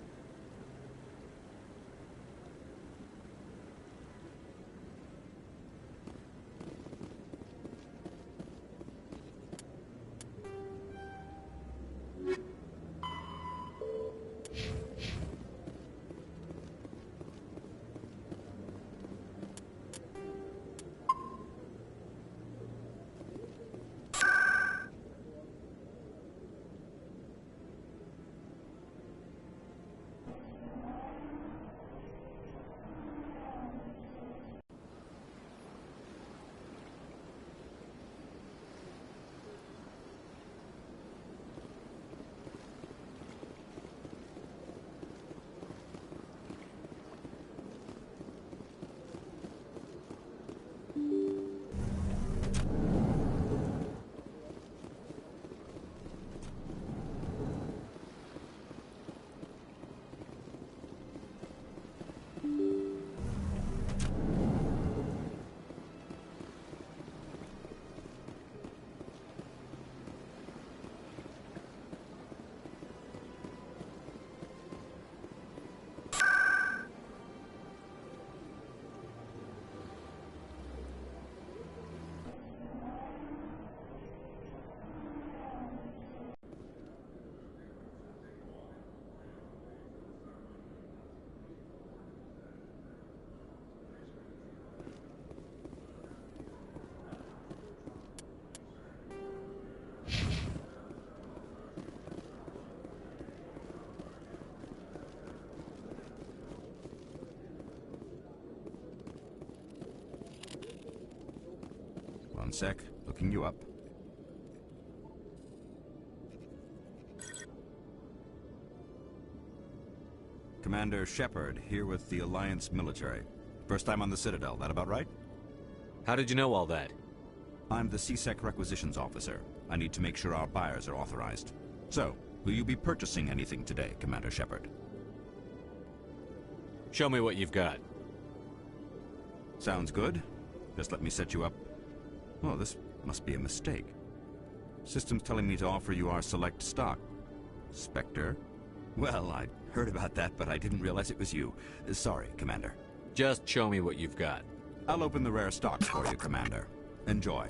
One sec. Looking you up. Commander Shepard, here with the Alliance military. First time on the Citadel, that about right? How did you know all that? I'm the CSEC requisitions officer. I need to make sure our buyers are authorized. So, will you be purchasing anything today, Commander Shepard? Show me what you've got. Sounds good. Just let me set you up. Oh, this must be a mistake. System's telling me to offer you our select stock. Spectre? Well, I heard about that, but I didn't realize it was you. Sorry, Commander. Just show me what you've got. I'll open the rare stocks for you, Commander. Enjoy.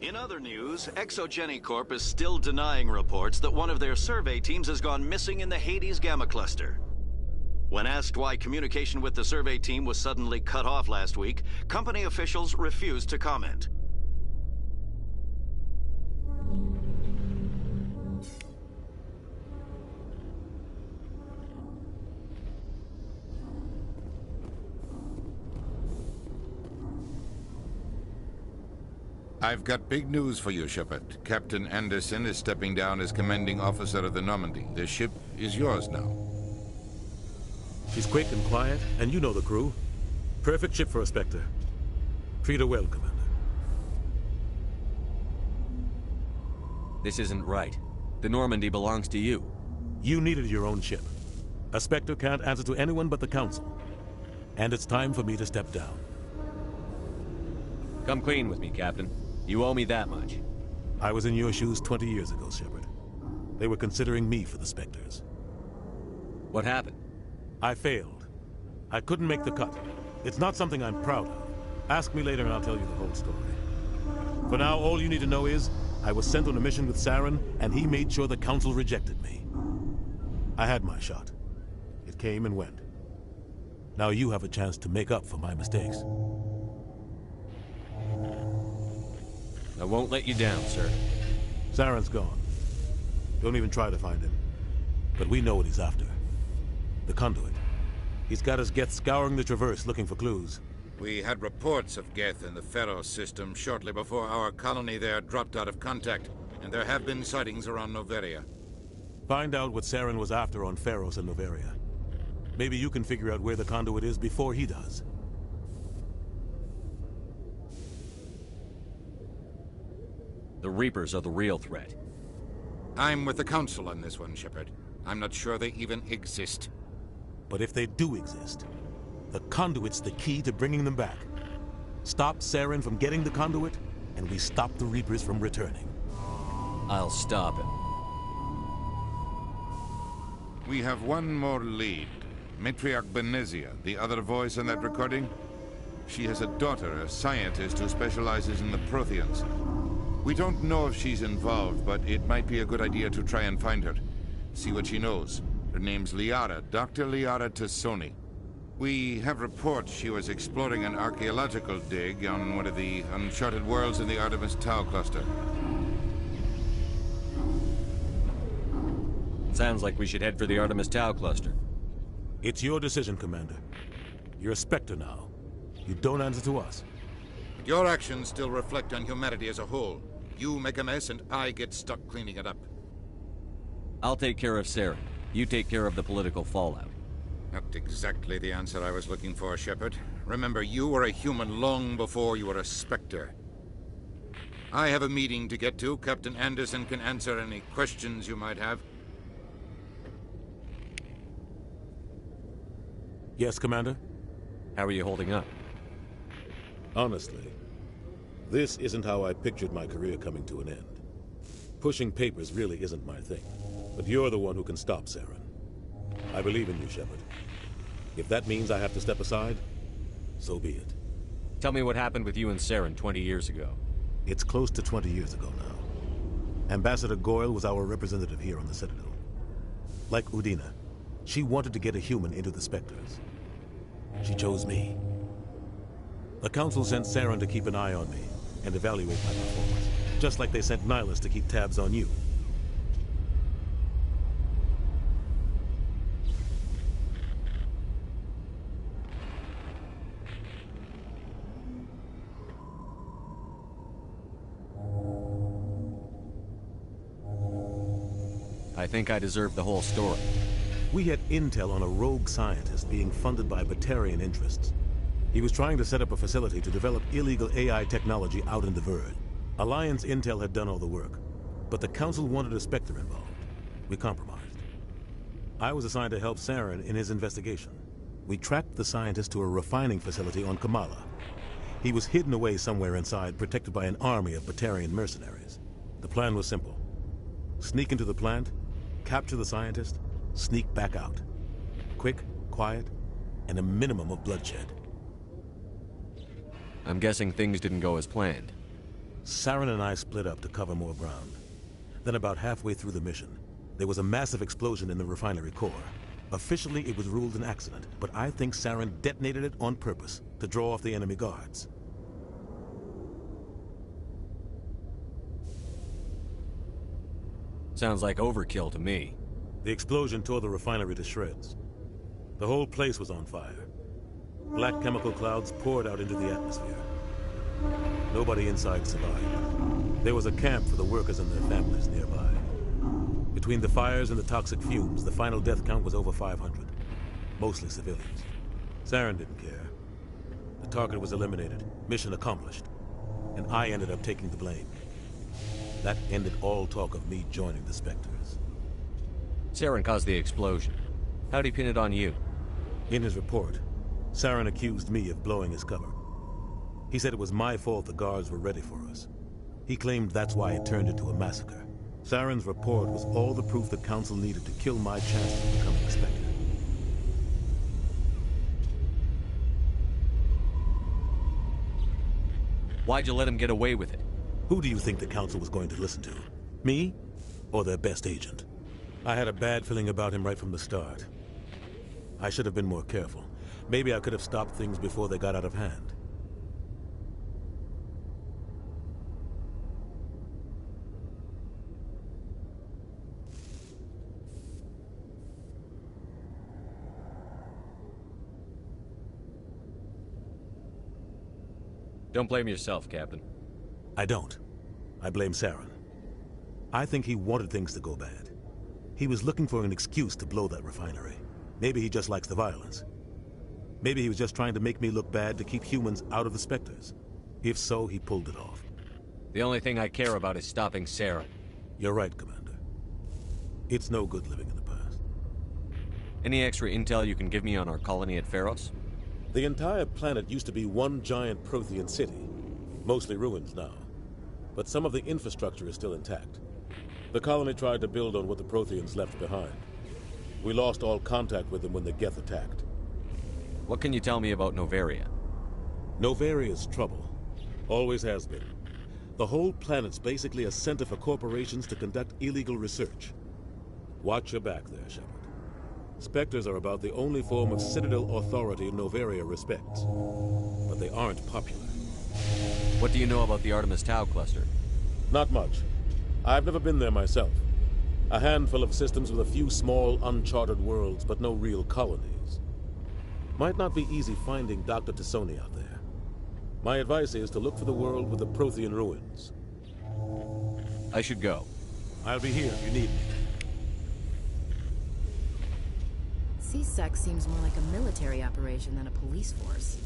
In other news, Exogeny Corp is still denying reports that one of their survey teams has gone missing in the Hades Gamma Cluster. When asked why communication with the survey team was suddenly cut off last week, company officials refused to comment. I've got big news for you, Shepard. Captain Anderson is stepping down as commanding officer of the Normandy. The ship is yours now. She's quick and quiet, and you know the crew. Perfect ship for a Spectre. Treat her well, Commander. This isn't right. The Normandy belongs to you. You needed your own ship. A Spectre can't answer to anyone but the Council. And it's time for me to step down. Come clean with me, Captain. You owe me that much. I was in your shoes 20 years ago, Shepard. They were considering me for the Spectres. What happened? I failed. I couldn't make the cut. It's not something I'm proud of. Ask me later and I'll tell you the whole story. For now, all you need to know is, I was sent on a mission with Saren, and he made sure the Council rejected me. I had my shot. It came and went. Now you have a chance to make up for my mistakes. I won't let you down, sir. Saren's gone. Don't even try to find him. But we know what he's after. The conduit. He's got his Geth scouring the Traverse looking for clues. We had reports of Geth in the Pharaoh system shortly before our colony there dropped out of contact, and there have been sightings around Noveria. Find out what Saren was after on Pharos and Noveria. Maybe you can figure out where the conduit is before he does. The Reapers are the real threat. I'm with the Council on this one, Shepard. I'm not sure they even exist. But if they do exist, the conduit's the key to bringing them back. Stop Saren from getting the conduit, and we stop the Reapers from returning. I'll stop him. We have one more lead. Matriarch Benezia, the other voice in that recording. She has a daughter, a scientist who specializes in the Protheans. We don't know if she's involved, but it might be a good idea to try and find her. See what she knows. Her name's Liara, Dr. Liara Tassoni. We have reports she was exploring an archaeological dig on one of the uncharted worlds in the Artemis Tau cluster. Sounds like we should head for the Artemis Tau cluster. It's your decision, Commander. You're a Spectre now. You don't answer to us. But your actions still reflect on humanity as a whole. You make a mess and I get stuck cleaning it up. I'll take care of Saren. You take care of the political fallout. Not exactly the answer I was looking for, Shepard. Remember, you were a human long before you were a Spectre. I have a meeting to get to. Captain Anderson can answer any questions you might have. Yes, Commander? How are you holding up? Honestly, this isn't how I pictured my career coming to an end. Pushing papers really isn't my thing. But you're the one who can stop Saren. I believe in you, Shepard. If that means I have to step aside, so be it. Tell me what happened with you and Saren 20 years ago. It's close to 20 years ago now. Ambassador Goyle was our representative here on the Citadel. Like Udina, she wanted to get a human into the Spectres. She chose me. The Council sent Saren to keep an eye on me and evaluate my performance, just like they sent Nihilus to keep tabs on you. I think I deserve the whole story. We had intel on a rogue scientist being funded by Batarian interests. He was trying to set up a facility to develop illegal AI technology out in the Verge. Alliance intel had done all the work, but the Council wanted a Spectre involved. We compromised. I was assigned to help Saren in his investigation. We tracked the scientist to a refining facility on Kamala. He was hidden away somewhere inside, protected by an army of Batarian mercenaries. The plan was simple. Sneak into the plant, capture the scientist, sneak back out. Quick, quiet, and a minimum of bloodshed. I'm guessing things didn't go as planned. Saren and I split up to cover more ground. Then about halfway through the mission, there was a massive explosion in the refinery core. Officially, it was ruled an accident, but I think Saren detonated it on purpose to draw off the enemy guards. Sounds like overkill to me. The explosion tore the refinery to shreds. The whole place was on fire. Black chemical clouds poured out into the atmosphere. Nobody inside survived. There was a camp for the workers and their families nearby. Between the fires and the toxic fumes, the final death count was over 500. Mostly civilians. Saren didn't care. The target was eliminated, mission accomplished. And I ended up taking the blame. That ended all talk of me joining the Spectres. Saren caused the explosion. How'd he pin it on you? In his report, Saren accused me of blowing his cover. He said it was my fault the guards were ready for us. He claimed that's why it turned into a massacre. Saren's report was all the proof the Council needed to kill my chances of becoming a Spectre. Why'd you let him get away with it? Who do you think the Council was going to listen to? Me? Or their best agent? I had a bad feeling about him right from the start. I should have been more careful. Maybe I could have stopped things before they got out of hand. Don't blame yourself, Captain. I don't. I blame Saren. I think he wanted things to go bad. He was looking for an excuse to blow that refinery. Maybe he just likes the violence. Maybe he was just trying to make me look bad to keep humans out of the Spectres. If so, he pulled it off. The only thing I care about is stopping Saren. You're right, Commander. It's no good living in the past. Any extra intel you can give me on our colony at Pharos? The entire planet used to be one giant Prothean city. Mostly ruins now. But some of the infrastructure is still intact. The colony tried to build on what the Protheans left behind. We lost all contact with them when the Geth attacked. What can you tell me about Noveria? Noveria's trouble. Always has been. The whole planet's basically a center for corporations to conduct illegal research. Watch your back there, Shepard. Spectres are about the only form of Citadel authority Noveria respects. But they aren't popular. What do you know about the Artemis Tau cluster? Not much. I've never been there myself. A handful of systems with a few small, uncharted worlds, but no real colonies. Might not be easy finding Dr. Tassoni out there. My advice is to look for the world with the Prothean ruins. I should go. I'll be here if you need me. C-Sec seems more like a military operation than a police force.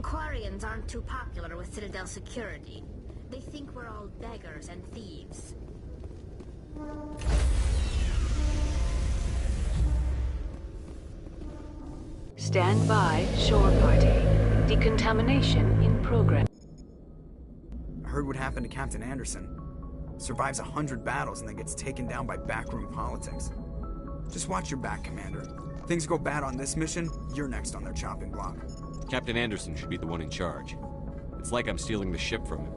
Quarians aren't too popular with Citadel security. They think we're all beggars and thieves. Stand by, shore party. Decontamination in progress. I heard what happened to Captain Anderson. Survives 100 battles and then gets taken down by backroom politics. Just watch your back, Commander. Things go bad on this mission, you're next on their chopping block. Captain Anderson should be the one in charge. It's like I'm stealing the ship from him.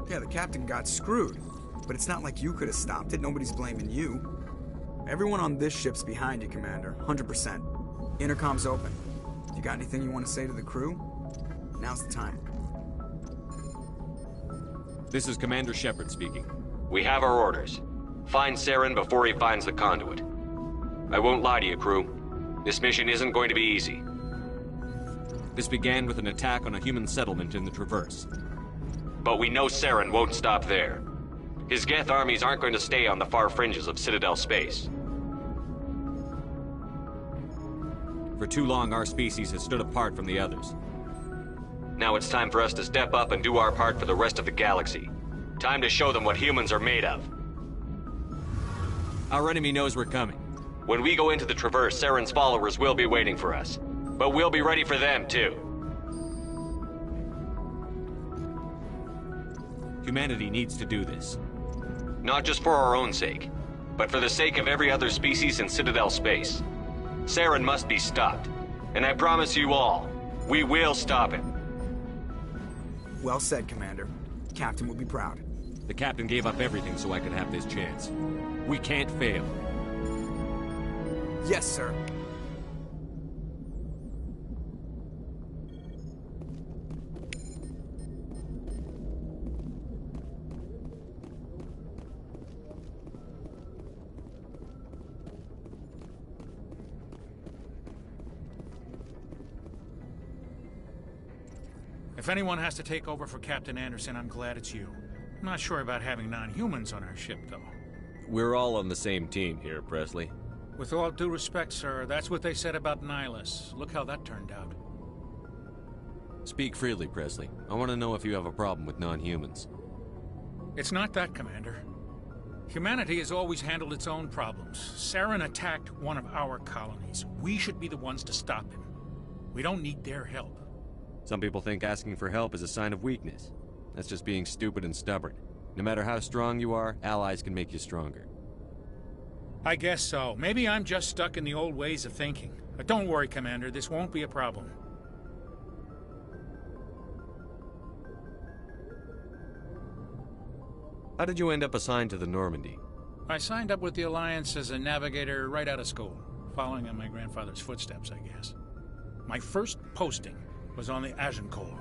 Yeah, the captain got screwed. But it's not like you could have stopped it. Nobody's blaming you. Everyone on this ship's behind you, Commander. 100%. Intercom's open. You got anything you want to say to the crew? Now's the time. This is Commander Shepard speaking. We have our orders. Find Saren before he finds the conduit. I won't lie to you, crew. This mission isn't going to be easy. This began with an attack on a human settlement in the Traverse. But we know Saren won't stop there. His Geth armies aren't going to stay on the far fringes of Citadel space. For too long, our species has stood apart from the others. Now it's time for us to step up and do our part for the rest of the galaxy. Time to show them what humans are made of. Our enemy knows we're coming. When we go into the Traverse, Saren's followers will be waiting for us. But we'll be ready for them, too. Humanity needs to do this. Not just for our own sake, but for the sake of every other species in Citadel space. Saren must be stopped. And I promise you all, we will stop him. Well said, Commander. Captain will be proud. The captain gave up everything so I could have this chance. We can't fail. Yes, sir. If If anyone has to take over for Captain Anderson, I'm glad it's you. I'm not sure about having non-humans on our ship, though. We're all on the same team here, Presley. With all due respect, sir, that's what they said about Nihilus. Look how that turned out. Speak freely, Presley. I want to know if you have a problem with non-humans. It's not that, Commander. Humanity has always handled its own problems. Saren attacked one of our colonies. We should be the ones to stop him. We don't need their help. Some people think asking for help is a sign of weakness. That's just being stupid and stubborn. No matter how strong you are, allies can make you stronger. I guess so. Maybe I'm just stuck in the old ways of thinking. But don't worry, Commander. This won't be a problem. How did you end up assigned to the Normandy? I signed up with the Alliance as a navigator right out of school, following in my grandfather's footsteps, I guess. My first posting was on the Agincourt.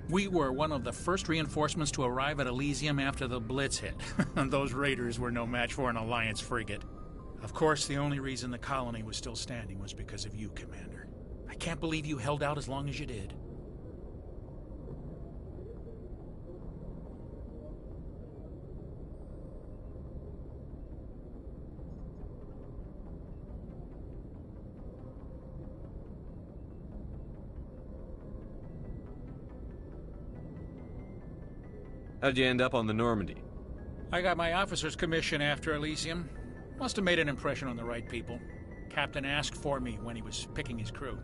We were one of the first reinforcements to arrive at Elysium after the Blitz hit. Those raiders were no match for an Alliance frigate. Of course, the only reason the colony was still standing was because of you, Commander. I can't believe you held out as long as you did. How'd you end up on the Normandy? I got my officer's commission after Elysium. Must have made an impression on the right people. Captain asked for me when he was picking his crew.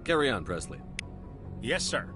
Carry on, Presley. Yes, sir.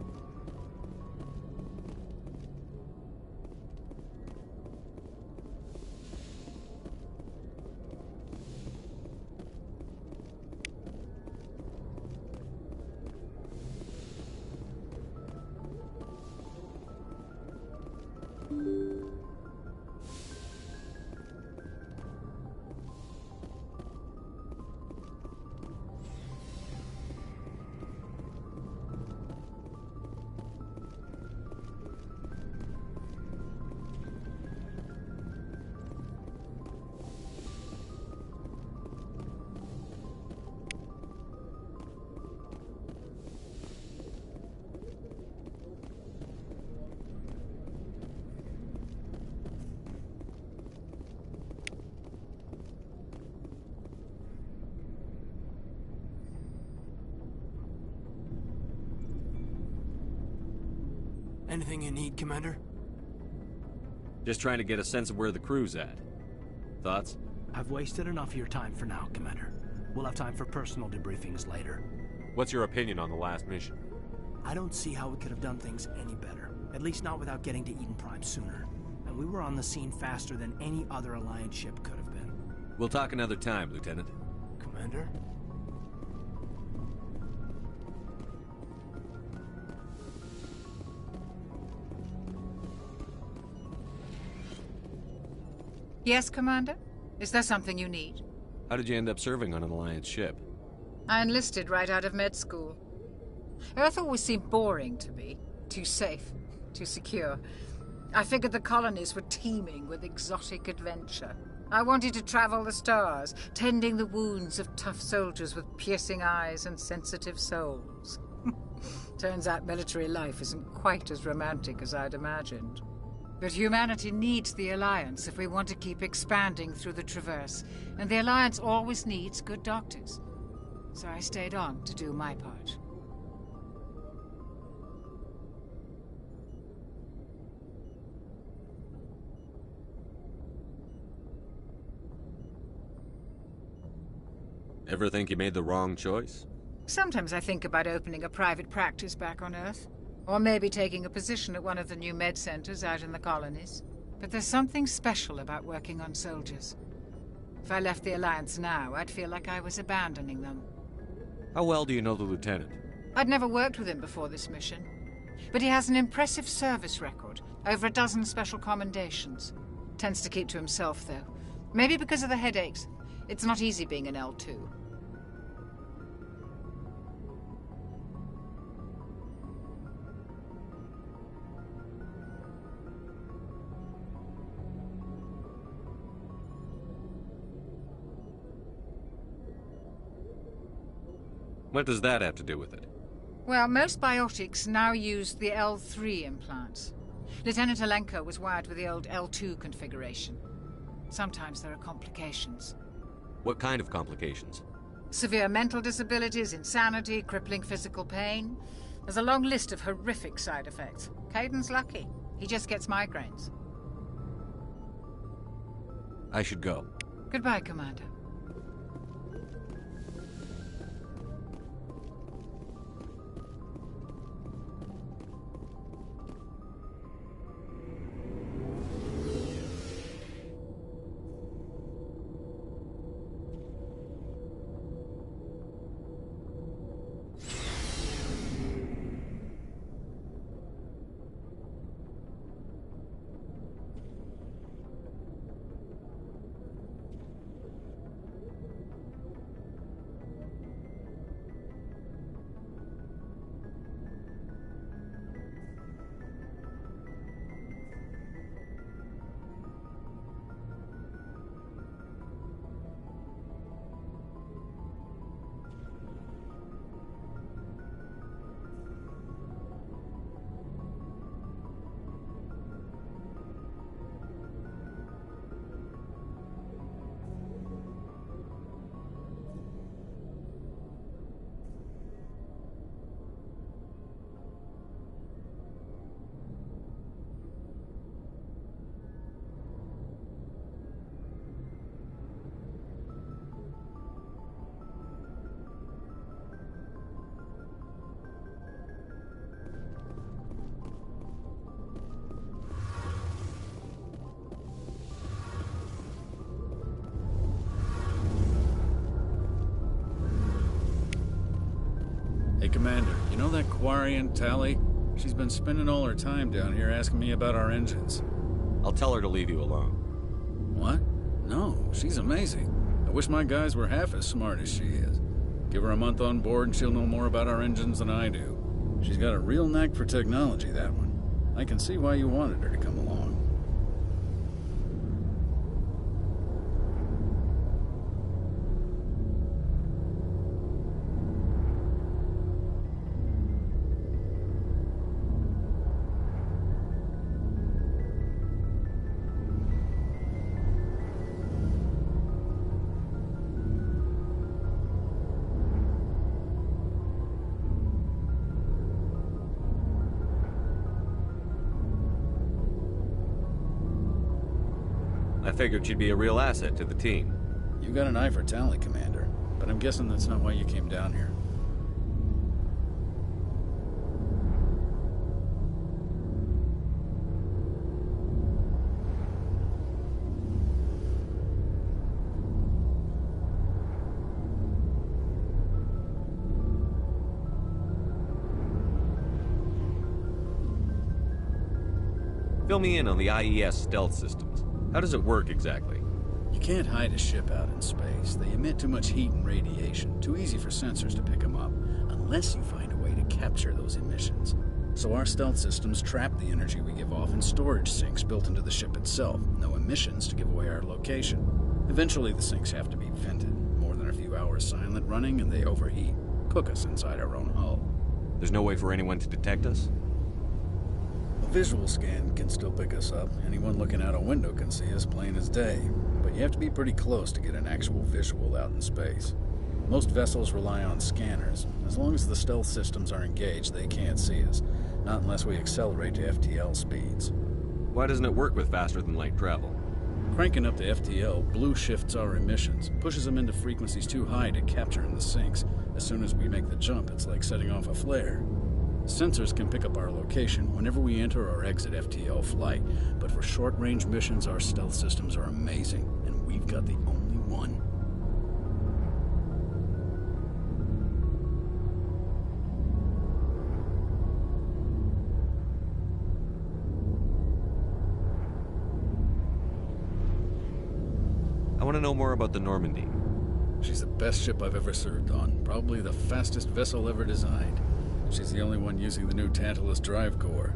Anything you need, Commander? Just trying to get a sense of where the crew's at. Thoughts? I've wasted enough of your time for now, Commander. We'll have time for personal debriefings later. What's your opinion on the last mission? I don't see how we could have done things any better. At least not without getting to Eden Prime sooner. And we were on the scene faster than any other Alliance ship could have been. We'll talk another time, Lieutenant. Commander? Yes, Commander? Is there something you need? How did you end up serving on an Alliance ship? I enlisted right out of med school. Earth always seemed boring to me. Too safe, too secure. I figured the colonies were teeming with exotic adventure. I wanted to travel the stars, tending the wounds of tough soldiers with piercing eyes and sensitive souls. Turns out military life isn't quite as romantic as I'd imagined. But humanity needs the Alliance if we want to keep expanding through the Traverse, and the Alliance always needs good doctors. So I stayed on to do my part. Ever think you made the wrong choice? Sometimes I think about opening a private practice back on Earth. Or maybe taking a position at one of the new med centers out in the colonies. But there's something special about working on soldiers. If I left the Alliance now, I'd feel like I was abandoning them. How well do you know the Lieutenant? I'd never worked with him before this mission. But he has an impressive service record. Over a dozen special commendations. Tends to keep to himself, though. Maybe because of the headaches. It's not easy being an L2. What does that have to do with it? Well, most biotics now use the L3 implants. Lieutenant Alenko was wired with the old L2 configuration. Sometimes there are complications. What kind of complications? Severe mental disabilities, insanity, crippling physical pain. There's a long list of horrific side effects. Caden's lucky. He just gets migraines. I should go. Goodbye, Commander. Hey, Commander, you know that Quarian, Tally? She's been spending all her time down here asking me about our engines. I'll tell her to leave you alone. What? No, she's amazing. I wish my guys were half as smart as she is. Give her a month on board and she'll know more about our engines than I do. She's got a real knack for technology, that one. I can see why you wanted her to come along. I figured she'd be a real asset to the team. You got an eye for talent, Commander, but I'm guessing that's not why you came down here. Fill me in on the IES stealth systems. How does it work exactly? You can't hide a ship out in space. They emit too much heat and radiation. Too easy for sensors to pick them up, unless you find a way to capture those emissions. So our stealth systems trap the energy we give off in storage sinks built into the ship itself. No emissions to give away our location. Eventually the sinks have to be vented. More than a few hours silent running and they overheat. Cook us inside our own hull. There's no way for anyone to detect us? A visual scan can still pick us up. Anyone looking out a window can see us plain as day. But you have to be pretty close to get an actual visual out in space. Most vessels rely on scanners. As long as the stealth systems are engaged, they can't see us. Not unless we accelerate to FTL speeds. Why doesn't it work with faster-than-light travel? Cranking up to FTL blue shifts our emissions, pushes them into frequencies too high to capture in the sinks. As soon as we make the jump, it's like setting off a flare. Sensors can pick up our location whenever we enter or exit FTL flight, but for short-range missions, our stealth systems are amazing, and we've got the only one. I want to know more about the Normandy. She's the best ship I've ever served on, probably the fastest vessel ever designed. She's the only one using the new Tantalus drive core.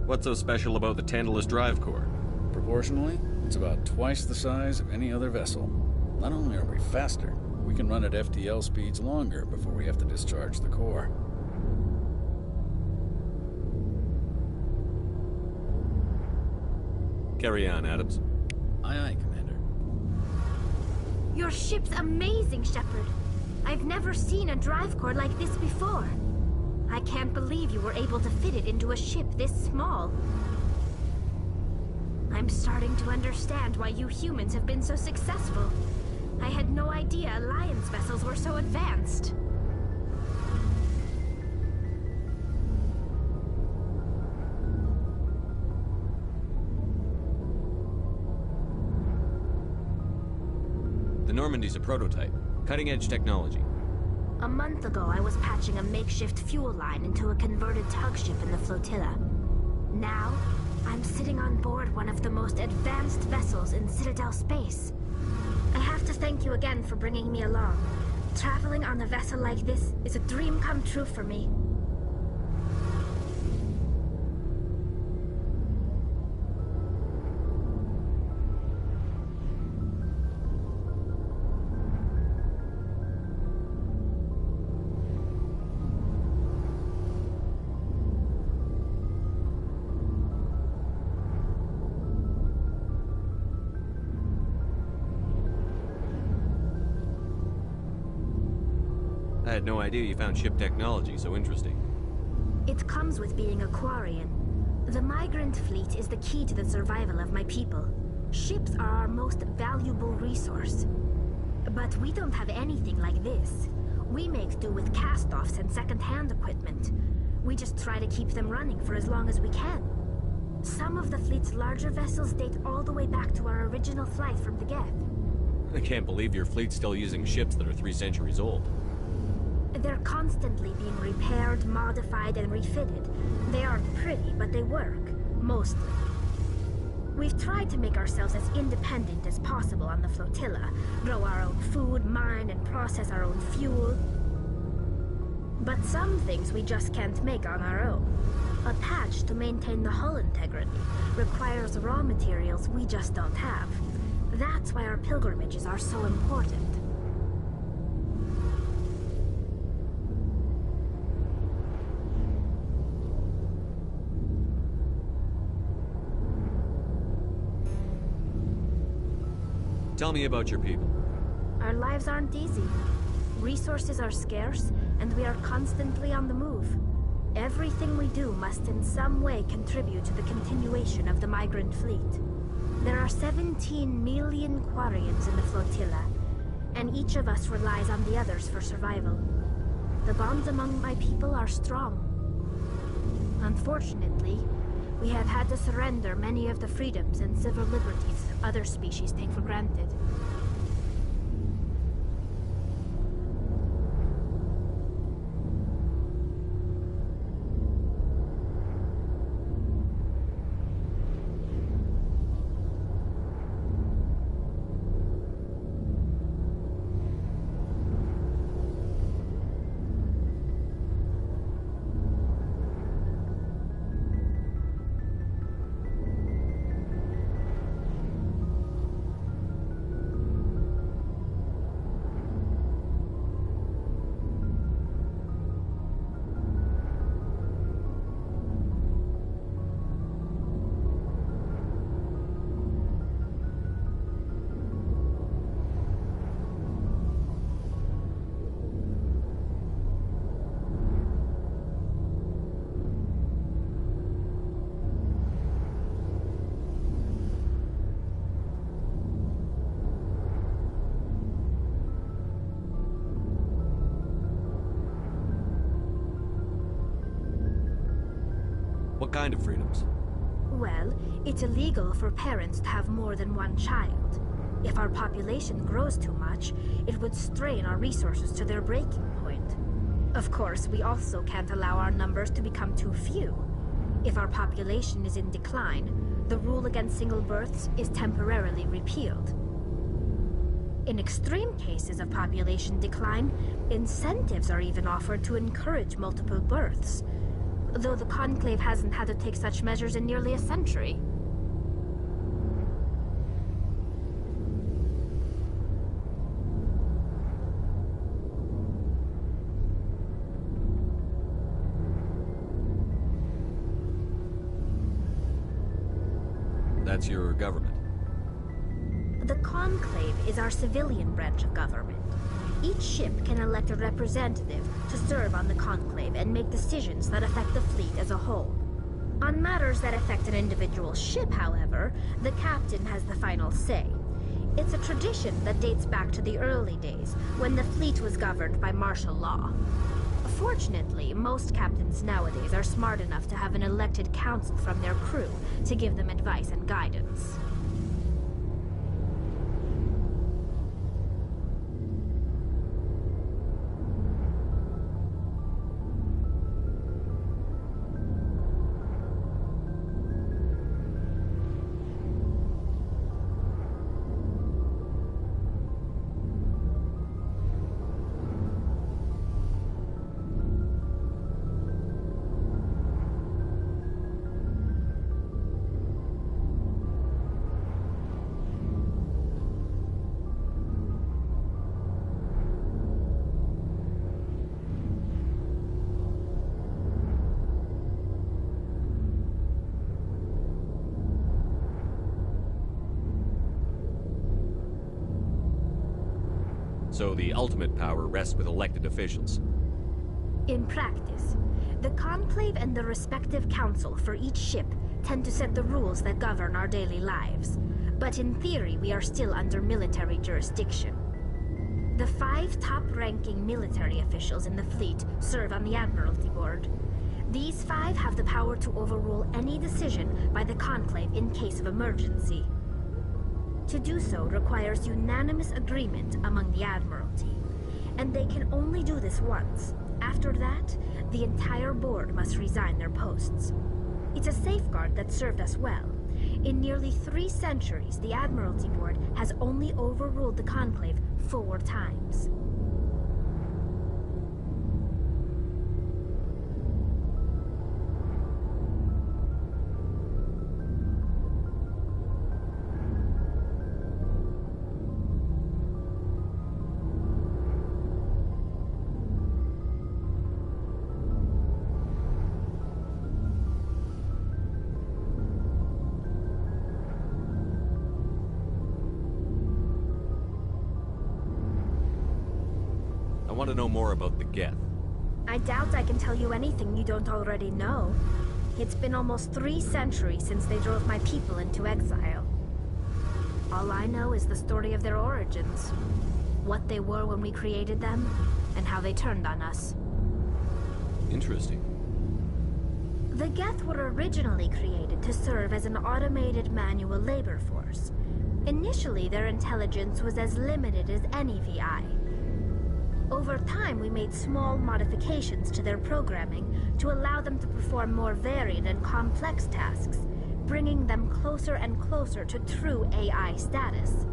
What's so special about the Tantalus drive core? Proportionally, it's about twice the size of any other vessel. Not only are we faster, we can run at FTL speeds longer before we have to discharge the core. Carry on, Adams. Aye, aye, Commander. Your ship's amazing, Shepard. I've never seen a drive core like this before. I can't believe you were able to fit it into a ship this small. I'm starting to understand why you humans have been so successful. I had no idea Alliance vessels were so advanced. The Normandy's a prototype. Cutting-edge technology. A month ago, I was patching a makeshift fuel line into a converted tug ship in the flotilla. Now, I'm sitting on board one of the most advanced vessels in Citadel space. I have to thank you again for bringing me along. Traveling on a vessel like this is a dream come true for me. I had no idea you found ship technology so interesting. It comes with being a Quarian. The migrant fleet is the key to the survival of my people. Ships are our most valuable resource. But we don't have anything like this. We make do with cast-offs and second-hand equipment. We just try to keep them running for as long as we can. Some of the fleet's larger vessels date all the way back to our original flight from the Geth. I can't believe your fleet's still using ships that are 3 centuries old. They're constantly being repaired, modified, and refitted. They aren't pretty, but they work. Mostly. We've tried to make ourselves as independent as possible on the flotilla. Grow our own food, mine, and process our own fuel. But some things we just can't make on our own. A patch to maintain the hull integrity requires raw materials we just don't have. That's why our pilgrimages are so important. Tell me about your people. Our lives aren't easy. Resources are scarce, and we are constantly on the move. Everything we do must in some way contribute to the continuation of the migrant fleet. There are 17 million Quarians in the flotilla, and each of us relies on the others for survival. The bonds among my people are strong. Unfortunately, we have had to surrender many of the freedoms and civil liberties other species take for granted. What kind of freedoms? Well, it's illegal for parents to have more than one child. If our population grows too much, it would strain our resources to their breaking point. Of course, we also can't allow our numbers to become too few. If our population is in decline, the rule against single births is temporarily repealed. In extreme cases of population decline, incentives are even offered to encourage multiple births. though the Conclave hasn't had to take such measures in nearly a century. That's your government. The Conclave is our civilian branch of government. Each ship can elect a representative to serve on the Conclave and make decisions that affect the fleet as a whole. On matters that affect an individual ship, however, the captain has the final say. It's a tradition that dates back to the early days, when the fleet was governed by martial law. Fortunately, most captains nowadays are smart enough to have an elected council from their crew to give them advice and guidance. So the ultimate power rests with elected officials. In practice, the Conclave and the respective council for each ship tend to set the rules that govern our daily lives. But in theory, we are still under military jurisdiction. The 5 top-ranking military officials in the fleet serve on the Admiralty Board. These 5 have the power to overrule any decision by the Conclave in case of emergency. To do so requires unanimous agreement among the Admiralty, and they can only do this once. After that, the entire board must resign their posts. It's a safeguard that served us well. In nearly 3 centuries, the Admiralty Board has only overruled the Conclave 4 times. I want to know more about the Geth. I doubt I can tell you anything you don't already know. It's been almost 3 centuries since they drove my people into exile. All I know is the story of their origins. What they were when we created them, and how they turned on us. Interesting. The Geth were originally created to serve as an automated manual labor force. Initially, their intelligence was as limited as any VI. Over time, we made small modifications to their programming to allow them to perform more varied and complex tasks, bringing them closer and closer to true AI status.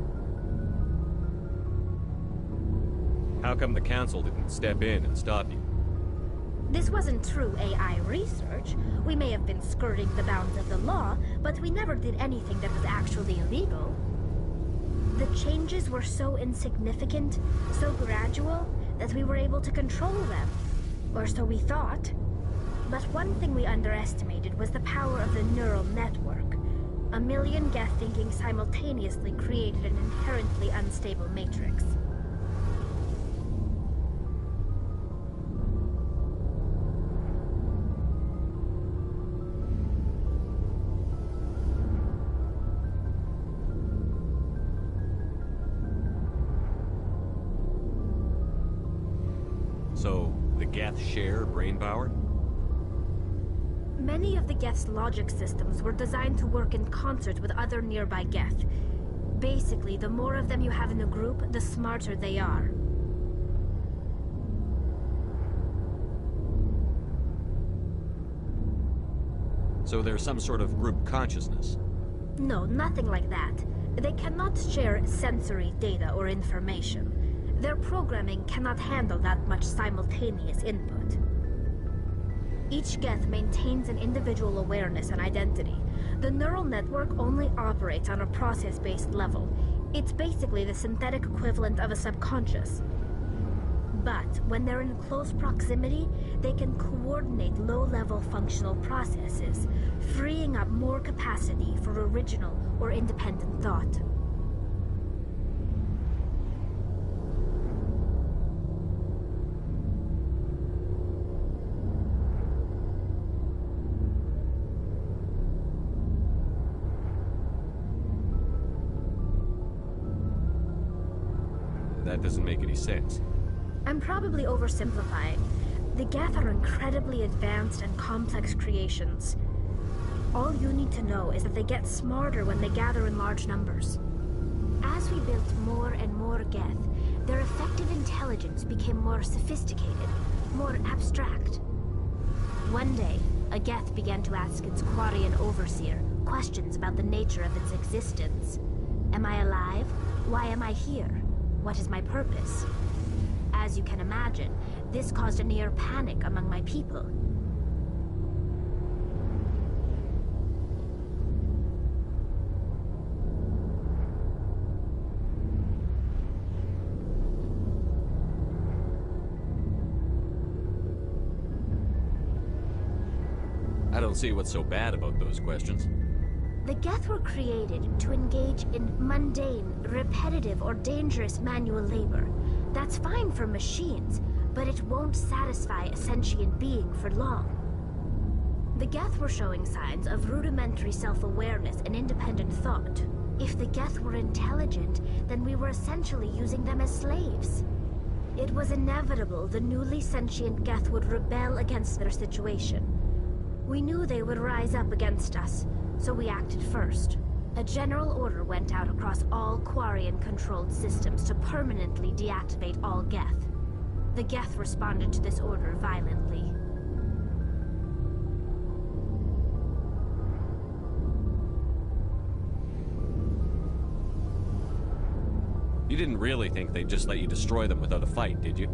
How come the Council didn't step in and stop you? This wasn't true AI research. We may have been skirting the bounds of the law, but we never did anything that was actually illegal. The changes were so insignificant, so gradual, that we were able to control them. Or so we thought. But one thing we underestimated was the power of the neural network. A million Geth thinking simultaneously created an inherently unstable matrix. So, the Geth share brain power? Many of the Geth's logic systems were designed to work in concert with other nearby Geth. Basically, the more of them you have in a group, the smarter they are. So there's some sort of group consciousness? No, nothing like that. They cannot share sensory data or information. Their programming cannot handle that much simultaneous input. Each Geth maintains an individual awareness and identity. The neural network only operates on a process-based level. It's basically the synthetic equivalent of a subconscious. But when they're in close proximity, they can coordinate low-level functional processes, freeing up more capacity for original or independent thought. That doesn't make any sense. I'm probably oversimplifying. The Geth are incredibly advanced and complex creations. All you need to know is that they get smarter when they gather in large numbers. As we built more and more Geth, their effective intelligence became more sophisticated, more abstract. One day, a Geth began to ask its Quarian overseer questions about the nature of its existence. Am I alive? Why am I here? What is my purpose? As you can imagine, this caused a near panic among my people. I don't see what's so bad about those questions. The Geth were created to engage in mundane, repetitive, or dangerous manual labor. That's fine for machines, but it won't satisfy a sentient being for long. The Geth were showing signs of rudimentary self-awareness and independent thought. If the Geth were intelligent, then we were essentially using them as slaves. It was inevitable the newly sentient Geth would rebel against their situation. We knew they would rise up against us, so we acted first. A general order went out across all Quarian-controlled systems to permanently deactivate all Geth. The Geth responded to this order violently. You didn't really think they'd just let you destroy them without a fight, did you?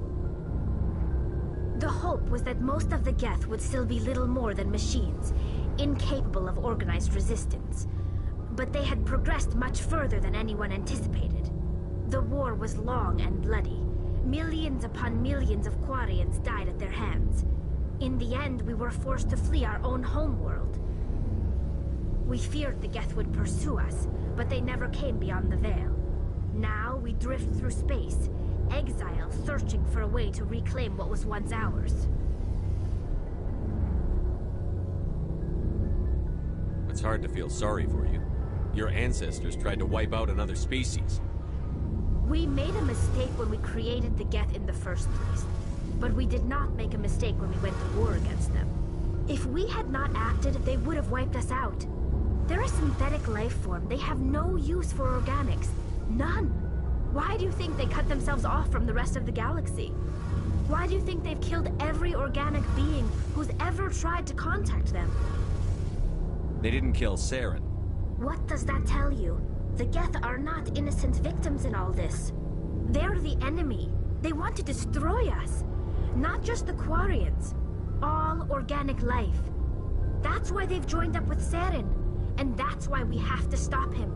The hope was that most of the Geth would still be little more than machines, incapable of organized resistance. But they had progressed much further than anyone anticipated. The war was long and bloody. Millions upon millions of Quarians died at their hands. In the end, we were forced to flee our own homeworld. We feared the Geth would pursue us, but they never came beyond the Veil. Now we drift through space, exile, searching for a way to reclaim what was once ours. It's hard to feel sorry for you. Your ancestors tried to wipe out another species. We made a mistake when we created the Geth in the first place. But we did not make a mistake when we went to war against them. If we had not acted, they would have wiped us out. They're a synthetic life form. They have no use for organics. None. Why do you think they cut themselves off from the rest of the galaxy? Why do you think they've killed every organic being who's ever tried to contact them? They didn't kill Saren. What does that tell you? The Geth are not innocent victims in all this. They're the enemy. They want to destroy us. Not just the Quarians. All organic life. That's why they've joined up with Saren. And that's why we have to stop him.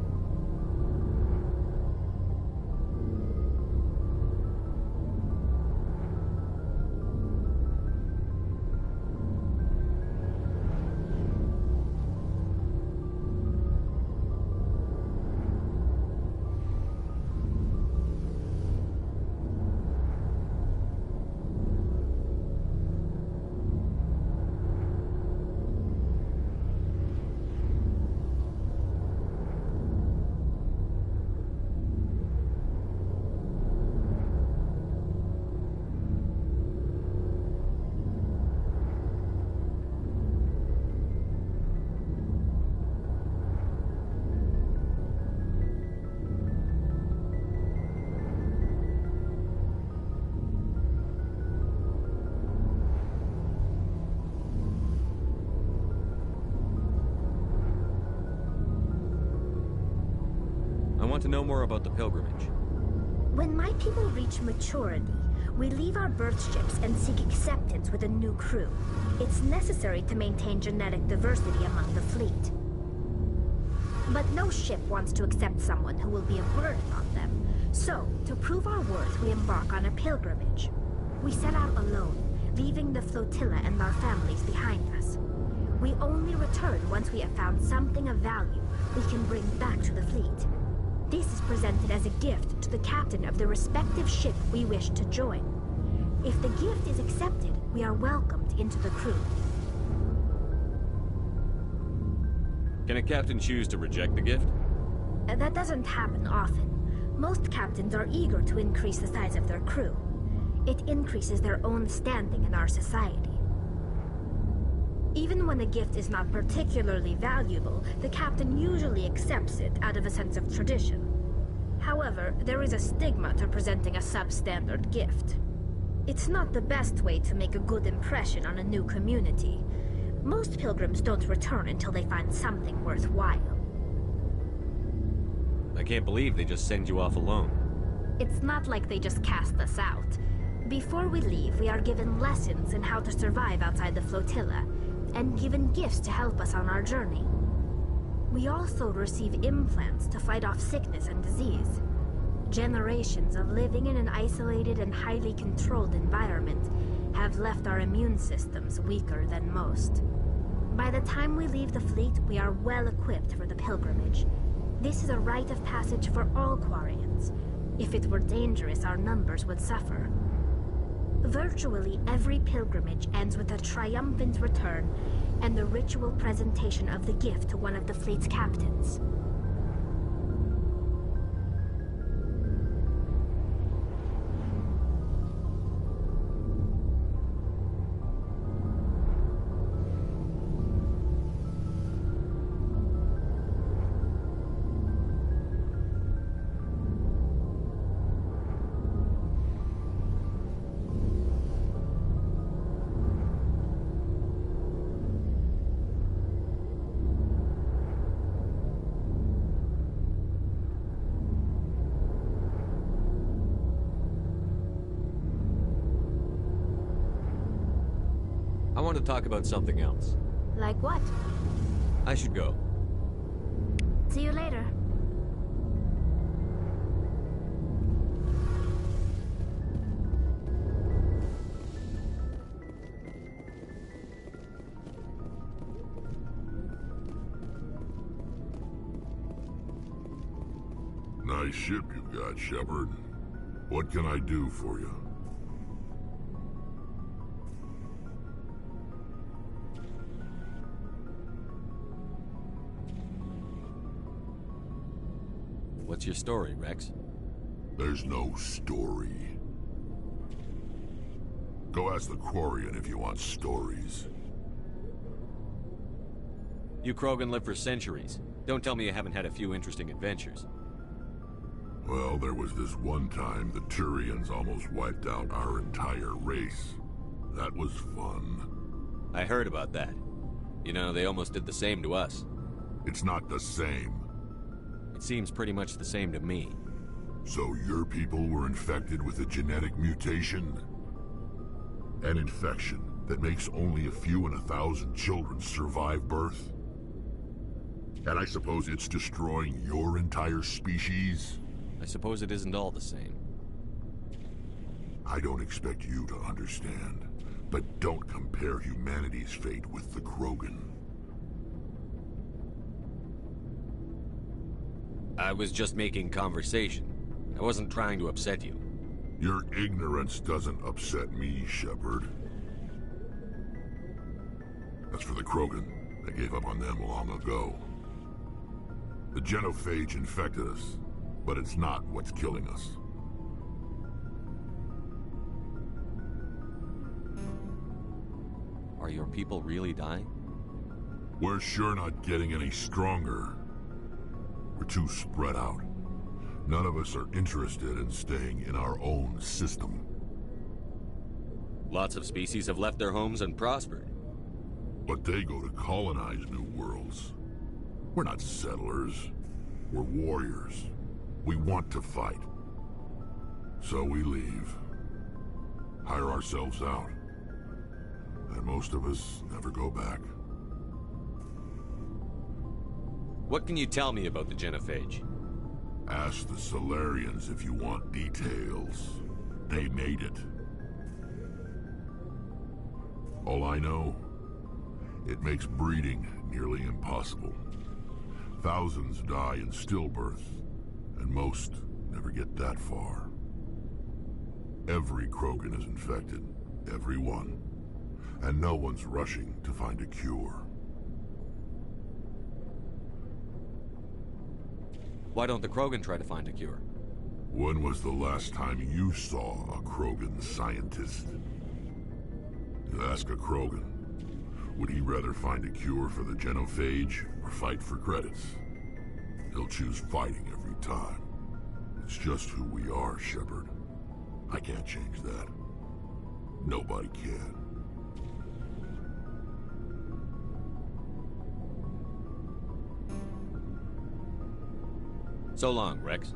I want to know more about the pilgrimage. When my people reach maturity, We leave our birth ships and seek acceptance with a new crew. It's necessary to maintain genetic diversity among the fleet. But no ship wants to accept someone who will be a burden on them. So, to prove our worth, we embark on a pilgrimage. We set out alone, leaving the flotilla and our families behind us. We only return once we have found something of value we can bring back to the fleet. This is presented as a gift to the captain of the respective ship we wish to join. If the gift is accepted, we are welcomed into the crew. Can a captain choose to reject the gift? That doesn't happen often. Most captains are eager to increase the size of their crew. It increases their own standing in our society. Even when the gift is not particularly valuable, the captain usually accepts it out of a sense of tradition. However, there is a stigma to presenting a substandard gift. It's not the best way to make a good impression on a new community. Most pilgrims don't return until they find something worthwhile. I can't believe they just send you off alone. It's not like they just cast us out. Before we leave, we are given lessons in how to survive outside the flotilla, and given gifts to help us on our journey. We also receive implants to fight off sickness and disease. Generations of living in an isolated and highly controlled environment have left our immune systems weaker than most. By the time we leave the fleet, we are well equipped for the pilgrimage. This is a rite of passage for all Quarians. If it were dangerous, our numbers would suffer. Virtually every pilgrimage ends with a triumphant return and the ritual presentation of the gift to one of the fleet's captains. I want to talk about something else. Like what? I should go. See you later. Nice ship you've got, Shepard. What can I do for you? What's your story, Rex? There's no story. Go ask the Quarian if you want stories. You Krogan live for centuries. Don't tell me you haven't had a few interesting adventures. Well, there was this one time the Turians almost wiped out our entire race. That was fun. I heard about that. You know, they almost did the same to us. It's not the same. It seems pretty much the same to me. So your people were infected with a genetic mutation? An infection that makes only a few in 1,000 children survive birth? And I suppose it's destroying your entire species? I suppose it isn't all the same. I don't expect you to understand, but don't compare humanity's fate with the Krogan. I was just making conversation. I wasn't trying to upset you. Your ignorance doesn't upset me, Shepard. As for the Krogan, I gave up on them long ago. The genophage infected us, but it's not what's killing us. Are your people really dying? We're sure not getting any stronger. We're too spread out. None of us are interested in staying in our own system. Lots of species have left their homes and prospered. But they go to colonize new worlds. We're not settlers. We're warriors. We want to fight. So we leave. hire ourselves out. And most of us never go back. What can you tell me about the genophage? Ask the Solarians if you want details. They made it. All I know, it makes breeding nearly impossible. Thousands die in stillbirth, and most never get that far. Every Krogan is infected, every one. And no one's rushing to find a cure. Why don't the Krogan try to find a cure? When was the last time you saw a Krogan scientist? Ask a Krogan. Would he rather find a cure for the genophage or fight for credits? He'll choose fighting every time. It's just who we are, Shepard. I can't change that. Nobody can. So long, Rex.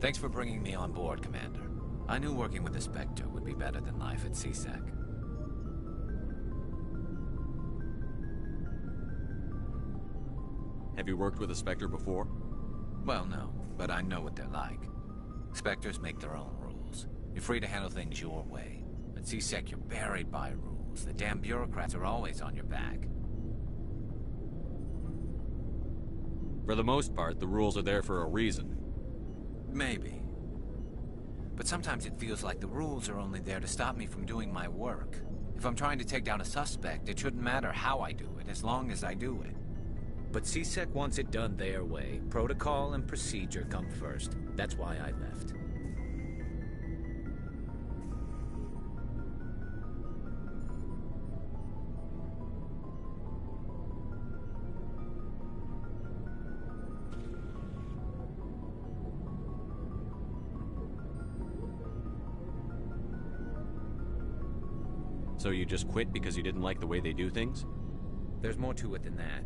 Thanks for bringing me on board, Commander. I knew working with the Spectre would be better than life at CSEC. Have you worked with a Spectre before? Well, no, but I know what they're like. Spectres make their own rules. You're free to handle things your way. At CSEC, you're buried by rules. The damn bureaucrats are always on your back. For the most part, the rules are there for a reason. Maybe. But sometimes it feels like the rules are only there to stop me from doing my work. If I'm trying to take down a suspect, it shouldn't matter how I do it, as long as I do it. But CSEC wants it done their way. Protocol and procedure come first. That's why I left. So you just quit because you didn't like the way they do things? There's more to it than that.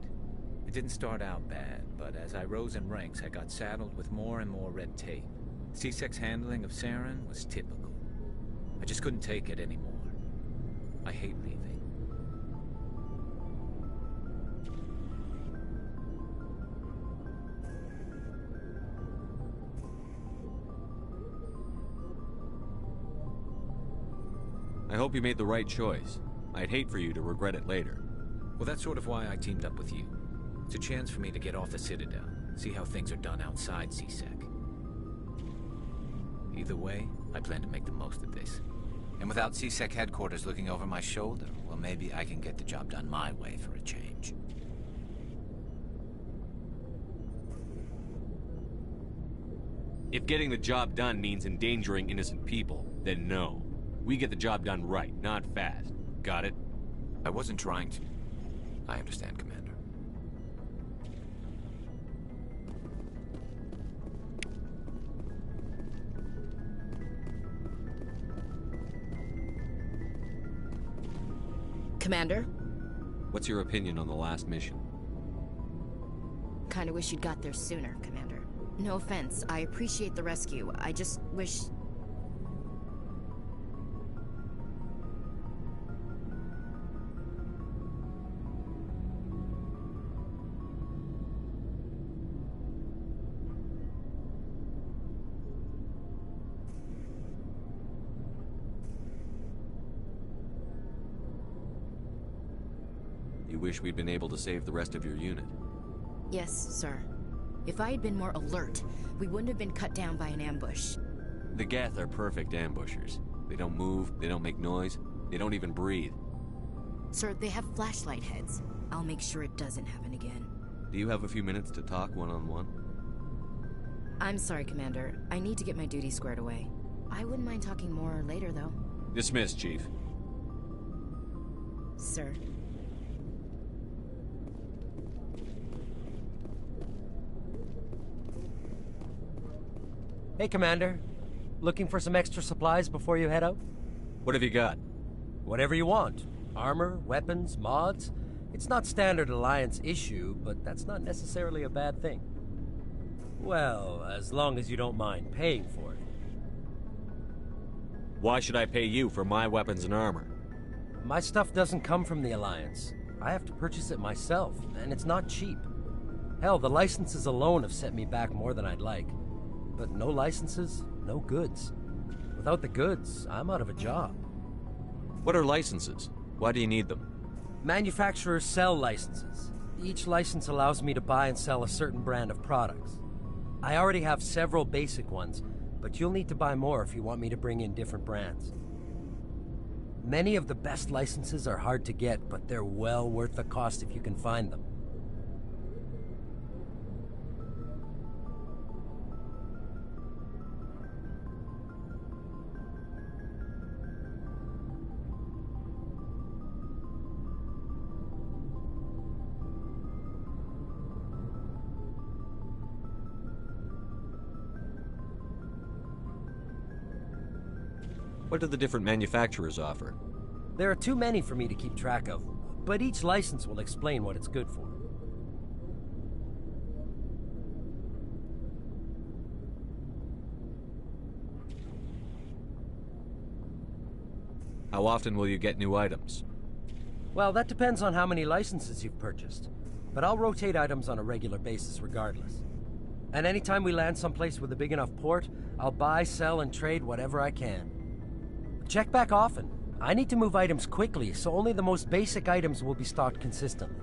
It didn't start out bad, but as I rose in ranks, I got saddled with more and more red tape. CSEC's handling of Saren was typical. I just couldn't take it anymore. I hate leaving. I hope you made the right choice. I'd hate for you to regret it later. Well, that's sort of why I teamed up with you. It's a chance for me to get off the Citadel, see how things are done outside CSEC. Either way, I plan to make the most of this. And without CSEC headquarters looking over my shoulder, well, maybe I can get the job done my way for a change. If getting the job done means endangering innocent people, then no. We get the job done right, not fast. Got it? I wasn't trying to. I understand, Commander. Commander? What's your opinion on the last mission? Kinda wish you'd got there sooner, Commander. No offense, I appreciate the rescue. I just wish... You wish we'd been able to save the rest of your unit? Yes, sir. If I had been more alert, we wouldn't have been cut down by an ambush. The Geth are perfect ambushers. They don't move, they don't make noise, they don't even breathe. Sir, they have flashlight heads. I'll make sure it doesn't happen again. Do you have a few minutes to talk one-on-one? I'm sorry, Commander. I need to get my duty squared away. I wouldn't mind talking more later, though. Dismissed, Chief. sir. Hey, Commander. Looking for some extra supplies before you head out? What have you got? Whatever you want. Armor, weapons, mods. It's not standard Alliance issue, but that's not necessarily a bad thing. Well, as long as you don't mind paying for it. Why should I pay you for my weapons and armor? My stuff doesn't come from the Alliance. I have to purchase it myself, and it's not cheap. Hell, the licenses alone have set me back more than I'd like. But no licenses, no goods. Without the goods, I'm out of a job. What are licenses? Why do you need them? Manufacturers sell licenses. Each license allows me to buy and sell a certain brand of products. I already have several basic ones, but you'll need to buy more if you want me to bring in different brands. Many of the best licenses are hard to get, but they're well worth the cost if you can find them. What do the different manufacturers offer? There are too many for me to keep track of, but each license will explain what it's good for. How often will you get new items? Well, that depends on how many licenses you've purchased, but I'll rotate items on a regular basis regardless. And anytime we land someplace with a big enough port, I'll buy, sell, and trade whatever I can. Check back often. I need to move items quickly, so only the most basic items will be stocked consistently.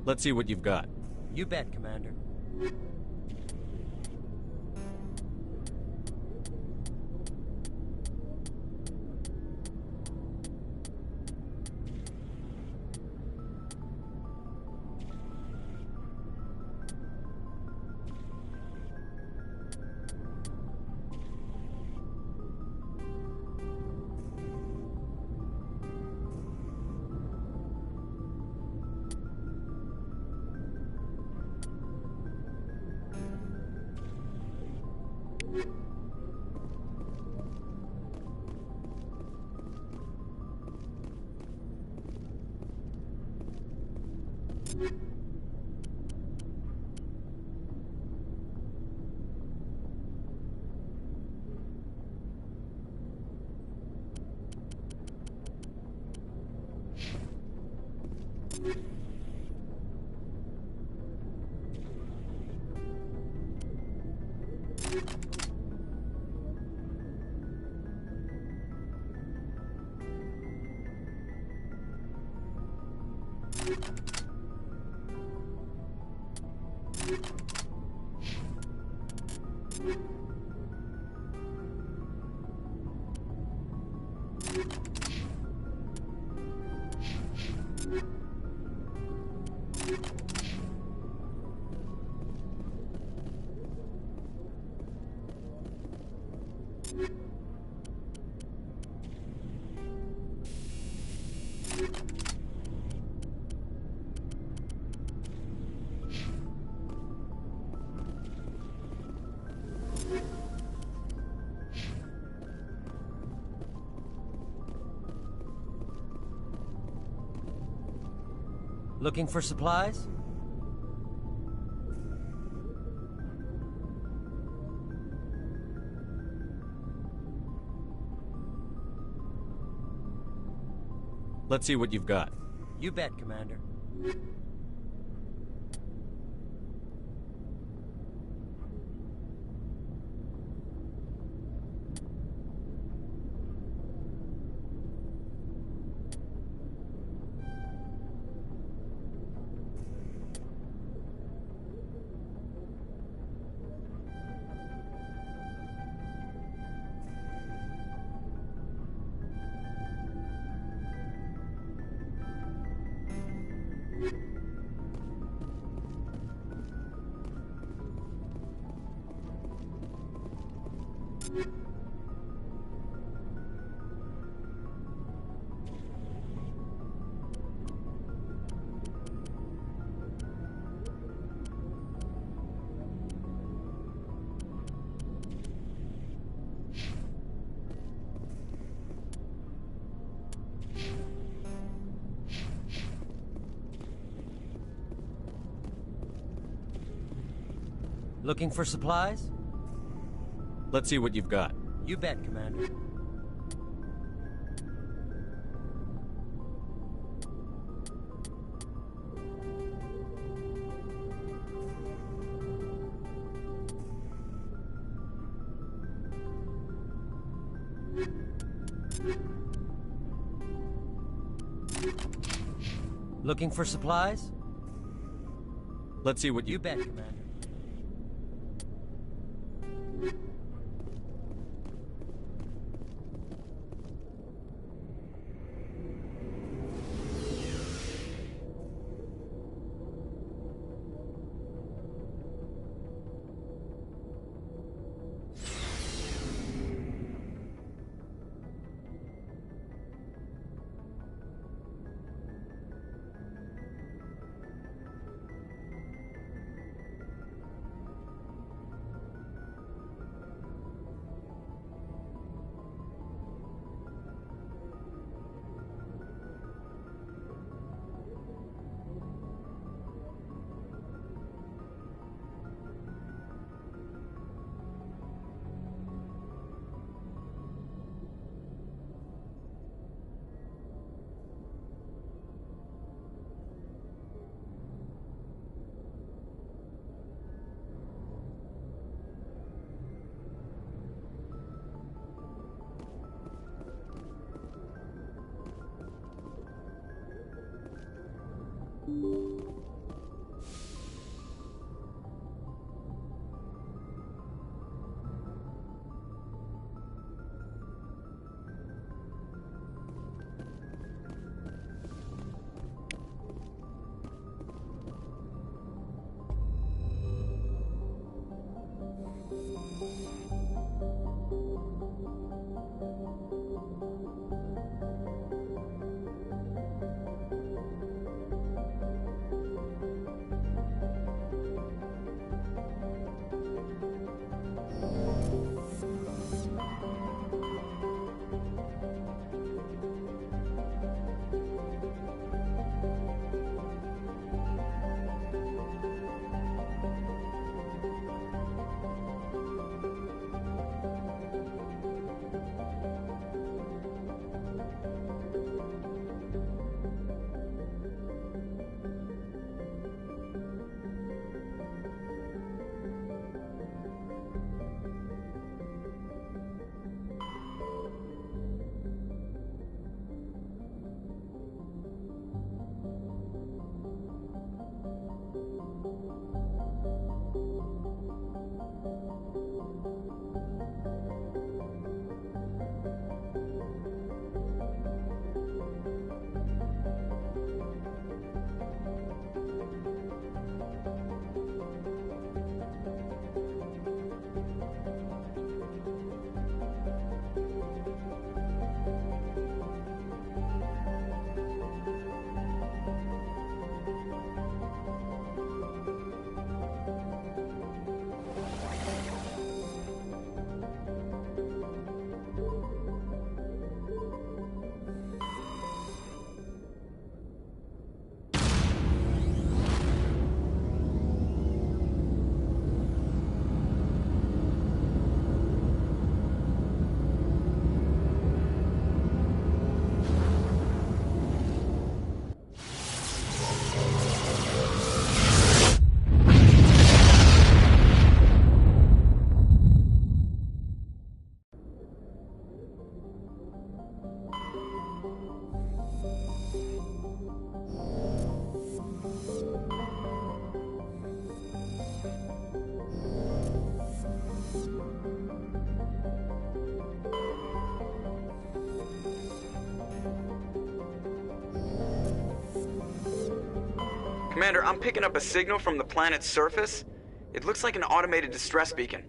Let's see what you've got. You bet, Commander. Looking for supplies? Let's see what you've got. You bet, Commander. Looking for supplies? Let's see what you've got. You bet, Commander. Looking for supplies? Let's see what you bet, Commander. Commander, I'm picking up a signal from the planet's surface. It looks like an automated distress beacon.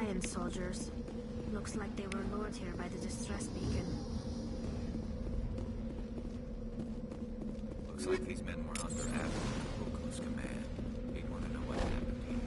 Alliance soldiers. Looks like they were lured here by the distress beacon. Looks like these men were under Admiral Buko's command. He'd want to know what happened here.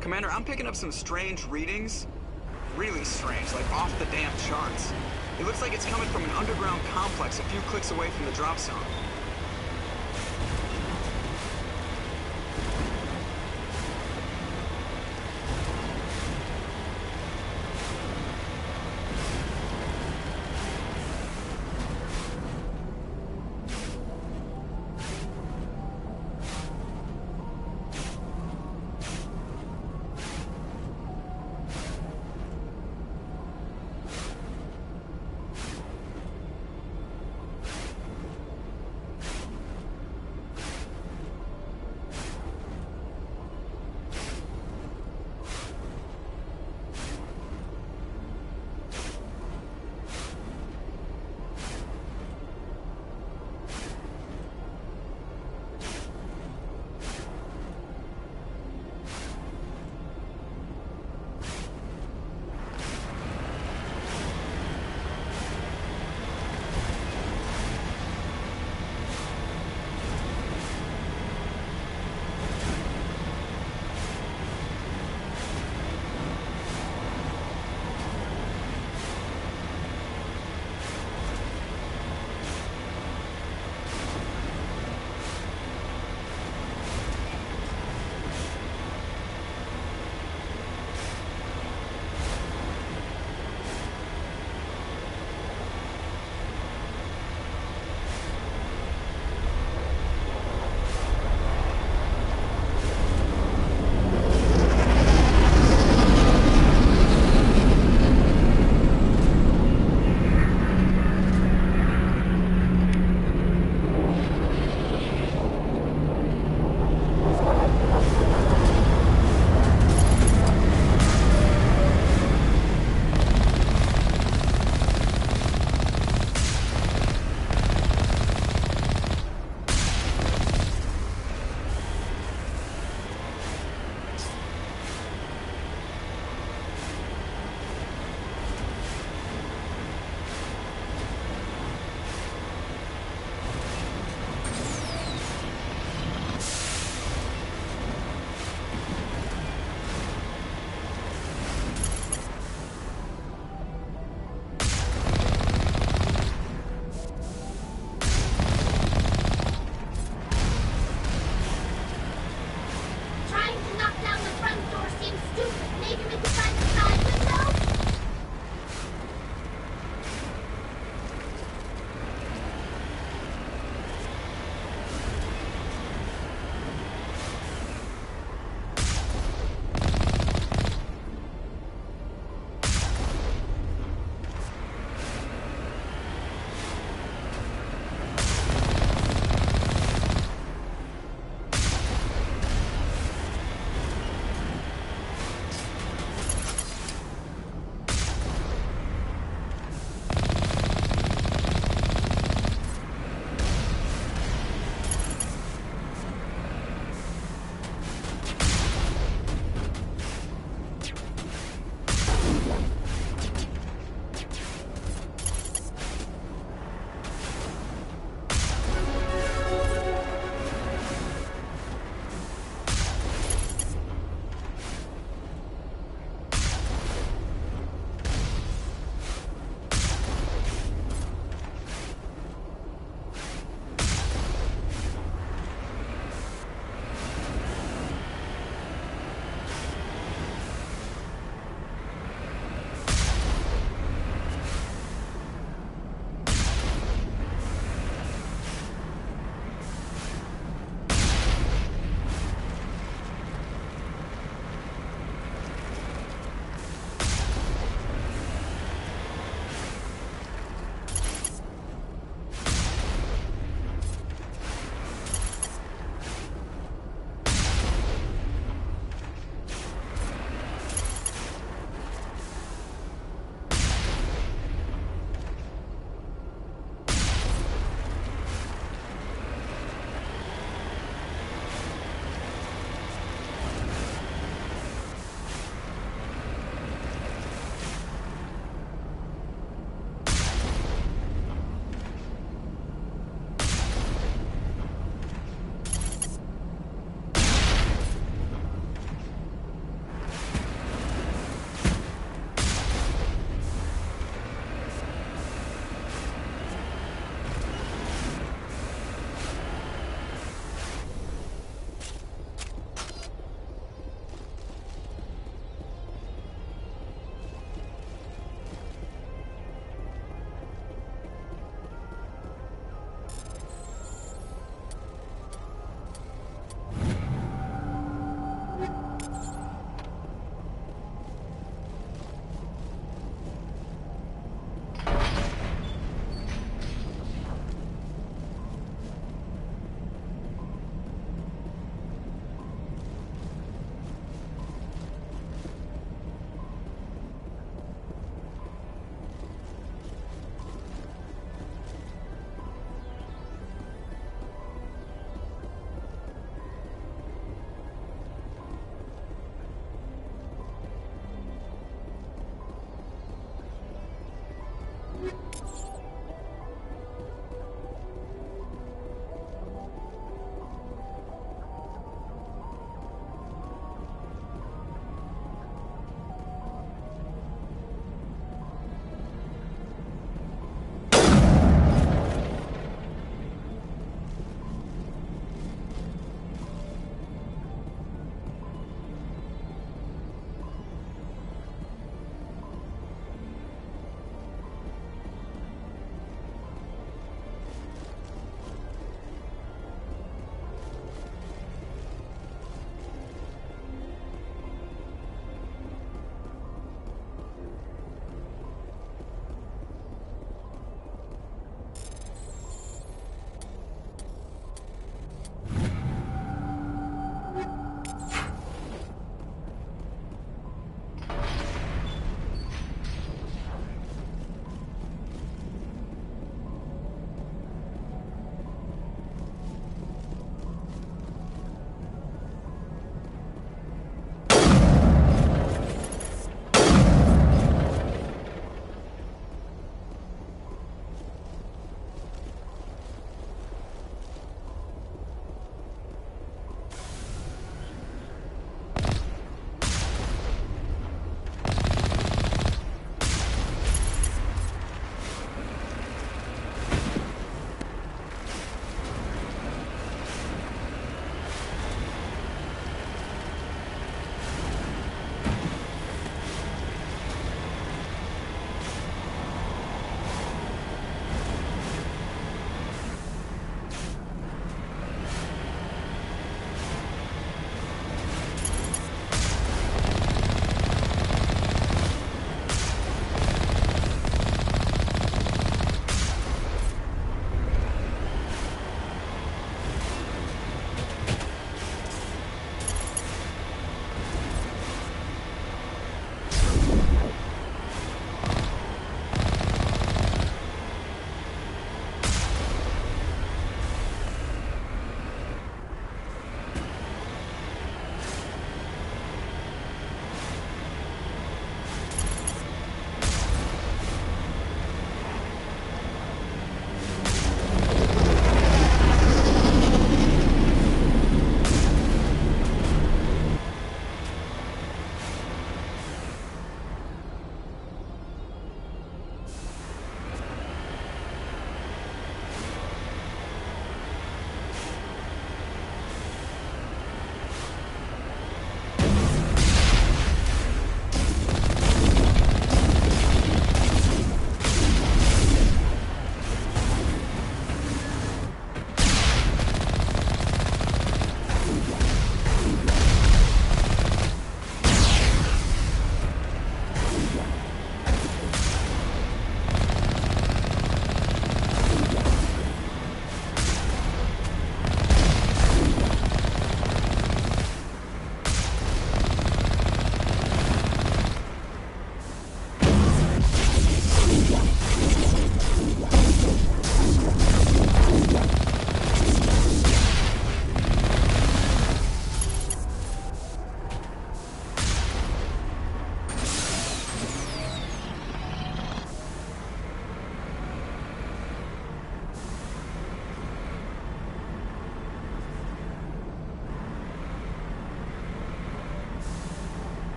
Commander, I'm picking up some strange readings. really strange, like off the damn charts. It looks like it's coming from an underground complex a few clicks away from the drop zone.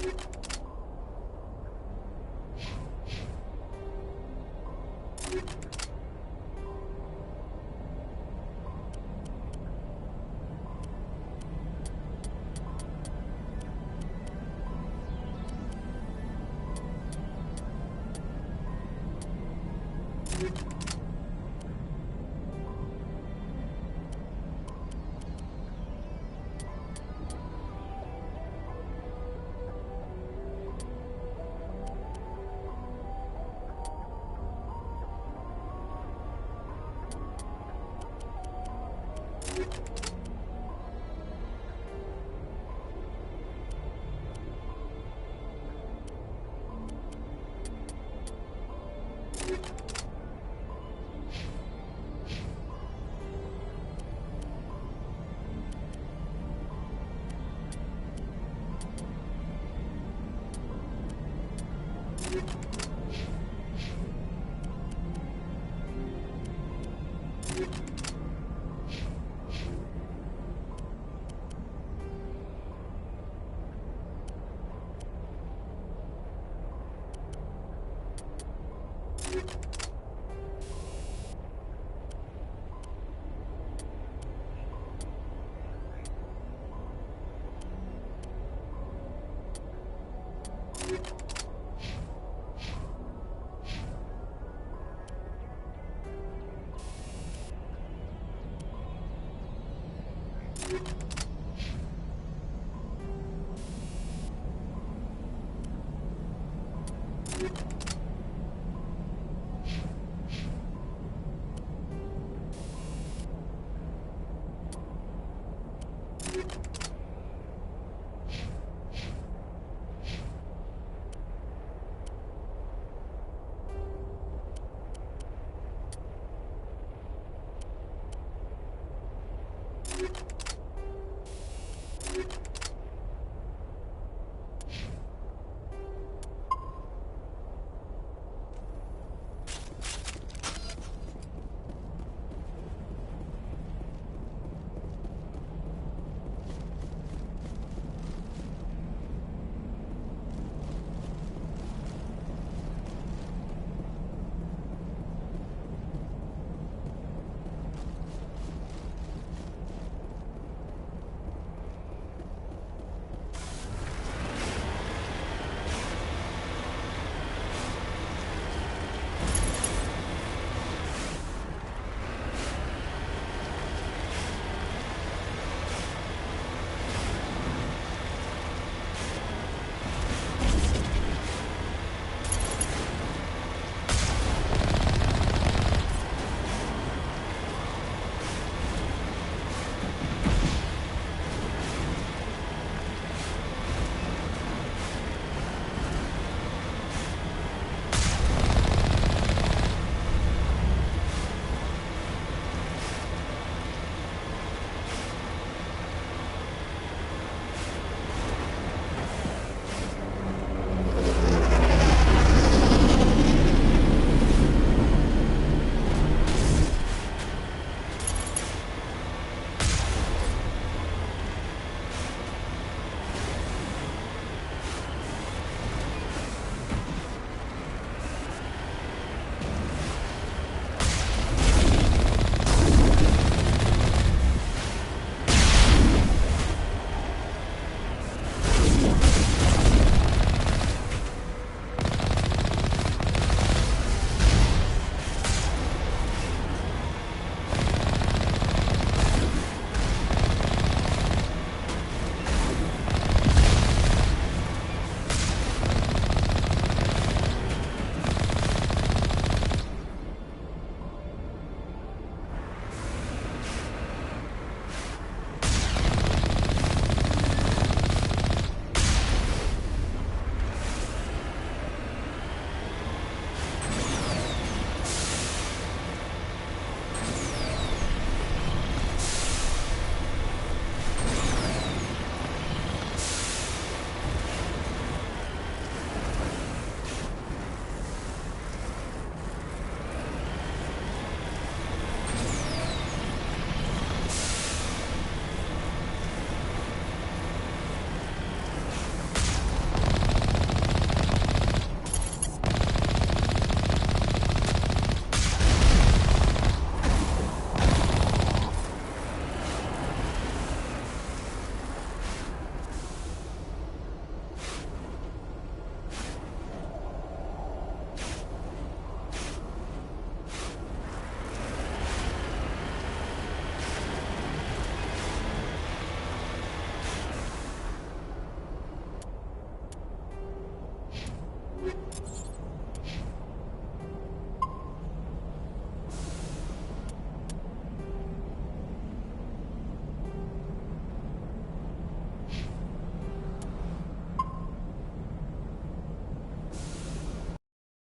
you